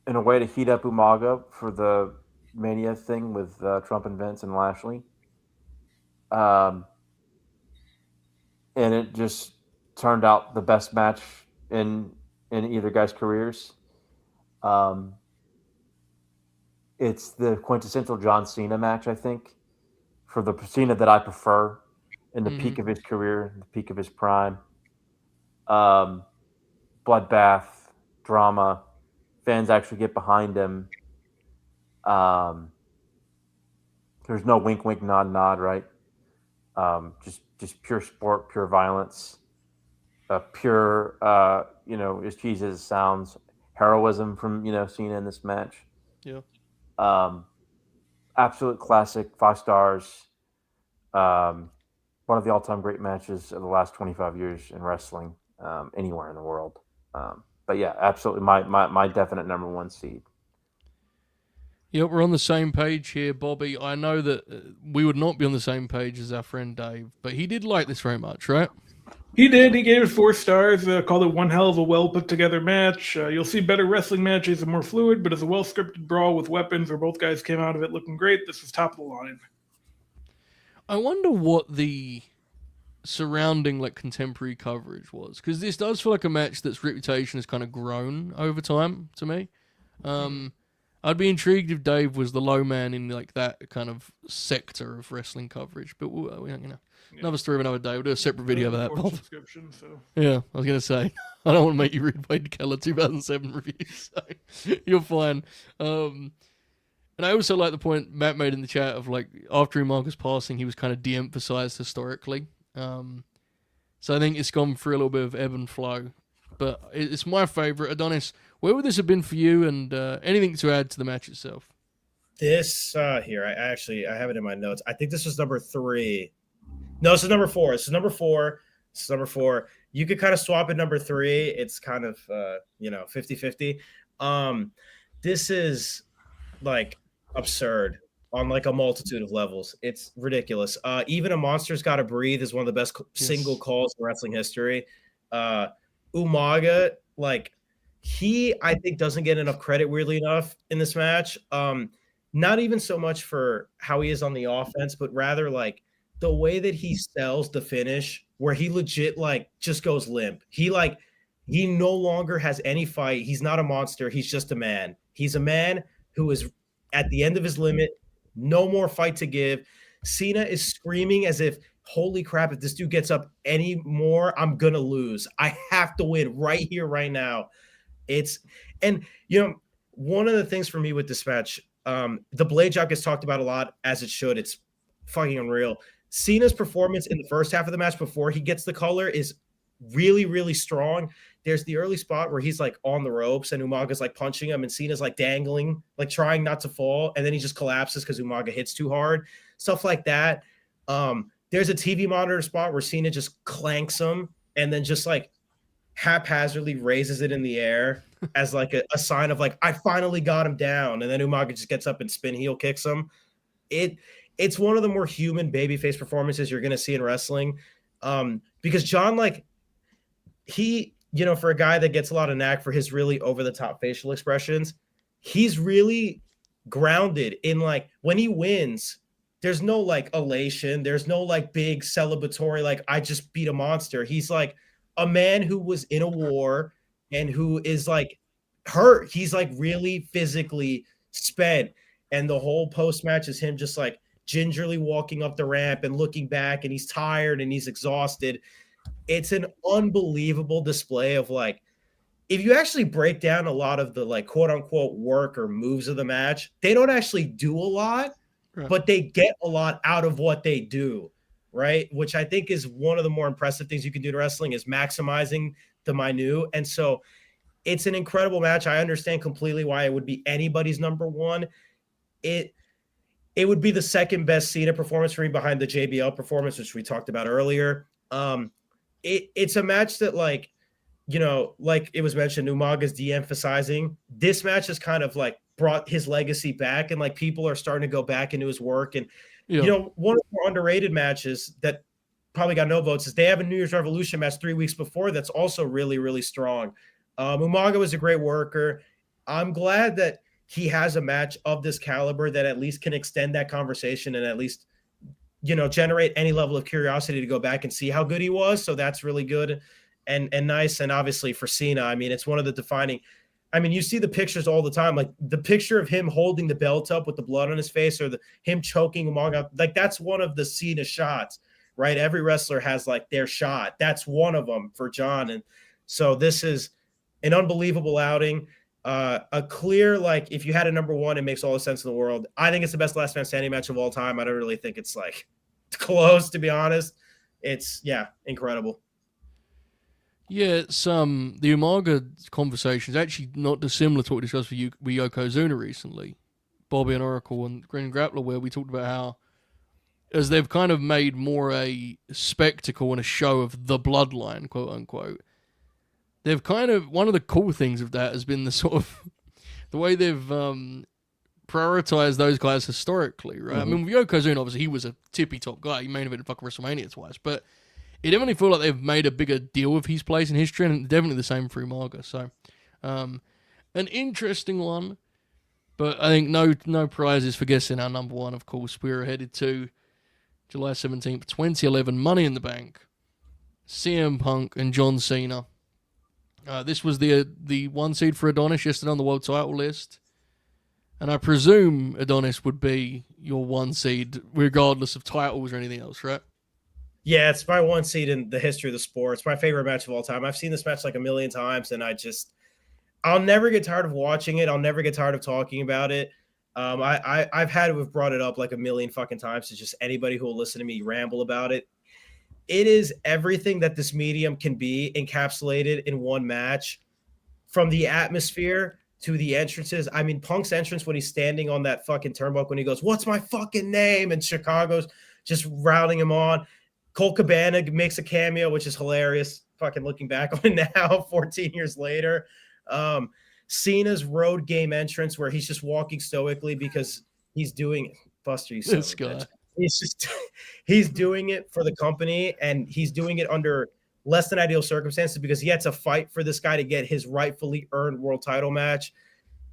In a way to heat up Umaga for the Mania thing with Trump and Vince and Lashley. And it just turned out the best match in either guy's careers. It's the quintessential John Cena match, I think, for the Cena that I prefer in the peak of his career, the peak of his prime. Bloodbath, drama, fans actually get behind him. There's no wink, wink, nod, nod, right? Just pure sport, pure violence, pure, as cheesy as it sounds, heroism from, Cena in this match. Yeah. Absolute classic, 5 stars. One of the all-time great matches of the last 25 years in wrestling, anywhere in the world. But yeah, absolutely my definite number 1 seed. Yeah, we're on the same page here, Bobby. I know that we would not be on the same page as our friend Dave, but he did like this very much, right? He did. He gave it 4 stars, called it one hell of a well-put-together match. You'll see better wrestling matches and more fluid, but as a well-scripted brawl with weapons where both guys came out of it looking great, this was top of the line. I wonder what the surrounding contemporary coverage was, because this does feel like a match that's reputation has kind of grown over time to me. I'd be intrigued if Dave was the low man in like that kind of sector of wrestling coverage. But another story of another day. We'll do a separate video of that. Bob. Subscription, so. Yeah, I was gonna say I don't want to make you read Wade Keller 2007 reviews. So you're fine. And I also like the point Matt made in the chat of like after Umaga's passing, he was kind of de-emphasized historically. So I think it's gone through a little bit of ebb and flow. But it's my favorite. Adonis, where would this have been for you? And anything to add to the match itself? This here, I have it in my notes. I think this was number 3. No, this is number 4. This is number 4. This is number 4. You could kind of swap at number 3. It's kind of 50-50. This is like absurd on like a multitude of levels. It's ridiculous. Even a Monster's Gotta Breathe is one of the best single calls in wrestling history. Umaga, like I think doesn't get enough credit, weirdly enough, in this match. Not even so much for how he is on the offense, but rather like the way that he sells the finish, where he legit like just goes limp. He no longer has any fight. He's not a monster. He's just a man. He's a man who is at the end of his limit. No more fight to give. Cena is screaming as if, holy crap, if this dude gets up any more, I'm going to lose. I have to win right here, right now. One of the things for me with this match, the blade job gets talked about a lot, as it should. It's fucking unreal. Cena's performance in the first half of the match before he gets the color is really, really strong. There's the early spot where he's like on the ropes and Umaga's like punching him and Cena's like dangling, like trying not to fall. And then he just collapses because Umaga hits too hard. Stuff like that. There's a TV monitor spot where Cena just clanks him and then just like haphazardly raises it in the air as like a sign of like, I finally got him down. And then Umaga just gets up and spin heel kicks him. It's one of the more human babyface performances you're going to see in wrestling. Because John, like, he, for a guy that gets a lot of knack for his really over-the-top facial expressions, he's really grounded in, like, when he wins, there's no, like, elation. There's no, like, big celebratory, like, I just beat a monster. He's, like, a man who was in a war and who is, like, hurt. He's, like, really physically spent. And the whole post-match is him just, like, gingerly walking up the ramp and looking back, and he's tired and he's exhausted. It's an unbelievable display of, like, if you actually break down a lot of the, like, quote unquote work or moves of the match, they don't actually do a lot, right, but they get a lot out of what they do, right? Which I think is one of the more impressive things you can do in wrestling, is maximizing the minute. And so it's an incredible match. I understand completely why it would be anybody's number one. It would be the second best Cena performance for me behind the JBL performance, which we talked about earlier. It's a match that, like, like it was mentioned, Umaga's de-emphasizing. This match has kind of like brought his legacy back, and like people are starting to go back into his work. And one of the more underrated matches that probably got no votes is they have a New Year's Revolution match 3 weeks before that's also really, really strong. Umaga was a great worker. I'm glad that he has a match of this caliber that at least can extend that conversation and at least, generate any level of curiosity to go back and see how good he was. So that's really good and nice. And obviously for Cena, I mean, it's one of the defining, you see the pictures all the time, like the picture of him holding the belt up with the blood on his face, or him choking Umaga. Like, that's one of the Cena shots, right? Every wrestler has like their shot. That's one of them for John. And so this is an unbelievable outing. A clear, like, if you had a number one, it makes all the sense in the world. I think it's the best last man standing match of all time. I don't really think it's like close, to be honest. It's incredible. Yeah, it's the Umaga conversation is actually not dissimilar to what we discussed with Yokozuna recently, Bobby and Oracle and Grin and Grappler, where we talked about how, as they've kind of made more a spectacle and a show of the bloodline, quote unquote, they've kind of, one of the cool things of that has been the sort of, the way they've prioritized those guys historically, right? Mm-hmm. With Yokozuna, obviously, he was a tippy-top guy. He main evented fucking WrestleMania twice, but it definitely feels like they've made a bigger deal of his place in history, and definitely the same for Umaga. So, an interesting one, but I think no prizes for guessing our number one, of course. We're headed to July 17th, 2011, Money in the Bank, CM Punk and John Cena. This was the one seed for Adonis yesterday on the world title list. And I presume Adonis would be your 1 seed, regardless of titles or anything else, right? Yeah, it's my 1 seed in the history of the sport. It's my favorite match of all time. I've seen this match like a million times, and I'll never get tired of watching it. I'll never get tired of talking about it. I've had to have brought it up like a million fucking times to just anybody who will listen to me ramble about it. It is everything that this medium can be encapsulated in one match, from the atmosphere to the entrances. I mean, Punk's entrance when he's standing on that fucking turnbuckle when he goes, "What's my fucking name?" and Chicago's just routing him on. Colt Cabana makes a cameo, which is hilarious. Fucking looking back on it now, 14 years later. Cena's road game entrance where he's just walking stoically because he's doing Buster. This guy. He's doing it for the company, and he's doing it under less than ideal circumstances because he had to fight for this guy to get his rightfully earned world title match.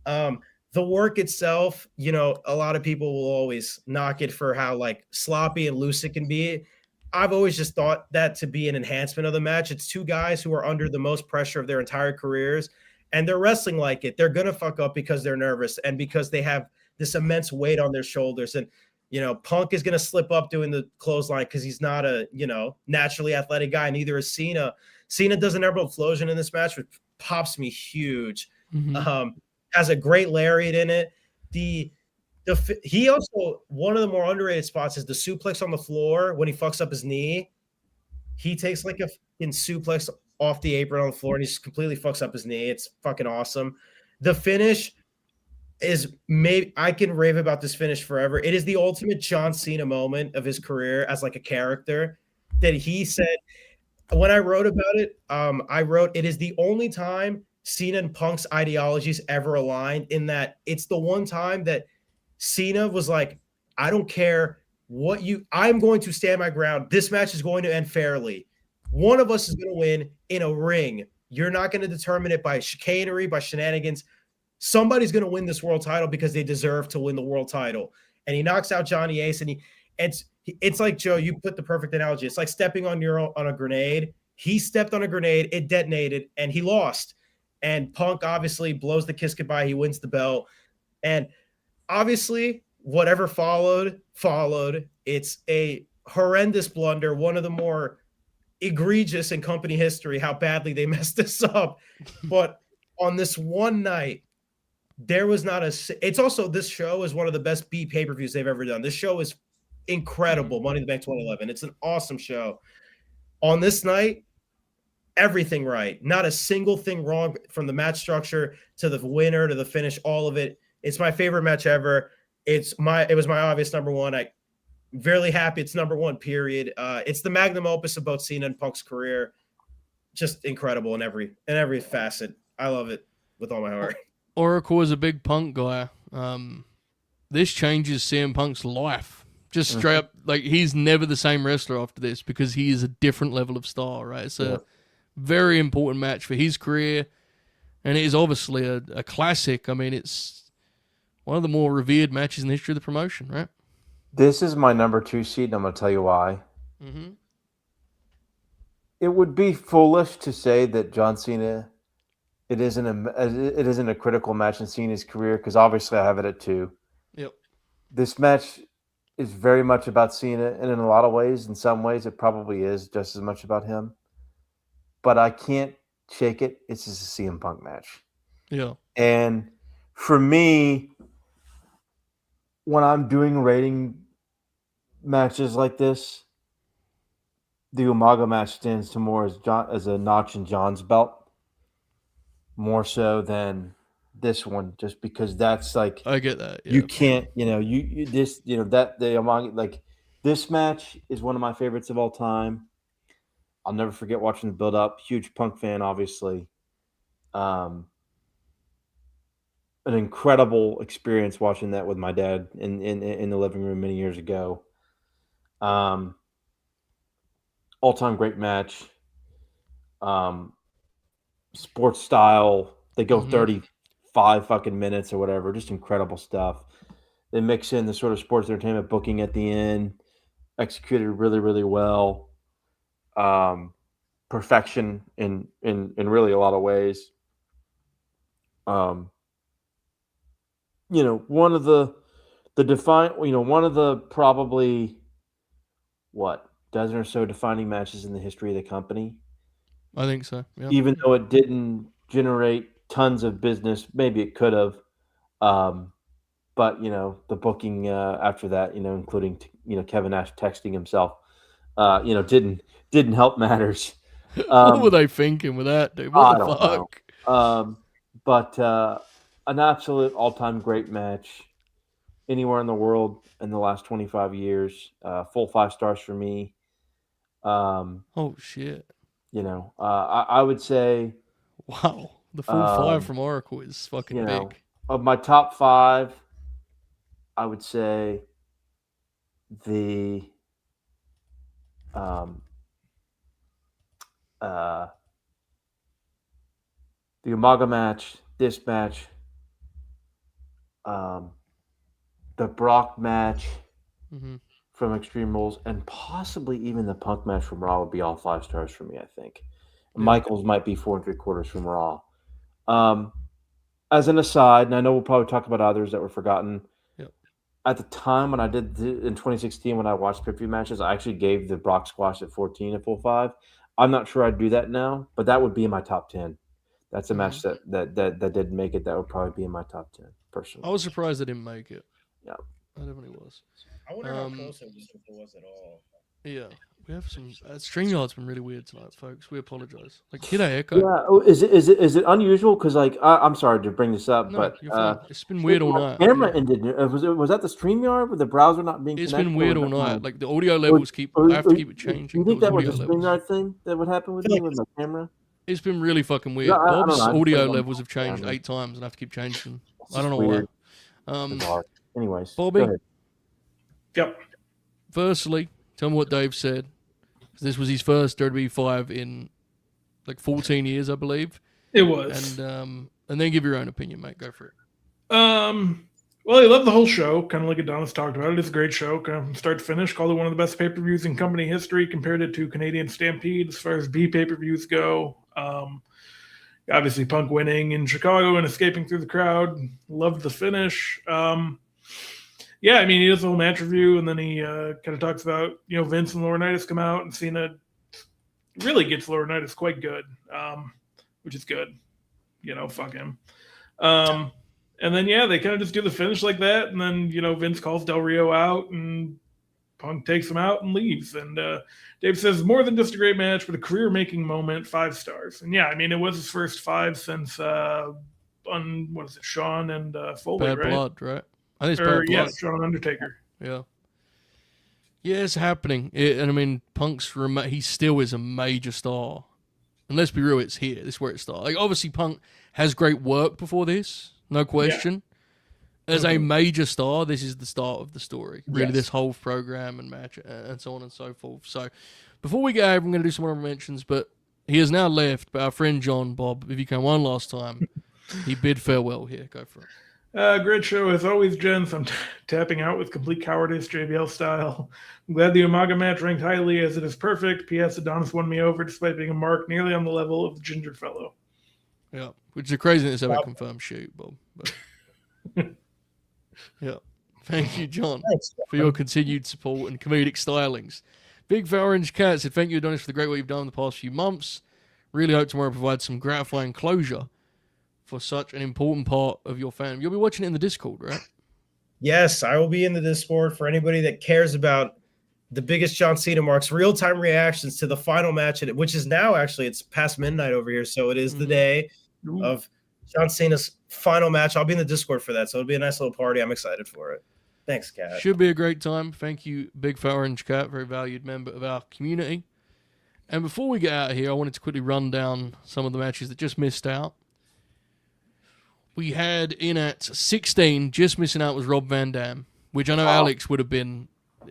The work itself, you know, a lot of people will always knock it for how like sloppy and loose it can be. I've always just thought that to be an enhancement of the match. It's two guys who are under the most pressure of their entire careers, and they're wrestling like it. They're going to fuck up because they're nervous and because they have this immense weight on their shoulders. And, you know, Punk is going to slip up doing the clothesline because he's not a, you know, naturally athletic guy. Neither is Cena. Cena does an elbow explosion in this match, which pops me huge. Has a great lariat in it. He also, one of the more underrated spots is the suplex on the floor when he fucks up his knee. He takes like a fucking suplex off the apron on the floor and he just completely fucks up his knee. It's fucking awesome. The finish is I can rave about this finish forever. It is the ultimate John Cena moment of his career as like a character that he said. When I wrote about it, I wrote, it is the only time Cena and Punk's ideologies ever aligned, in that it's the one time that Cena was like, I don't care I'm going to stand my ground. This match is going to end fairly. One of us is going to win in a ring. You're not going to determine it by chicanery, by shenanigans. Somebody's going to win this world title because they deserve to win the world title. And he knocks out Johnny Ace, and it's like, Joe, you put the perfect analogy. It's like stepping on a grenade. He stepped on a grenade, it detonated, and he lost. And Punk obviously blows the kiss goodbye. He wins the belt. And obviously, whatever followed. It's a horrendous blunder, one of the more egregious in company history, how badly they messed this up. But on this one night, there was not it's also, this show is one of the best B pay-per-views they've ever done. This show is incredible. Money in the Bank 2011. It's an awesome show. On this night, everything right. Not a single thing wrong, from the match structure to the winner to the finish, all of it. It's my favorite match ever. It was my obvious number one. I'm very happy it's number one, period. It's the magnum opus of both Cena and Punk's career. Just incredible in every facet. I love it with all my heart. Oracle is a big Punk guy. This changes CM Punk's life. Just straight up, like, he's never the same wrestler after this because he is a different level of star, right? It's a very important match for his career, and it is obviously a classic. I mean, it's one of the more revered matches in the history of the promotion, right? This is my number 2 seed, and I'm going to tell you why. It would be foolish to say that John Cena, it isn't a critical match in Cena's career, because obviously I have it at 2. Yep. This match is very much about Cena, and in a lot of ways, in some ways, it probably is just as much about him. But I can't shake it. It's just a CM Punk match. Yeah. And for me, when I'm doing rating matches like this, the Umaga match stands to more as a notch in John's belt, more so than this one, just because that's like, I get that. Yeah. You can't, the Umaga, like, this match is one of my favorites of all time. I'll never forget watching the build up. Huge Punk fan, obviously. An incredible experience watching that with my dad in the living room many years ago. All-time great match. Sports style. They go 35 fucking minutes or whatever. Just incredible stuff. They mix in the sort of sports entertainment booking at the end. Executed really, really well. Perfection in really a lot of ways. one of the one of the probably dozen or so defining matches in the history of the company. I think so. Yeah. Even though it didn't generate tons of business, maybe it could have. But the booking after that, including Kevin Nash texting himself, didn't help matters. What were they thinking with that, dude? What the fuck? But an absolute all-time great match anywhere in the world in the last 25 years. Full 5 stars for me. Oh shit! I would say, wow, the full 5 from Oracle is fucking big. Of my top 5, I would say the Umaga match, this match, the Brock match from Extreme Rules, and possibly even the Punk match from Raw would be all 5 stars for me, I think. Yeah. Michaels might be 4 3/4 from Raw. As an aside, and I know we'll probably talk about others that were forgotten. Yep. At the time when I did in 2016, when I watched pay-per-view matches, I actually gave the Brock squash at 14 a full 5. I'm not sure I'd do that now, but that would be in my top 10. That's a match that didn't make it. That would probably be in my top 10, personally. I was surprised they didn't make it. Yeah. I definitely was. I wonder how close it was at all. Yeah. We have some StreamYard's been really weird tonight, folks. We apologize. Like, hit our echo. Yeah. Is it unusual? Because I'm sorry to bring this up, but it's been weird all night. Camera ended. Was that the StreamYard with the browser not being? It's been weird all night. Like the audio levels I have to keep it changing. You think that was a StreamYard thing that would happen with me with my camera? It's been really fucking weird. Bob's audio levels have changed 8 times, and I have to keep changing. I don't know why. Anyways, Bobby. Yep. Firstly, tell me what Dave said. This was his first WWE 5 in like 14 years, I believe. It was. And then give your own opinion, mate. Go for it. Well, I love the whole show, kind of like Adonis talked about it. It's a great show, kind of from start to finish. Called it one of the best pay-per-views in company history. Compared it to Canadian Stampede as far as B pay-per-views go. Obviously, Punk winning in Chicago and escaping through the crowd. Loved the finish. Yeah, I mean, he does a whole match review, and then he kind of talks about, Vince and Laurinaitis come out, and Cena really gets Laurinaitis quite good, which is good. Fuck him. And then, they kind of just do the finish like that, and then, Vince calls Del Rio out, and Punk takes him out and leaves. And Dave says, more than just a great match, but a career-making moment, 5 stars. And, yeah, I mean, it was his first 5 since, Shawn and Foley, Bad right? Blood, right? I think it's Bad Blood. Yes, Shawn Undertaker. Yeah. Yeah, it's happening. And I mean, Punk's he still is a major star. And let's be real, it's here. This is where it starts. Like, obviously, Punk has great work before this, no question. Yeah. As a major star, this is the start of the story. Really, this whole program and match and so on and so forth. So, before we go, I'm going to do some honorable mentions, but he has now left. But our friend John, Bob, if you came one last time, he bid farewell here. Go for it. Great show as always, gents. I'm tapping out with complete cowardice, JBL style. I'm glad the Umaga match ranked highly as it is perfect. P.S. Adonis won me over despite being a mark nearly on the level of the Ginger Fellow. Yeah, which is a craziness ever confirmed shoot, Bob. But... yeah. Thank you, John, for your continued support and comedic stylings. Big Fat Orange Cat said, thank you, Adonis, for the great work you've done in the past few months. Really hope tomorrow provides some gratifying closure for such an important part of your fandom. You'll be watching it in the Discord, right? Yes, I will be in the Discord for anybody that cares about the biggest John Cena marks, real-time reactions to the final match, which is now actually, it's past midnight over here, so it is the day of John Cena's final match. I'll be in the Discord for that, so it'll be a nice little party. I'm excited for it. Thanks, Kat. Should be a great time. Thank you, Big Fat Orange Cat, very valued member of our community. And before we get out of here, I wanted to quickly run down some of the matches that just missed out. We had in at 16, just missing out was Rob Van Dam, which I know Alex would have been.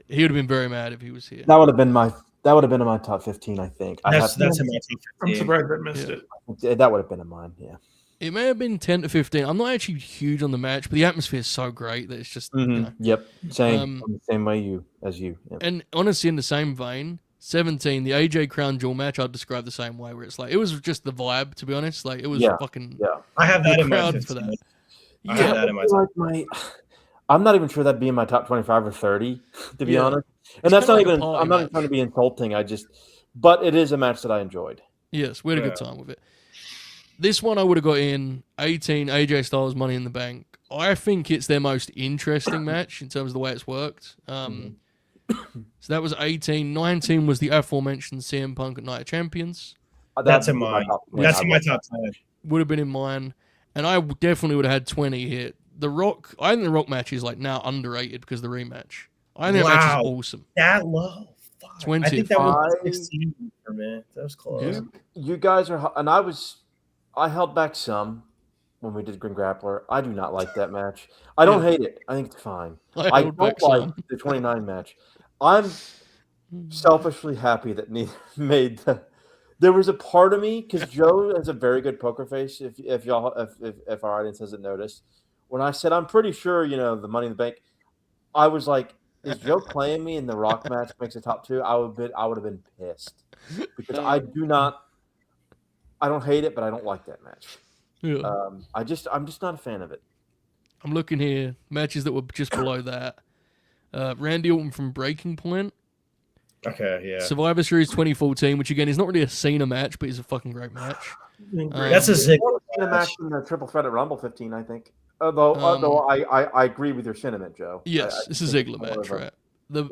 He would have been very mad if he was here. That would have been in my top 15, I think. That's in my top 15. I'm surprised I missed it. That would have been in mine. Yeah. It may have been 10 to 15. I'm not actually huge on the match, but the atmosphere is so great that it's just. Yep. Same way as you. Yep. And honestly, in the same vein. 17, the AJ Crown Jewel match, I'd describe the same way, where it's like, it was just the vibe, to be honest. Like, it was fucking. Yeah. I have that in crowd for that. I had that in my top. I'm not even sure that'd be in my top 25 or 30, to be honest. And It's that's not kinda like a even. party I'm not match. trying to be insulting. But it is a match that I enjoyed. Yes, we had a good time with it. This one I would have got in 18 AJ Styles Money in the Bank. I think it's their most interesting match in terms of the way it's worked. So that was 18. 19 was the aforementioned CM Punk at Night of Champions. That's in mine. That's in my top 10. Would have been in mine. And I definitely would have had 20 here. The Rock, I think the Rock match is like now underrated because of the rematch. I think that match is awesome. That low. Fuck. 20. I think that was 16 for me. That was close. You guys are, and I held back some when we did Grin Grappler. I do not like that match. I don't hate it. I think it's fine. I don't like the 29 match. I'm selfishly happy that neither made the. There was a part of me, because Joe has a very good poker face. If our audience hasn't noticed, when I said I'm pretty sure the Money in the Bank, I was like, is Joe playing me in the Rock match makes a top 2? I would have been pissed because I don't hate it, but I don't like that match. Yeah. I'm just not a fan of it. I'm looking here, matches that were just below that. Randy Orton from Breaking Point. Okay, yeah. Survivor Series 2014, which again is not really a Cena match, but is a fucking great match. That's a Ziggler match in the Triple Threat at Rumble 15, I think. Although I agree with your sentiment, Joe. Yes, it's a Ziggler match, right? The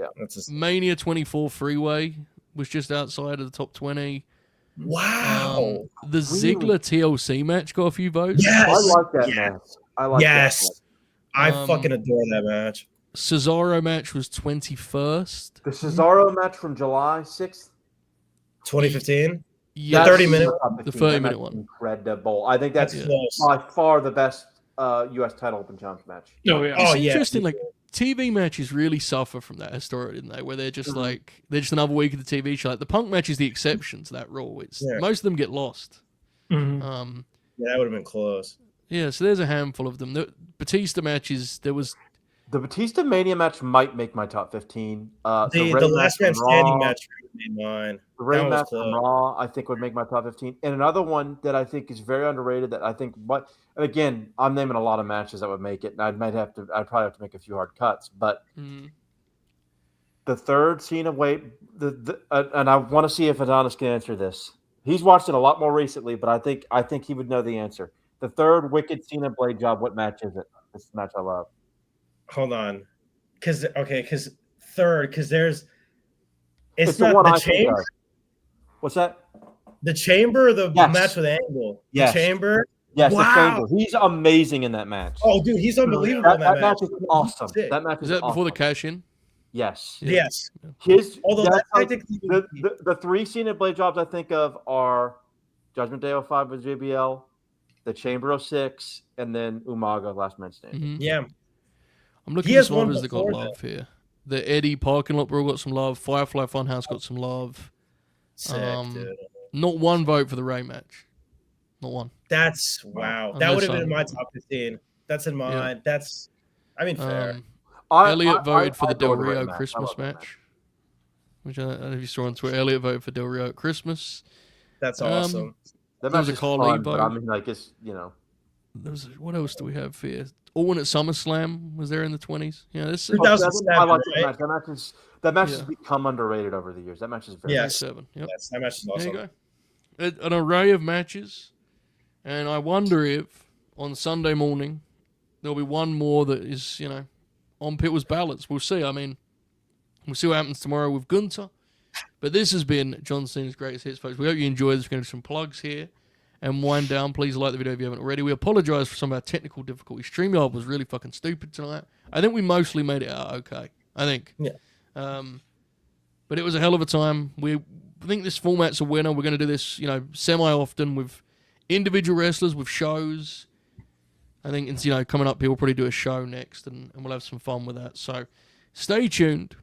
Mania 24 Freeway was just outside of the top 20. Wow. The Ziggler TLC match got a few votes. Yes. I like that match. I like that match. I fucking adore that match. Cesaro match was 21st. The Cesaro match from July 6th? 2015? Yeah. The 30-minute The 30-minute one. Incredible. I think that's by far the best U.S. title open challenge match. Oh, yeah. It's interesting. Like, TV matches really suffer from that historically, didn't they? Where they're just they're just another week of the TV show. Like, the Punk match is the exception to that rule. Most of them get lost. Mm-hmm. That would have been close. Yeah, so there's a handful of them. The Batista matches, there was... The Batista Mania match might make my top 15. The last man standing match made mine. The Ray match from Raw, I think, would make my top 15. And another one that I think is very underrated that I think, and again, I'm naming a lot of matches that would make it, and I'd probably have to make a few hard cuts. But the third Cena and I want to see if Adonis can answer this. He's watched it a lot more recently, but I think he would know the answer. The third Wicked Cena blade job, what match is it? This match I love. Hold on, because there's it's the not one the I chamber. What's that? The chamber, or the match with Angle. Yes. The chamber. Yes, wow. The chamber. He's amazing in that match. Oh, dude, he's unbelievable. In that match is awesome. That match is that awesome. before the cash in? Yes. Yes. The three Cena blade jobs I think of are Judgment Day 05 with JBL, the Chamber 06, and then Umaga Last Man Standing. Mm-hmm. Yeah. I'm looking at survivors that got love here. The Eddie Parking Lot Brawl got some love. Firefly Funhouse got some love. Sick, dude. Not one vote for the Ray match. Not one. That's wow. That would have been in my top 15. That's in mine. Yeah. That's, I mean, fair. Elliot voted for the Del Rio Christmas match. Which I don't know if you saw on Twitter. Elliot voted for Del Rio at Christmas. That's awesome. That was a Carly vote. I mean, like, it's, what else do we have here? Orton at SummerSlam was there in the 20s. Yeah, this 2007. I like that match. That match has become underrated over the years. That match is very good. 7. Yep. Yes, that match is awesome. There you go. An array of matches, and I wonder if on Sunday morning there'll be one more that is, on Pit Was ballots. We'll see. I mean, we'll see what happens tomorrow with Gunther. But this has been John Cena's Greatest Hits, folks. We hope you enjoyed this. We're going to do some plugs here and wind down. Please like the video if you haven't already. We apologize for some of our technical difficulties. StreamYard was really fucking stupid tonight. I think we mostly made it out okay. I think. Yeah. But it was a hell of a time. I think this format's a winner. We're going to do this, semi-often with individual wrestlers, with shows. I think it's, coming up here, we'll probably do a show next, and we'll have some fun with that. So stay tuned.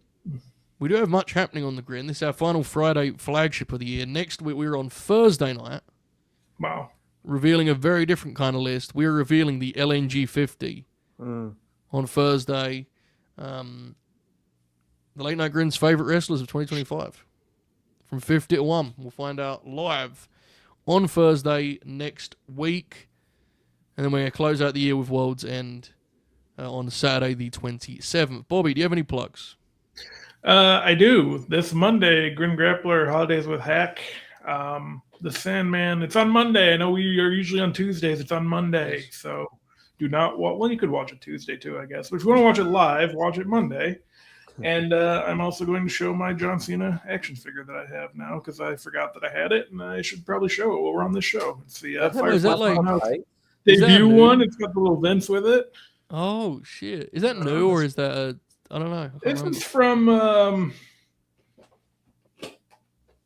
We do have much happening on the Grin. This is our final Friday flagship of the year. Next week, we're on Thursday night. Wow. Revealing a very different kind of list. We're revealing the LNG 50 on Thursday. The Late Night Grin's favorite wrestlers of 2025. From 50 to 1. We'll find out live on Thursday next week. And then we're going to close out the year with World's End on Saturday the 27th. Bobby, do you have any plugs? I do. This Monday, Grin Grappler Holidays with Hack. The Sandman. It's on Monday. I know we are usually on Tuesdays. It's on Monday. So do not watch. Well, you could watch it Tuesday too, I guess. But if you want to watch it live, watch it Monday. And I'm also going to show my John Cena action figure that I have now because I forgot that I had it, and I should probably show it while we're on this show. It's the debut one. It's got the little vents with it. Oh shit! Is that new or is that I don't know. This is from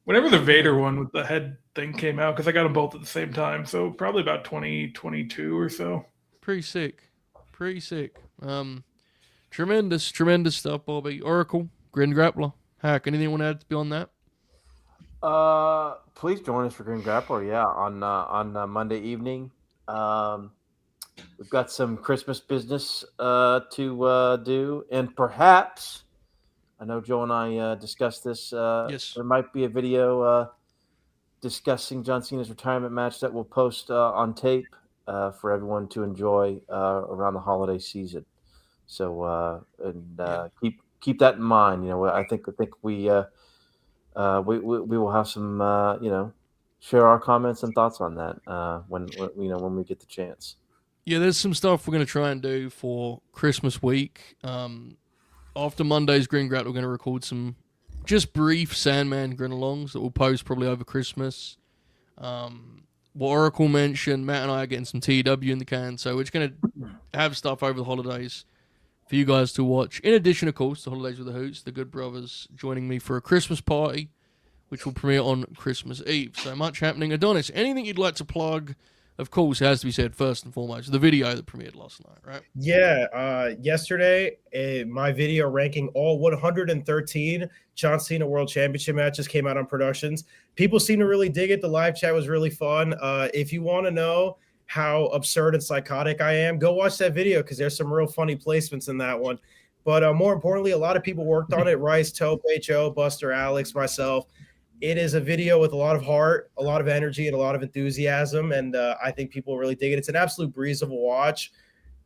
whenever the Vader one with the head thing came out, because I got them both at the same time. So probably about 2022 or so. Pretty sick. Tremendous stuff, Bobby. Oracle, Grin Grappler, Hack. Anything you want to add beyond that? Please join us for Grin Grappler. Yeah, on Monday evening. We've got some Christmas business to do, and perhaps I know Joe and I discussed this. Yes, there might be a video discussing John Cena's retirement match that we'll post on tape for everyone to enjoy around the holiday season. So keep that in mind. You know, I think we will have some share our comments and thoughts on that when we get the chance. Yeah, there's some stuff we're going to try and do for Christmas week. After Monday's Grin Grappler, we're going to record some just brief Sandman grin-alongs that we'll post probably over Christmas. What Oracle mentioned, Matt and I are getting some TW in the can, so we're just going to have stuff over the holidays for you guys to watch. In addition, of course, the Holidays with the Hoots, the Good Brothers, joining me for a Christmas party, which will premiere on Christmas Eve. So much happening. Adonis, anything you'd like to plug? Of course, it has to be said first and foremost, the video that premiered last night, right? Yeah, yesterday, my video ranking all 113 John Cena World Championship matches came out on Productions. People seem to really dig it. The live chat was really fun. If you want to know how absurd and psychotic I am, go watch that video because there's some real funny placements in that one. But more importantly, a lot of people worked on it. Rice, Tope, Joe, Buster, Alex, myself. It is a video with a lot of heart, a lot of energy, and a lot of enthusiasm, and I think people really dig it. It's an absolute breeze of a watch.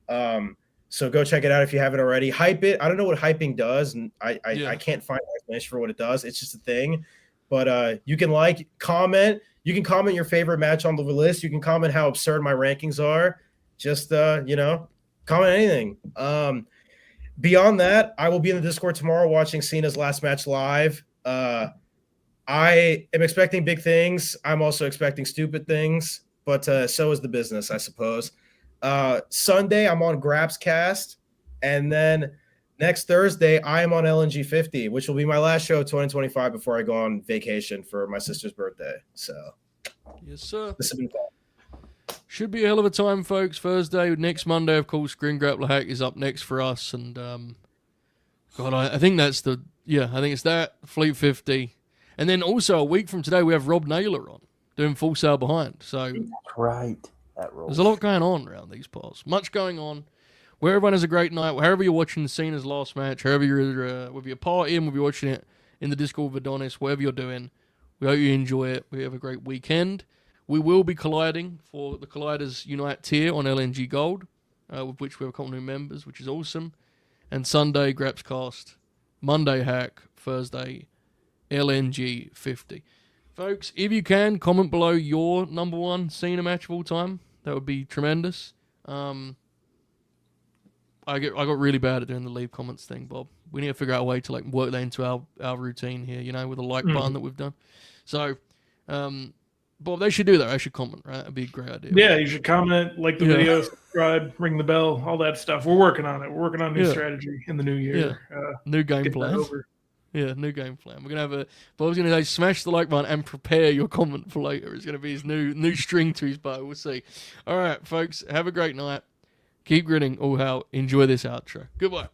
So go check it out if you haven't already. Hype it. I don't know what hyping does, and I can't find an explanation for what it does. It's just a thing. But you can comment. You can comment your favorite match on the list. You can comment how absurd my rankings are. Just comment anything. Beyond that, I will be in the Discord tomorrow watching Cena's last match live. I am expecting big things. I'm also expecting stupid things, but so is the business, I suppose. Sunday, I'm on Grabscast, and then next Thursday, I am on LNG 50, which will be my last show of 2025 before I go on vacation for my sister's birthday. So, yes, sir. This has been fun. Should be a hell of a time, folks. Thursday, next Monday, of course, Grin Grappler Hack is up next for us, and God, I think that's I think it's that Fleet 50. And then also a week from today, we have Rob Naylor on doing Full Sail Behind. So that's right. That rolls. There's a lot going on around these parts. Much going on. Where everyone has a great night. Wherever you're watching Cena's last match, wherever you're, whether you're partying, whether you're watching it in the Discord with Adonis, whatever you're doing, we hope you enjoy it. We have a great weekend. We will be colliding for the Colliders Unite tier on LNG Gold, with which we have a couple new members, which is awesome. And Sunday, Grapscast. Monday, Hack. Thursday, LNG 50. Folks, if you can, comment below your number one Cena match of all time. That would be tremendous. I got really bad at doing the leave comments thing, Bob. We need to figure out a way to work that into our routine here, with a like button that we've done. So, Bob, they should do that. I should comment, right? That'd be a great idea. Yeah, you should comment, like the video, subscribe, ring the bell, all that stuff. We're working on it. We're working on new strategy in the new year. New game plan. Yeah, new game plan. We're gonna have Bob's gonna say smash the like button and prepare your comment for later. It's gonna be his new string to his bow. We'll see. All right, folks, have a great night. Keep grinning. All hell. Enjoy this outro. Goodbye.